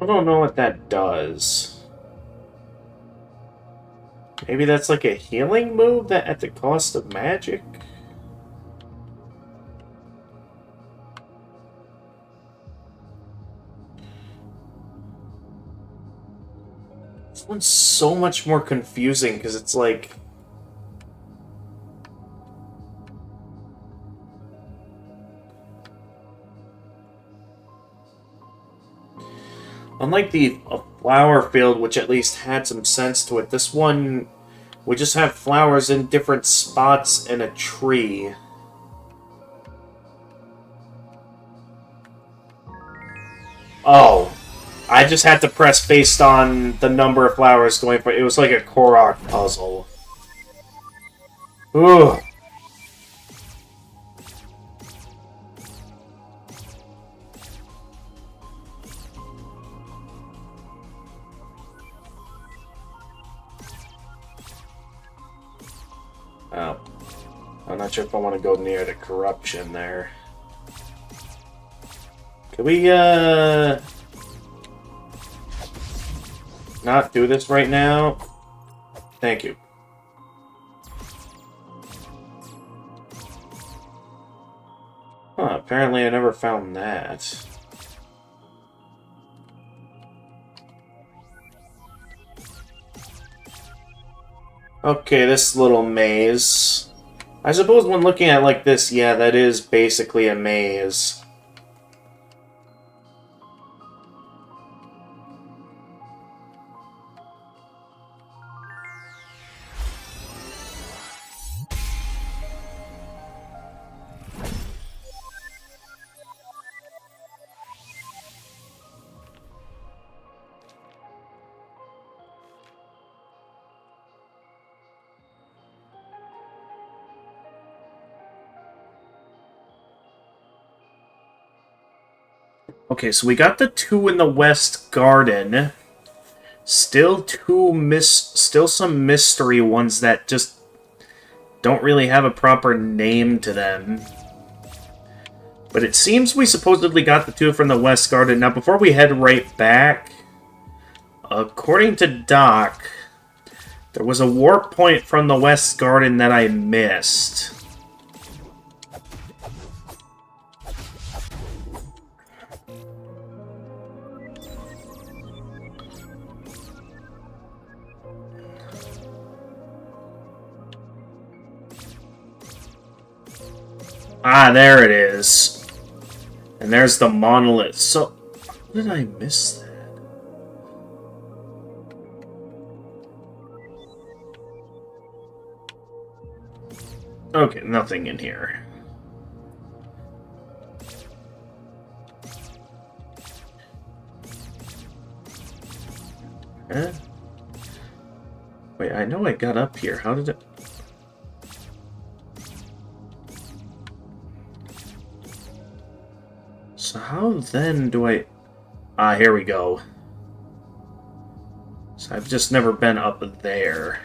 I don't know what that does. Maybe that's like a healing move that at the cost of magic? This one's so much more confusing because it's like... Unlike the flower field, which at least had some sense to it, this one, we just have flowers in different spots in a tree. Oh, I just had to press based on the number of flowers going for it. It was like a Korok puzzle. Ooh. Oh. I'm not sure if I want to go near the corruption there. Can we, not do this right now? Thank you. Huh, apparently I never found that. Okay, this little maze. I suppose when looking at it like this, yeah, that is basically a maze. Okay, so we got the two in the West Garden. Still still some mystery ones that just don't really have a proper name to them. But it seems we supposedly got the two from the West Garden. Now, before we head right back, according to Doc, there was a warp point from the West Garden that I missed. Ah, there it is. And there's the monolith. So, how did I miss that? Okay, nothing in here. Huh? Wait, I know I got up here. How did it... So how then do I... Ah, here we go. So I've just never been up there.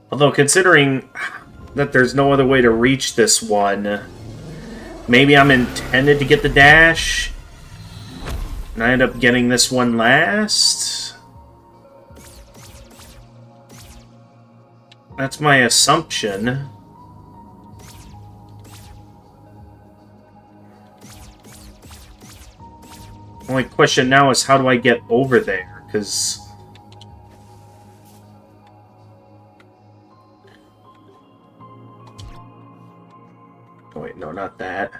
Although, considering that there's no other way to reach this one, maybe I'm intended to get the dash, and I end up getting this one last? That's my assumption. Only question now is how do I get over there? Because... Oh wait, no, not that.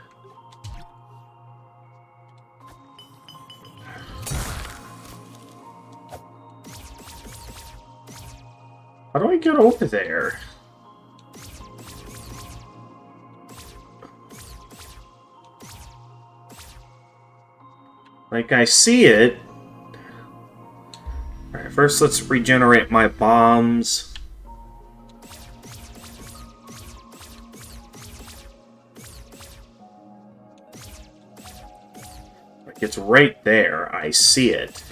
How do I get over there? Like, I see it. Alright, first let's regenerate my bombs. Like, it's right there. I see it.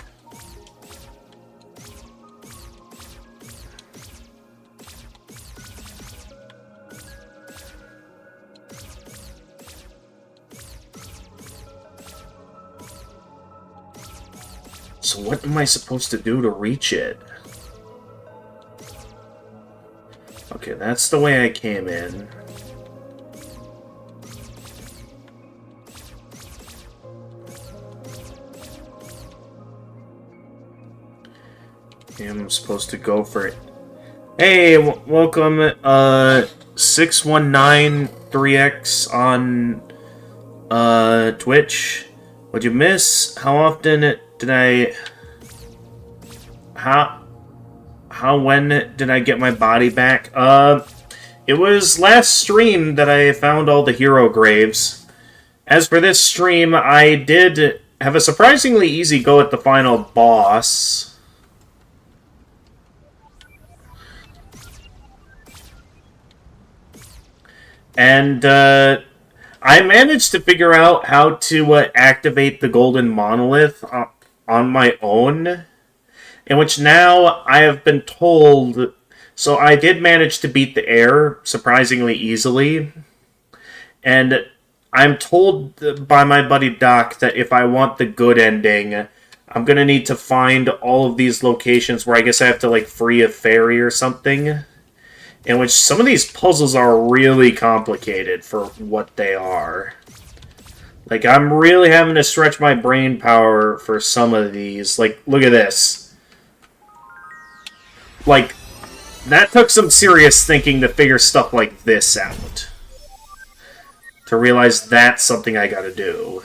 So what am I supposed to do to reach it? Okay, that's the way I came in. I'm supposed to go for it. Hey, welcome, 6193X on, Twitch. What'd you miss? How often did I... when did I get my body back? It was last stream that I found all the hero graves. As for this stream, I did have a surprisingly easy go at the final boss. And, I managed to figure out how to activate the golden monolith on my own, in which now I have been told... So I did manage to beat the Heir surprisingly easily, and I'm told by my buddy Doc that if I want the good ending, I'm gonna need to find all of these locations where I guess I have to, like, free a ferry or something. In which some of these puzzles are really complicated for what they are. Like, I'm really having to stretch my brain power for some of these. Like, look at this. Like, that took some serious thinking to figure stuff like this out. To realize that's something I gotta do.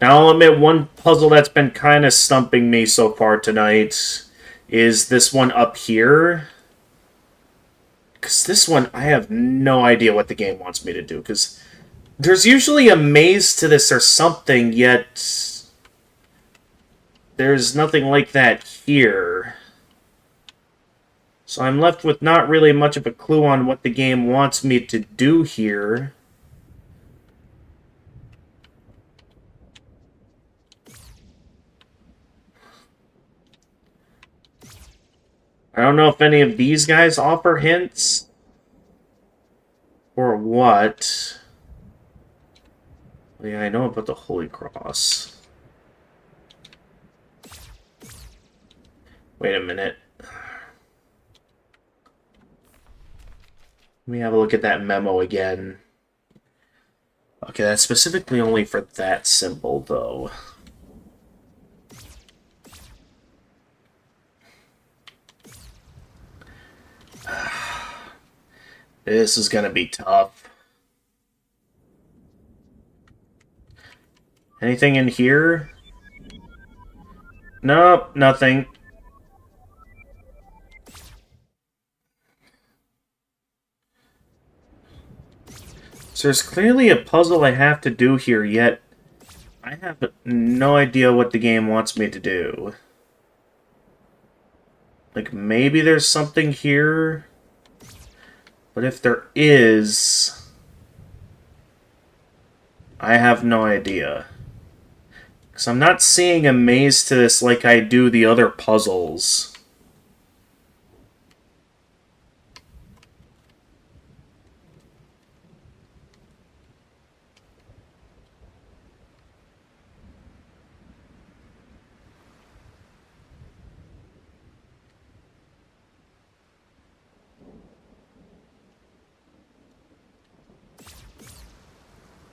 Now, I'll admit, one puzzle that's been kind of stumping me so far tonight is this one up here. Because this one, I have no idea what the game wants me to do. Because there's usually a maze to this or something, yet there's nothing like that here. So I'm left with not really much of a clue on what the game wants me to do here. I don't know if any of these guys offer hints. Or what. Yeah, I know about the Holy Cross. Wait a minute. Let me have a look at that memo again. Okay, that's specifically only for that symbol, though. This is gonna be tough. Anything in here? Nope, nothing. So there's clearly a puzzle I have to do here, yet I have no idea what the game wants me to do. Like, maybe there's something here? But if there is, I have no idea. Because I'm not seeing a maze to this like I do the other puzzles.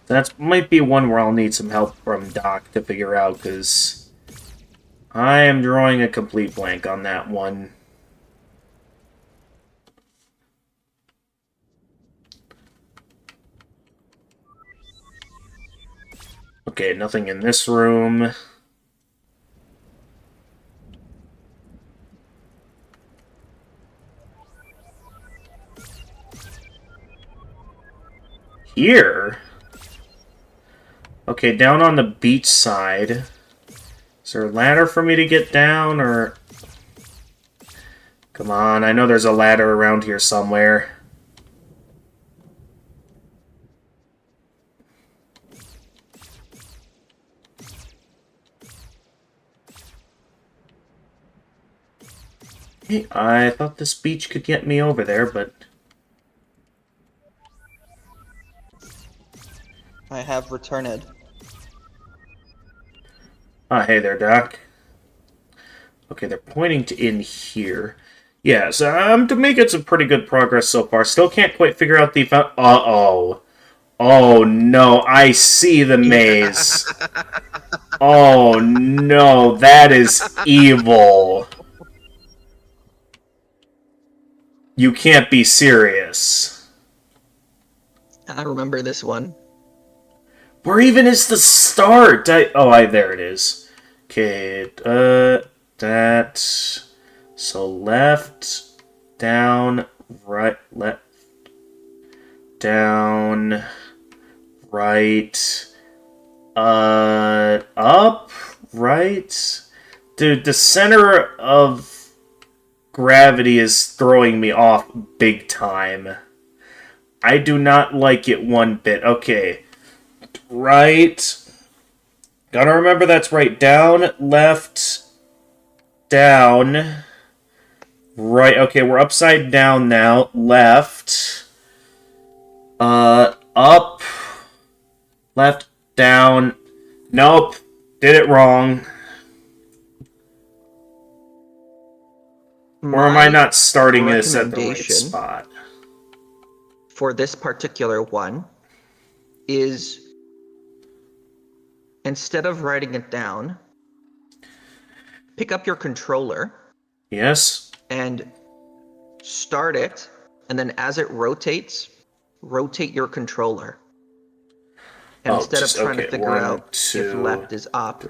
That might be one where I'll need some help from Doc to figure out, because I am drawing a complete blank on that one. Okay, nothing in this room. Here? Okay, down on the beach side. Is there a ladder for me to get down, or... Come on, I know there's a ladder around here somewhere. Hey, I thought this beach could get me over there, but... have returned. Ah, hey there, Doc. Okay, they're pointing to in here. Yeah, so I'm making some pretty good progress so far. Still can't quite figure out the... Uh-oh. Oh, no, I see the maze. Oh, no, that is evil. You can't be serious. I remember this one. Where even is the start? There it is. Okay, that... So left, down, right, left, down, right, up, right? Dude, the center of gravity is throwing me off big time. I do not like it one bit. Okay. Right. Gotta remember that's right. Down, left, down. Right. Okay, we're upside down now. Left. Up. Left, down. Nope. Did it wrong. Or am I not starting this at the right spot? For this particular one is, instead of writing it down, pick up your controller. Yes. And start it, and then as it rotates, rotate your controller. And instead of trying to figure out if left is up,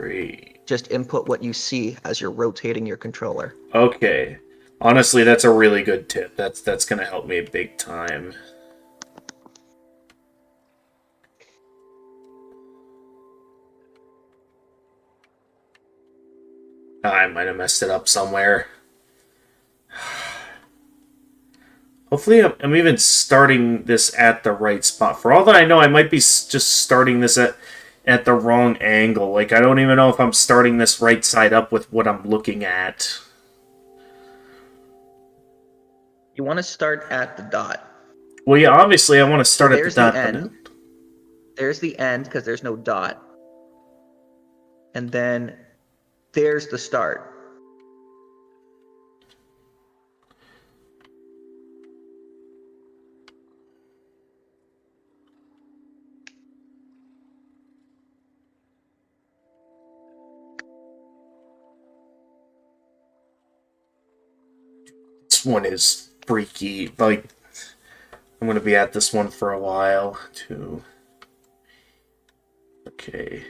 just input what you see as you're rotating your controller. Okay. Honestly, that's a really good tip. That's going to help me big time. I might have messed it up somewhere. Hopefully I'm even starting this at the right spot. For all that I know, I might be just starting this at the wrong angle. Like, I don't even know if I'm starting this right side up with what I'm looking at. You want to start at the dot. Well, yeah, obviously I want to start at the dot. There's the end, because there's no dot. And then there's the start. This one is freaky. Like, I'm going to be at this one for a while, too. Okay.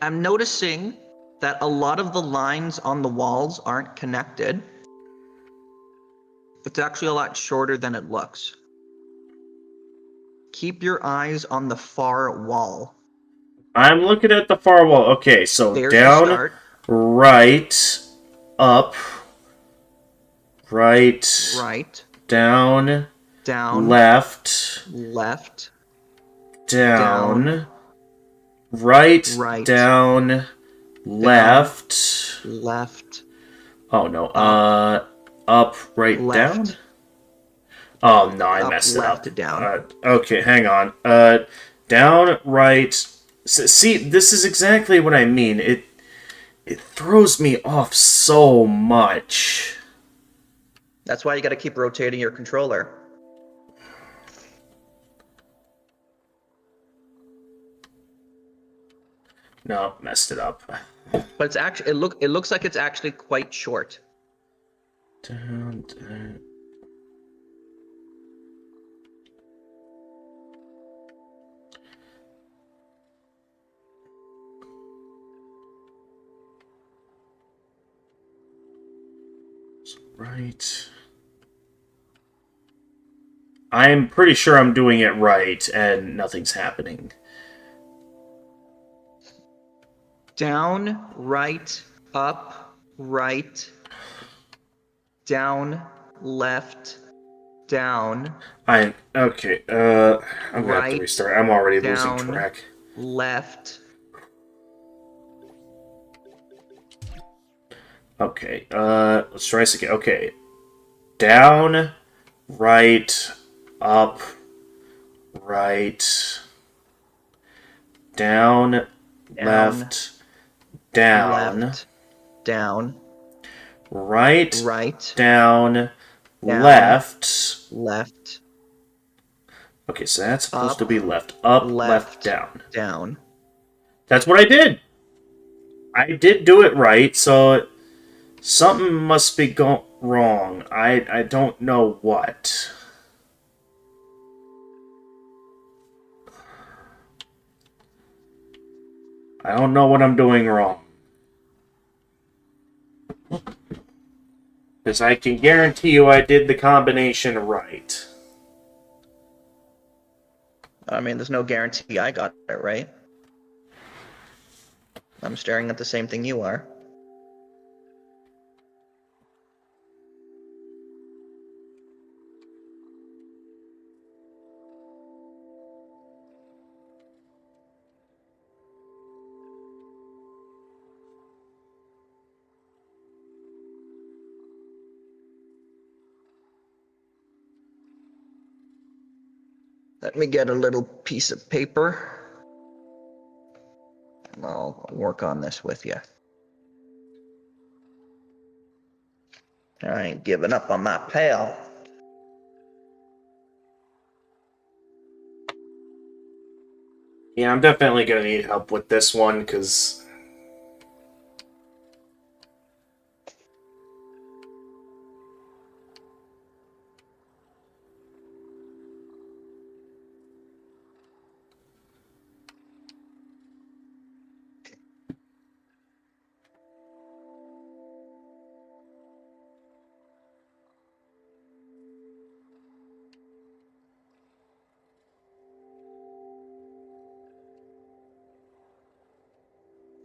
I'm noticing that a lot of the lines on the walls aren't connected. It's actually a lot shorter than it looks. Keep your eyes on the far wall. I'm looking at the far wall. Okay, so There's down, right, up, right, down, left, down, right, down, left. Oh no, up, right, left. down. Oh no, I messed it up. Left, down. Okay, hang on. Down, right. See, this is exactly what I mean. It throws me off so much. That's why you got to keep rotating your controller. No, messed it up. But it's actually it looks like it's actually quite short. Down. Right. I'm pretty sure I'm doing it right, and nothing's happening. Down, right, up, right, down, left, down. Okay. I'm gonna have to restart. I'm already losing track. Left. Okay. Let's try this again. Okay. Down, right, up, right, down, left, down, left, down, right, right, down, down, left. left, Okay, so that's supposed up, to be left. Up, left, left, down. down. That's what I did. I did do it right, so something must be going wrong. I don't know what. I don't know what I'm doing wrong. Because I can guarantee you I did the combination right. I mean, there's no guarantee I got it right. I'm staring at the same thing you are. Let me get a little piece of paper. And I'll work on this with you. I ain't giving up on my pal. Yeah, I'm definitely going to need help with this one, because...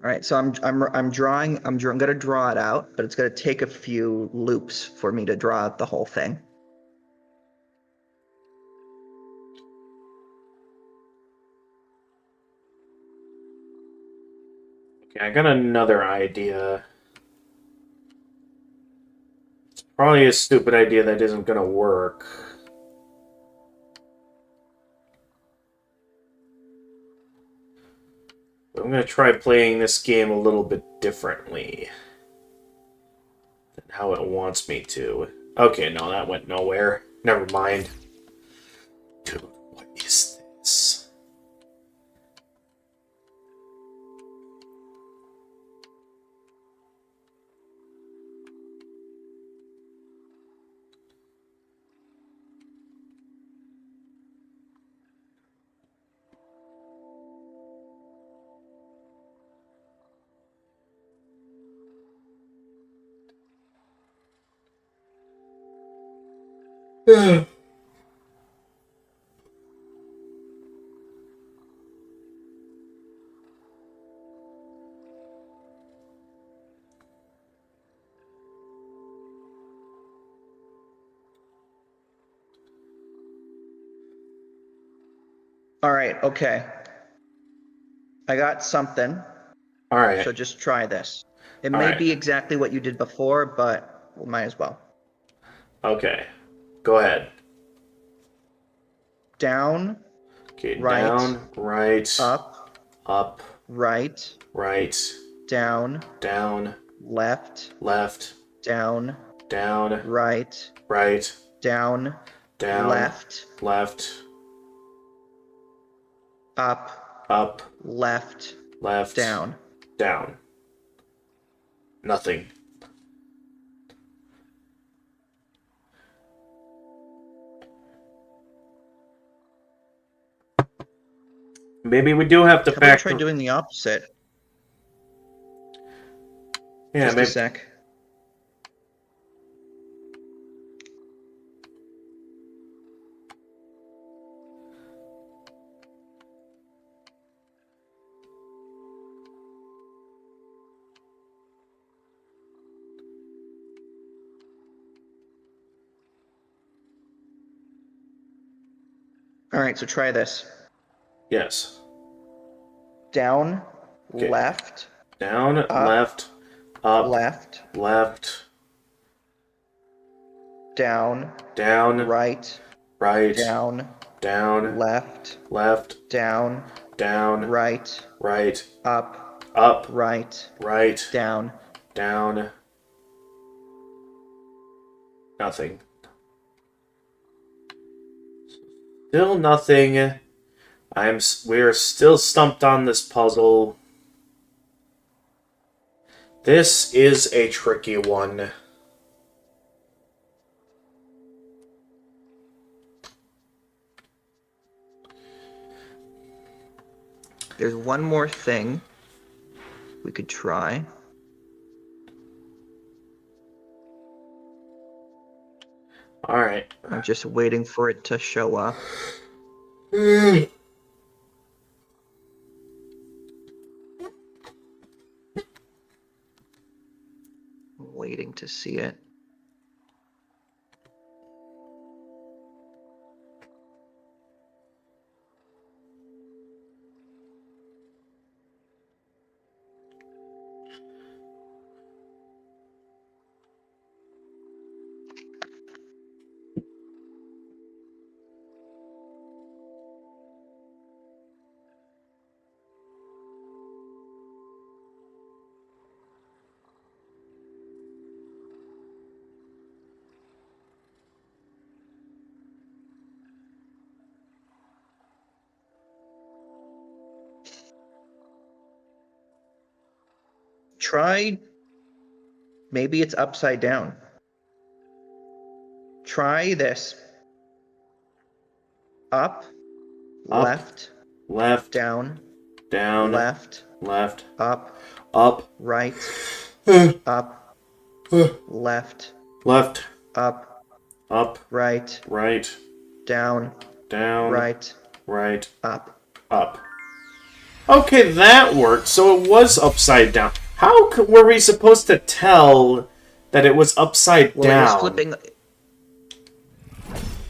All right, so I'm gonna draw it out, but it's gonna take a few loops for me to draw out the whole thing. Okay, I got another idea. It's probably a stupid idea that isn't going to work. But I'm going to try playing this game a little bit differently than how it wants me to. Okay, no, that went nowhere. Never mind. Dude, what is this? All right, okay. I got something. All right. So just try this. It All may right. be exactly what you did before, but we might as well. Okay. Go ahead. Down. Okay, Right. down, right, Up. up, Right. right, Down. down, Left. left, Down. down, Right. right, Down. down, Left. left, Up. up, Left. left, Down. down. Nothing. Maybe we do have to How about you factor. try doing the opposite? Yeah, Just maybe. a sec. All right, so try this. Yes. Down, Okay. left, Down, up, left, up, left, left, down, down, right, right, down, down, left, left, down, down, right, right, up, up, right, right, down. down. Nothing. Still nothing. We're still stumped on this puzzle. This is a tricky one. There's one more thing we could try. Alright. I'm just waiting for it to show up. Waiting to see it. Try, maybe it's upside down. Try this. Up, left, left, down, down, left, left, up, up, right, up, left, left, up, right, right, down, down, right, right, up. up. Okay, that worked. So it was upside down. How were we supposed to tell that it was upside Well, down? it was flipping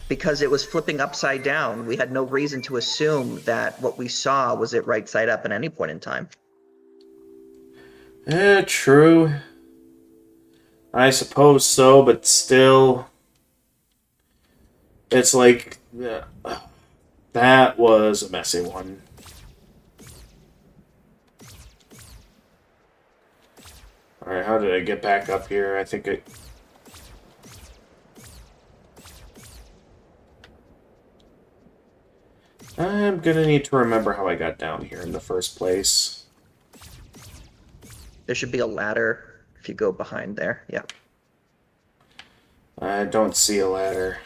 because it was flipping upside down. We had no reason to assume that what we saw was it right side up at any point in time. True. I suppose so, but still, it's like that was a messy one. Alright, how did I get back up here? I think it... I'm gonna need to remember how I got down here in the first place. There should be a ladder if you go behind there. Yeah. I don't see a ladder.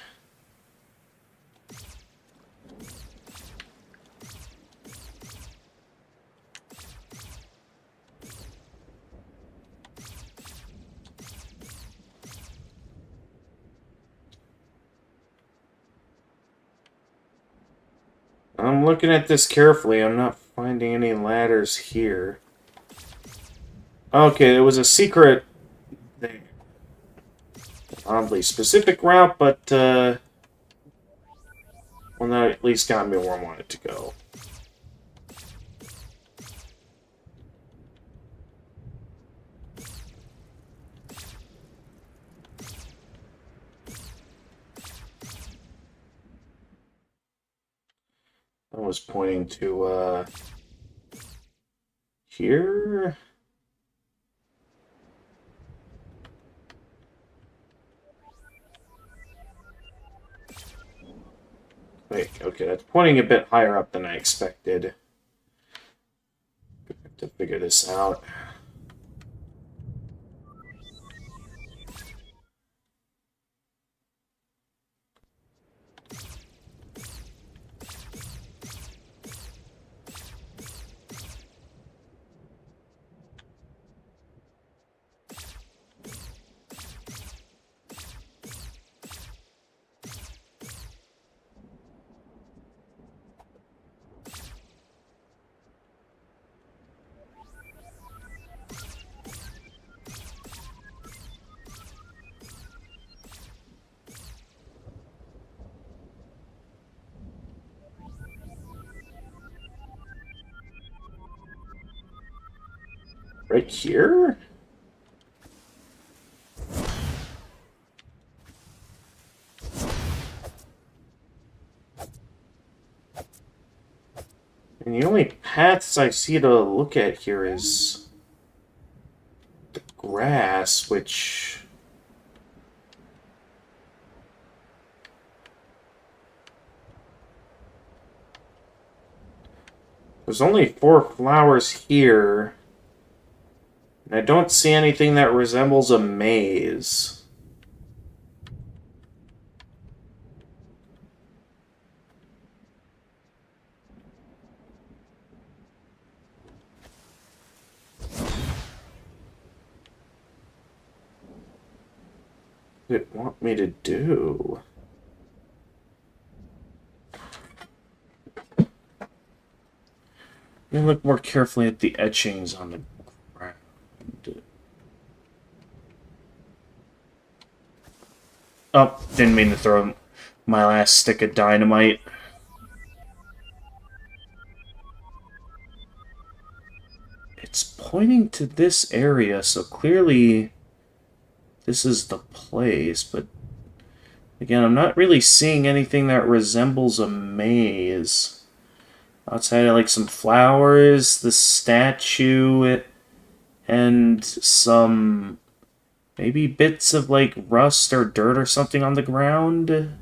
I'm looking at this carefully. I'm not finding any ladders here. Okay, there was a secret thing. Oddly specific route, but one that at least got me where I wanted to go. I was pointing to here. Wait, okay, that's pointing a bit higher up than I expected. Have to figure this out. Right here? paths I see to look at here is the grass, which... There's only 4 flowers here. And I don't see anything that resembles a maze. What does it want me to do? Let me look more carefully at the etchings on the ground. Oh, didn't mean to throw my last stick of dynamite. It's pointing to this area, so clearly this is the place, but again, I'm not really seeing anything that resembles a maze. Outside of like some flowers, the statue, and some maybe bits of like rust or dirt or something on the ground.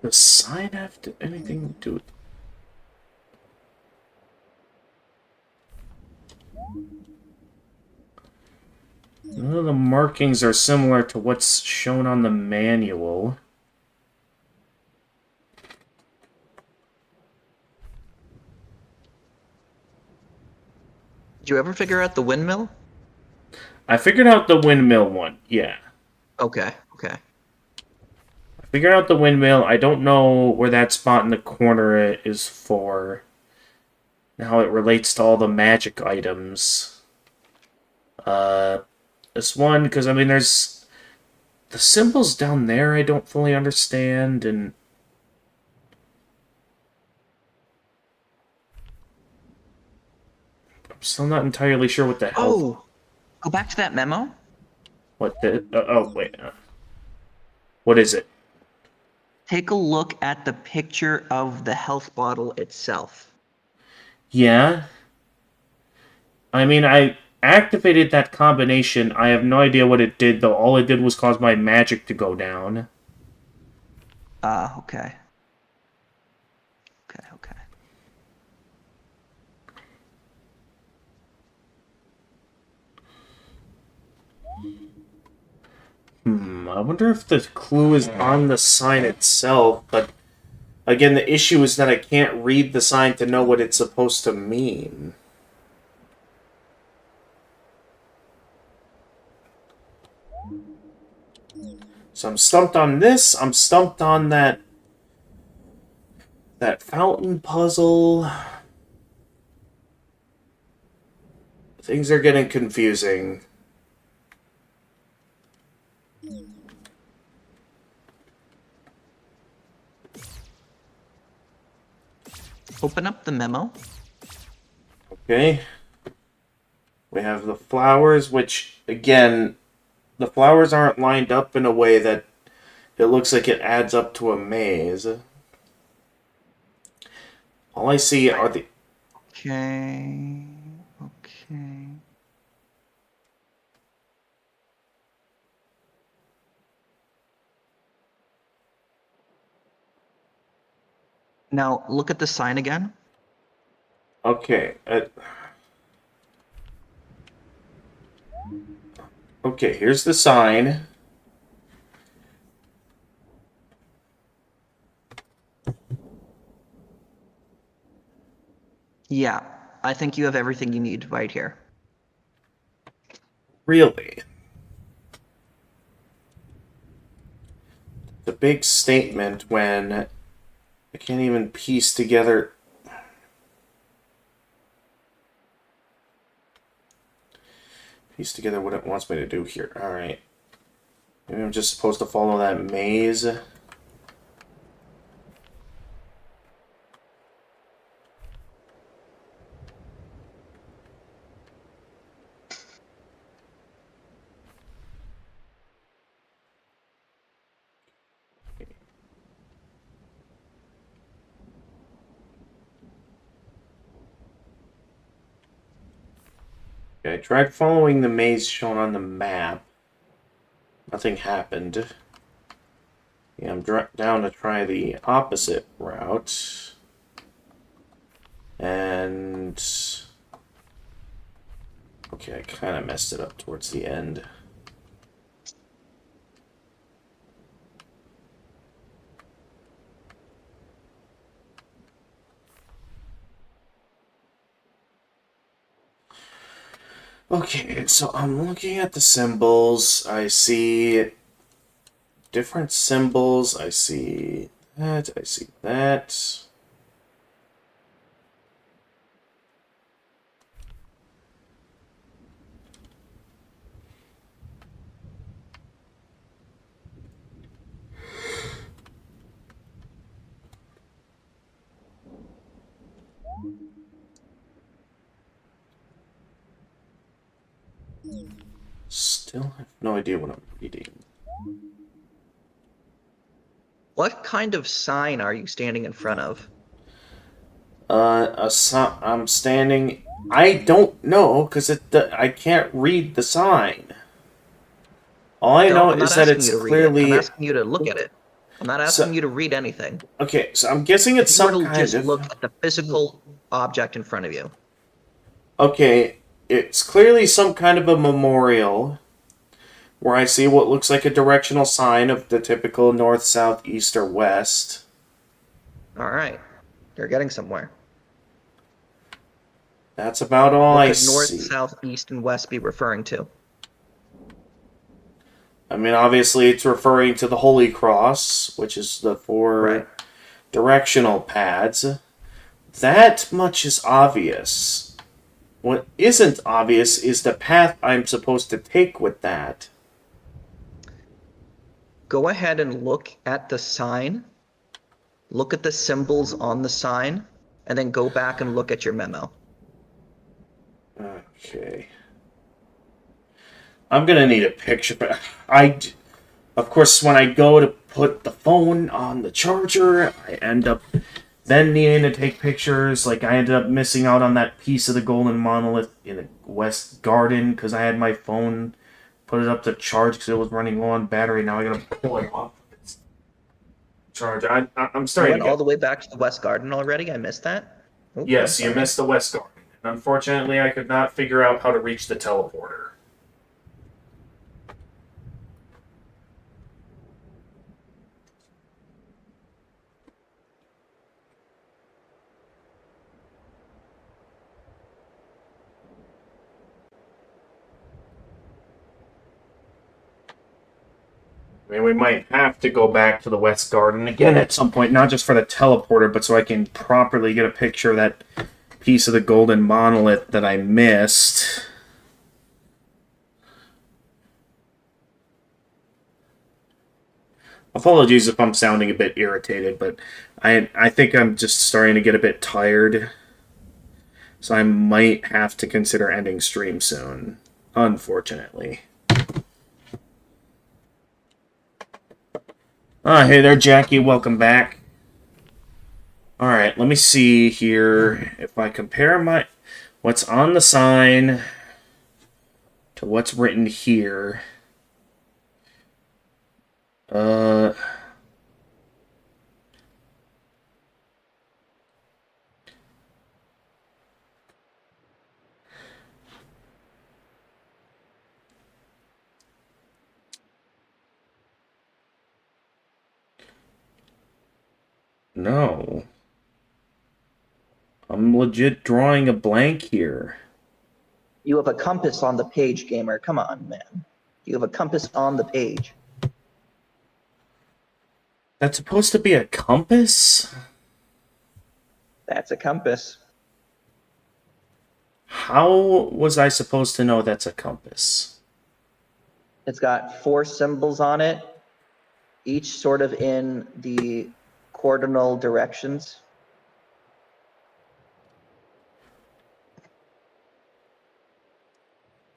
Does sign have anything to do with... None of the markings are similar to what's shown on the manual. Did you ever figure out the windmill? I figured out the windmill one, yeah. Okay. I figured out the windmill. I don't know where that spot in the corner is for. And how it relates to all the magic items. This one, because I mean there's... The symbols down there I don't fully understand, and... I'm still not entirely sure what the hell... Oh! Go back to that memo. What the... oh, wait. What is it? Take a look at the picture of the health bottle itself. Yeah. I mean, I activated that combination. I have no idea what it did, though. All it did was cause my magic to go down. Okay. I wonder if the clue is on the sign itself, but again, the issue is that I can't read the sign to know what it's supposed to mean. So I'm stumped on this, I'm stumped on that fountain puzzle. Things are getting confusing. Open up the memo. Okay. We have the flowers, which, again, the flowers aren't lined up in a way that it looks like it adds up to a maze. All I see are the... Okay. Now, look at the sign again. Okay. Okay, here's the sign. Yeah, I think you have everything you need right here. Really? The big statement when I can't even piece together... piece together what it wants me to do here. Alright. Maybe I'm just supposed to follow that maze. Okay, I tried following the maze shown on the map. Nothing happened. Yeah, I'm down to try the opposite route. And... okay, I kind of messed it up towards the end. Okay, so I'm looking at the symbols. I see different symbols. I see that. I see that. Still have no idea what I'm reading. What kind of sign are you standing in front of? I'm standing. I don't know because I can't read the sign. All I know I'm not is that asking it's you to read it. clearly. I'm asking you to look at it. I'm not asking you to read anything. Okay, so I'm guessing it's If you were some to kind just of. look at the physical object in front of you. Okay, it's clearly some kind of a memorial where I see what looks like a directional sign of the typical north, south, east, or west. All right, you're getting somewhere. That's about all What I could north, see. south, east, and west be referring to? I mean, obviously, it's referring to the Holy Cross, which is the four directional pads. That much is obvious. What isn't obvious is the path I'm supposed to take with that. Go ahead and look at the sign. Look at the symbols on the sign, and then go back and look at your memo. Okay. I'm gonna need a picture, but of course, when I go to put the phone on the charger, I end up then needing to take pictures. Like, I ended up missing out on that piece of the golden monolith in the West Garden because I had my phone put it up to charge because it was running low on battery. Now I gotta pull it off its charge. I'm starting You went to get... all the way back to the West Garden already? I missed that? Oops, Yes, I'm you sorry. missed the West Garden. Unfortunately, I could not figure out how to reach the teleporter. I mean, we might have to go back to the West Garden again at some point, not just for the teleporter, but so I can properly get a picture of that piece of the golden monolith that I missed. Apologies if I'm sounding a bit irritated, but I think I'm just starting to get a bit tired. So I might have to consider ending stream soon, unfortunately. Hey there, Jackie. Welcome back. Alright, let me see here. If I compare what's on the sign to what's written here. No. I'm legit drawing a blank here. You have a compass on the page, gamer. Come on, man. You have a compass on the page. That's supposed to be a compass? That's a compass. How was I supposed to know that's a compass? It's got 4 symbols on it, each sort of in the cardinal directions.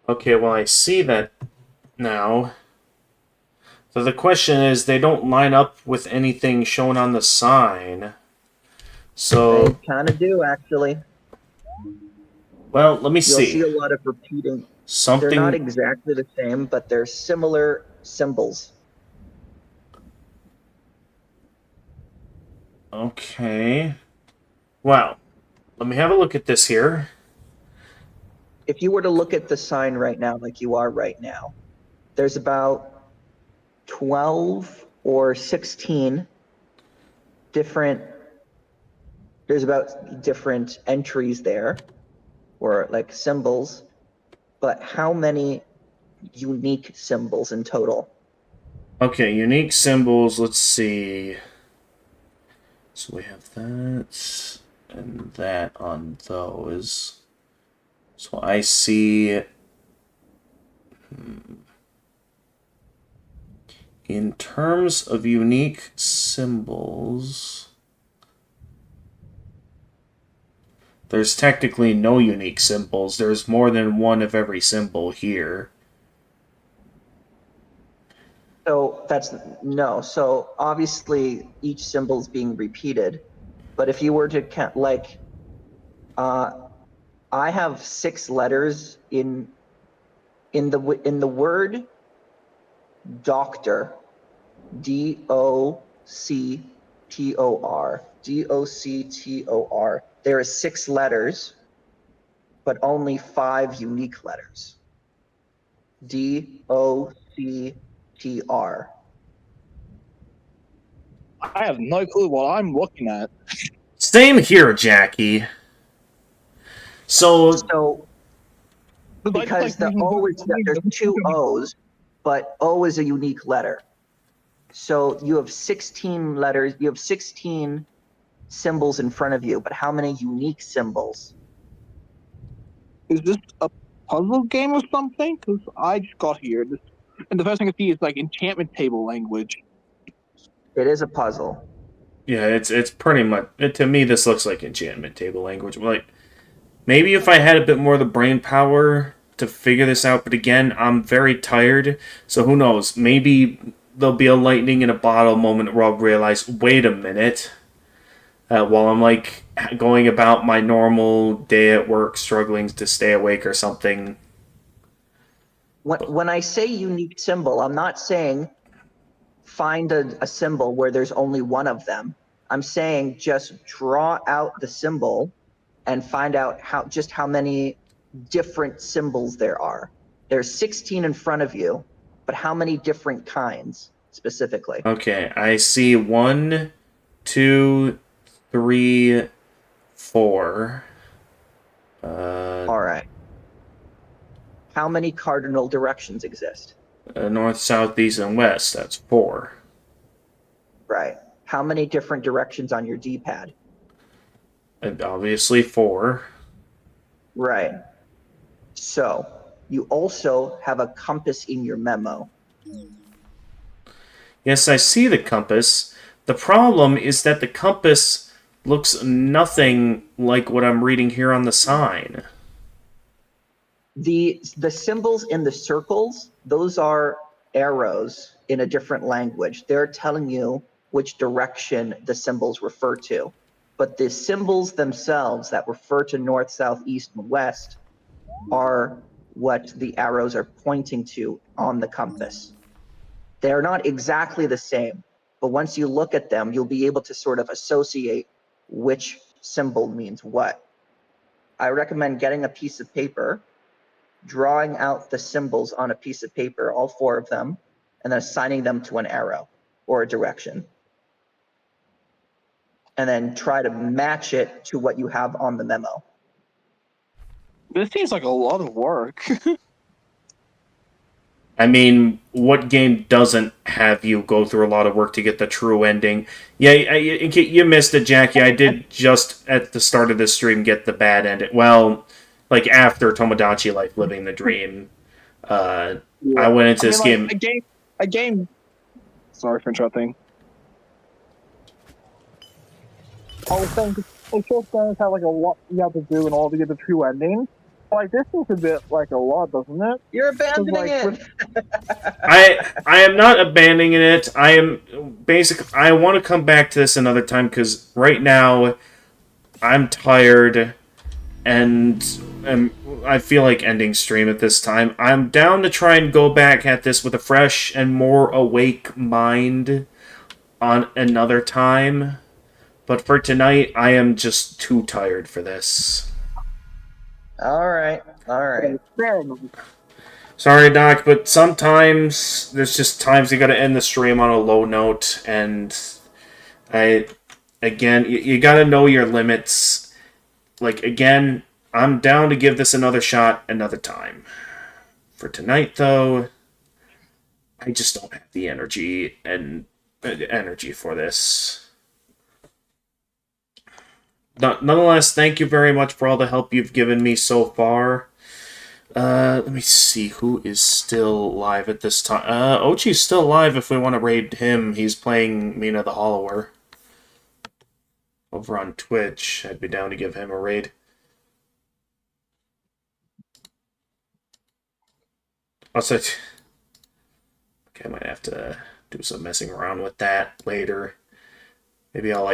Okay, well, I see that now. So the question is, they don't line up with anything shown on the sign. So, They kind of do, actually. well, let me You'll see see. a lot of repeating. They're Something. not exactly the same, but they're similar symbols. Okay. Wow. Let me have a look at this here. If you were to look at the sign right now, like you are right now, there's about 12 or 16 different entries there, or like symbols, but how many unique symbols in total? Okay, unique symbols. Let's see. So we have that and that on those. So I see. In terms of unique symbols, there's technically no unique symbols. There's more than one of every symbol here. So so obviously each symbol is being repeated, but if you were to count, like, I have 6 letters in the word doctor, DOCTOR. There are 6 letters, but only 5 unique letters. DOCTR. I have no clue what I'm looking at. Same here, Jackie. So Because there's 2 O's, but O is a unique letter. So you have 16 letters, you have 16 symbols in front of you, but how many unique symbols? Is this a puzzle game or something? Because I just got here, and the first thing I see is like enchantment table language. It is a puzzle. yeah, it's pretty much, to me this looks like enchantment table language. Like, maybe if I had a bit more of the brain power to figure this out, but again, I'm very tired, so who knows? Maybe there'll be a lightning in a bottle moment where I'll realize, wait a minute, while I'm like going about my normal day at work, struggling to stay awake or something. When I say unique symbol, I'm not saying find a symbol where there's only one of them. I'm saying just draw out the symbol and find out how many different symbols there are. There's 16 in front of you, but how many different kinds specifically? Okay, I see 1, 2, 3, 4. All right. How many cardinal directions exist? North, south, east, and west. That's 4. Right. How many different directions on your D-pad? And obviously 4. Right. So you also have a compass in your memo. Yes, I see the compass. The problem is that the compass looks nothing like what I'm reading here on the sign. The symbols in the circles, those are arrows in a different language. They're telling you which direction the symbols refer to. But the symbols themselves that refer to north, south, east, and west are what the arrows are pointing to on the compass. They're not exactly the same, but once you look at them, you'll be able to sort of associate which symbol means what. I recommend getting a piece of paper, drawing out the symbols on a piece of paper, all 4 of them, and then assigning them to an arrow or a direction. And then try to match it to what you have on the memo. This seems like a lot of work. I mean, what game doesn't have you go through a lot of work to get the true ending? Yeah, you missed it, Jackie. I did just at the start of this stream get the bad ending. Well, like after Tomodachi Life Living the Dream. I Yeah. went into this like, game. A game. Sorry for interrupting. I was saying, like, those games have like a lot you have to do in order to get the true ending. Like, this is a bit like a lot, doesn't it? You're abandoning like, it. I am not abandoning it. I am I want to come back to this another time because right now I'm tired and I feel like ending stream at this time. I'm down to try and go back at this with a fresh and more awake mind on another time. But for tonight, I am just too tired for this. All right. Fair enough. Sorry, Doc, but sometimes there's just times you gotta end the stream on a low note, and you gotta know your limits. Like, again, I'm down to give this another shot another time. For tonight, though, I just don't have the energy for this. Nonetheless, thank you very much for all the help you've given me so far. Let me see who is still live at this time. Ochi's still live if we want to raid him. He's playing Mina the Hollower over on Twitch. I'd be down to give him a raid. Also, okay, I might have to do some messing around with that later. Maybe I'll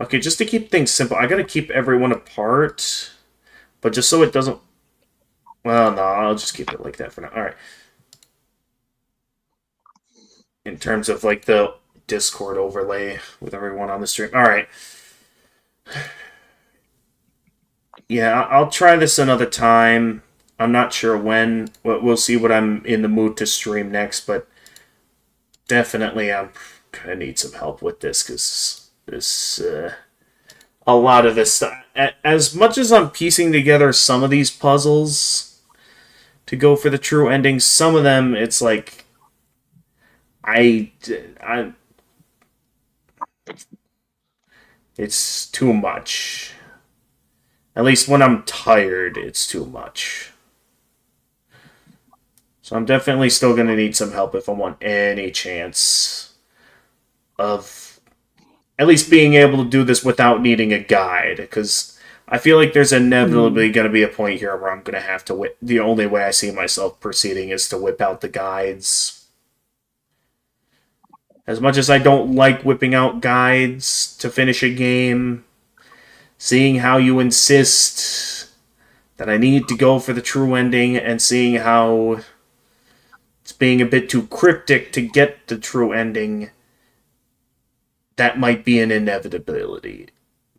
Okay, just to keep things simple, I gotta keep everyone apart. But just so it doesn't... Well, no, I'll just keep it like that for now. Alright. In terms of, like, the Discord overlay with everyone on the stream. Alright. Yeah, I'll try this another time. I'm not sure when. We'll see what I'm in the mood to stream next, but definitely I'm gonna need some help with this, because this... a lot of this stuff. As much as I'm piecing together some of these puzzles to go for the true ending, some of them, it's like... It's too much. At least when I'm tired, it's too much. So I'm definitely still going to need some help if I want any chance of at least being able to do this without needing a guide, because I feel like there's inevitably going to be a point here where I'm going to have to the only way I see myself proceeding is to whip out the guides. As much as I don't like whipping out guides to finish a game, seeing how you insist that I need to go for the true ending and seeing how it's being a bit too cryptic to get the true ending, that might be an inevitability.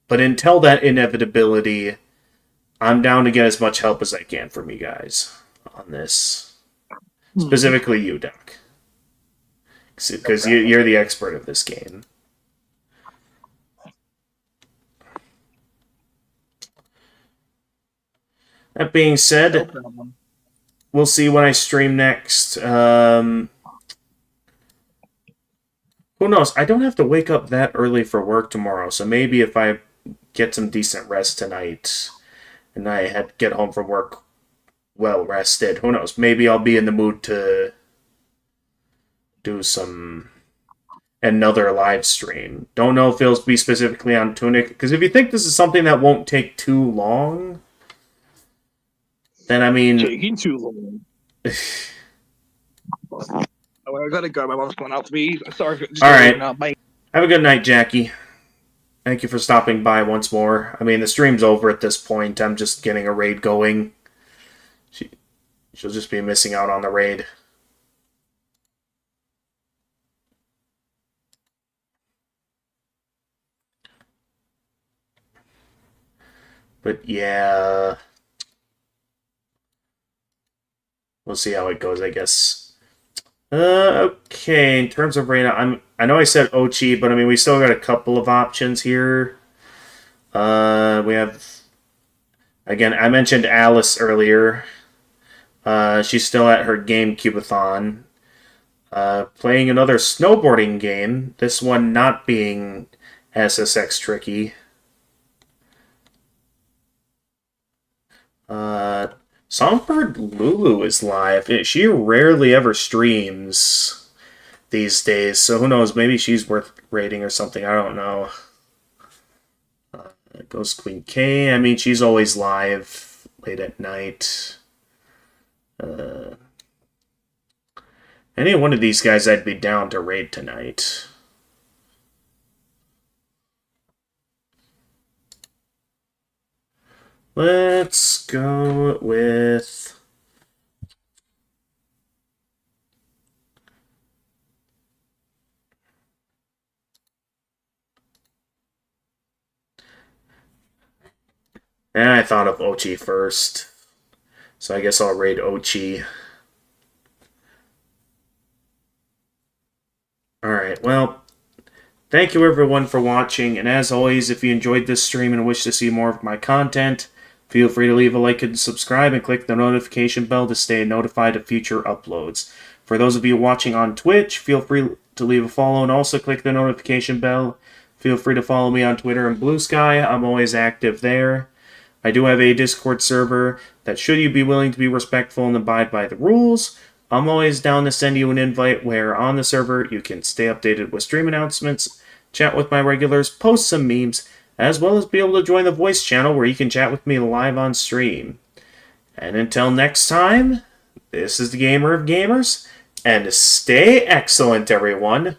But until that inevitability, I'm down to get as much help as I can from you guys on this. Specifically you, Doc. Because you're the expert of this game. That being said, we'll see when I stream next. Who knows? I don't have to wake up that early for work tomorrow, so maybe if I get some decent rest tonight and I get home from work well rested, who knows? Maybe I'll be in the mood to do another live stream. Don't know if it'll be specifically on TUNIC, because if you think this is something that won't take too long, then I mean... Taking too long. I gotta go. My mom's going out to me. Sorry. Alright. Bye. Have a good night, Jackie. Thank you for stopping by once more. I mean, the stream's over at this point. I'm just getting a raid going. She'll just be missing out on the raid. But yeah... We'll see how it goes, I guess. Okay, in terms of Reina, I know I said Ochi, but I mean, we still got a couple of options here. We have... Again, I mentioned Alice earlier. She's still at her GameCube-a-thon. Playing another snowboarding game. This one not being SSX tricky. Songbird Lulu is live. She rarely ever streams these days, so who knows? Maybe she's worth rating or something. I don't know. Ghost Queen K. I mean, she's always live late at night. Any one of these guys I'd be down to raid tonight. Let's go with... And I thought of Ochi first. So I guess I'll raid Ochi. Alright, well, thank you everyone for watching, and as always, if you enjoyed this stream and wish to see more of my content, feel free to leave a like and subscribe and click the notification bell to stay notified of future uploads. For those of you watching on Twitch, feel free to leave a follow and also click the notification bell. Feel free to follow me on Twitter and Blue Sky. I'm always active there. I do have a Discord server that, should you be willing to be respectful and abide by the rules, I'm always down to send you an invite where on the server you can stay updated with stream announcements, chat with my regulars, post some memes, as well as be able to join the voice channel where you can chat with me live on stream. And until next time, this is the Gamer of Gamers, and stay excellent, everyone.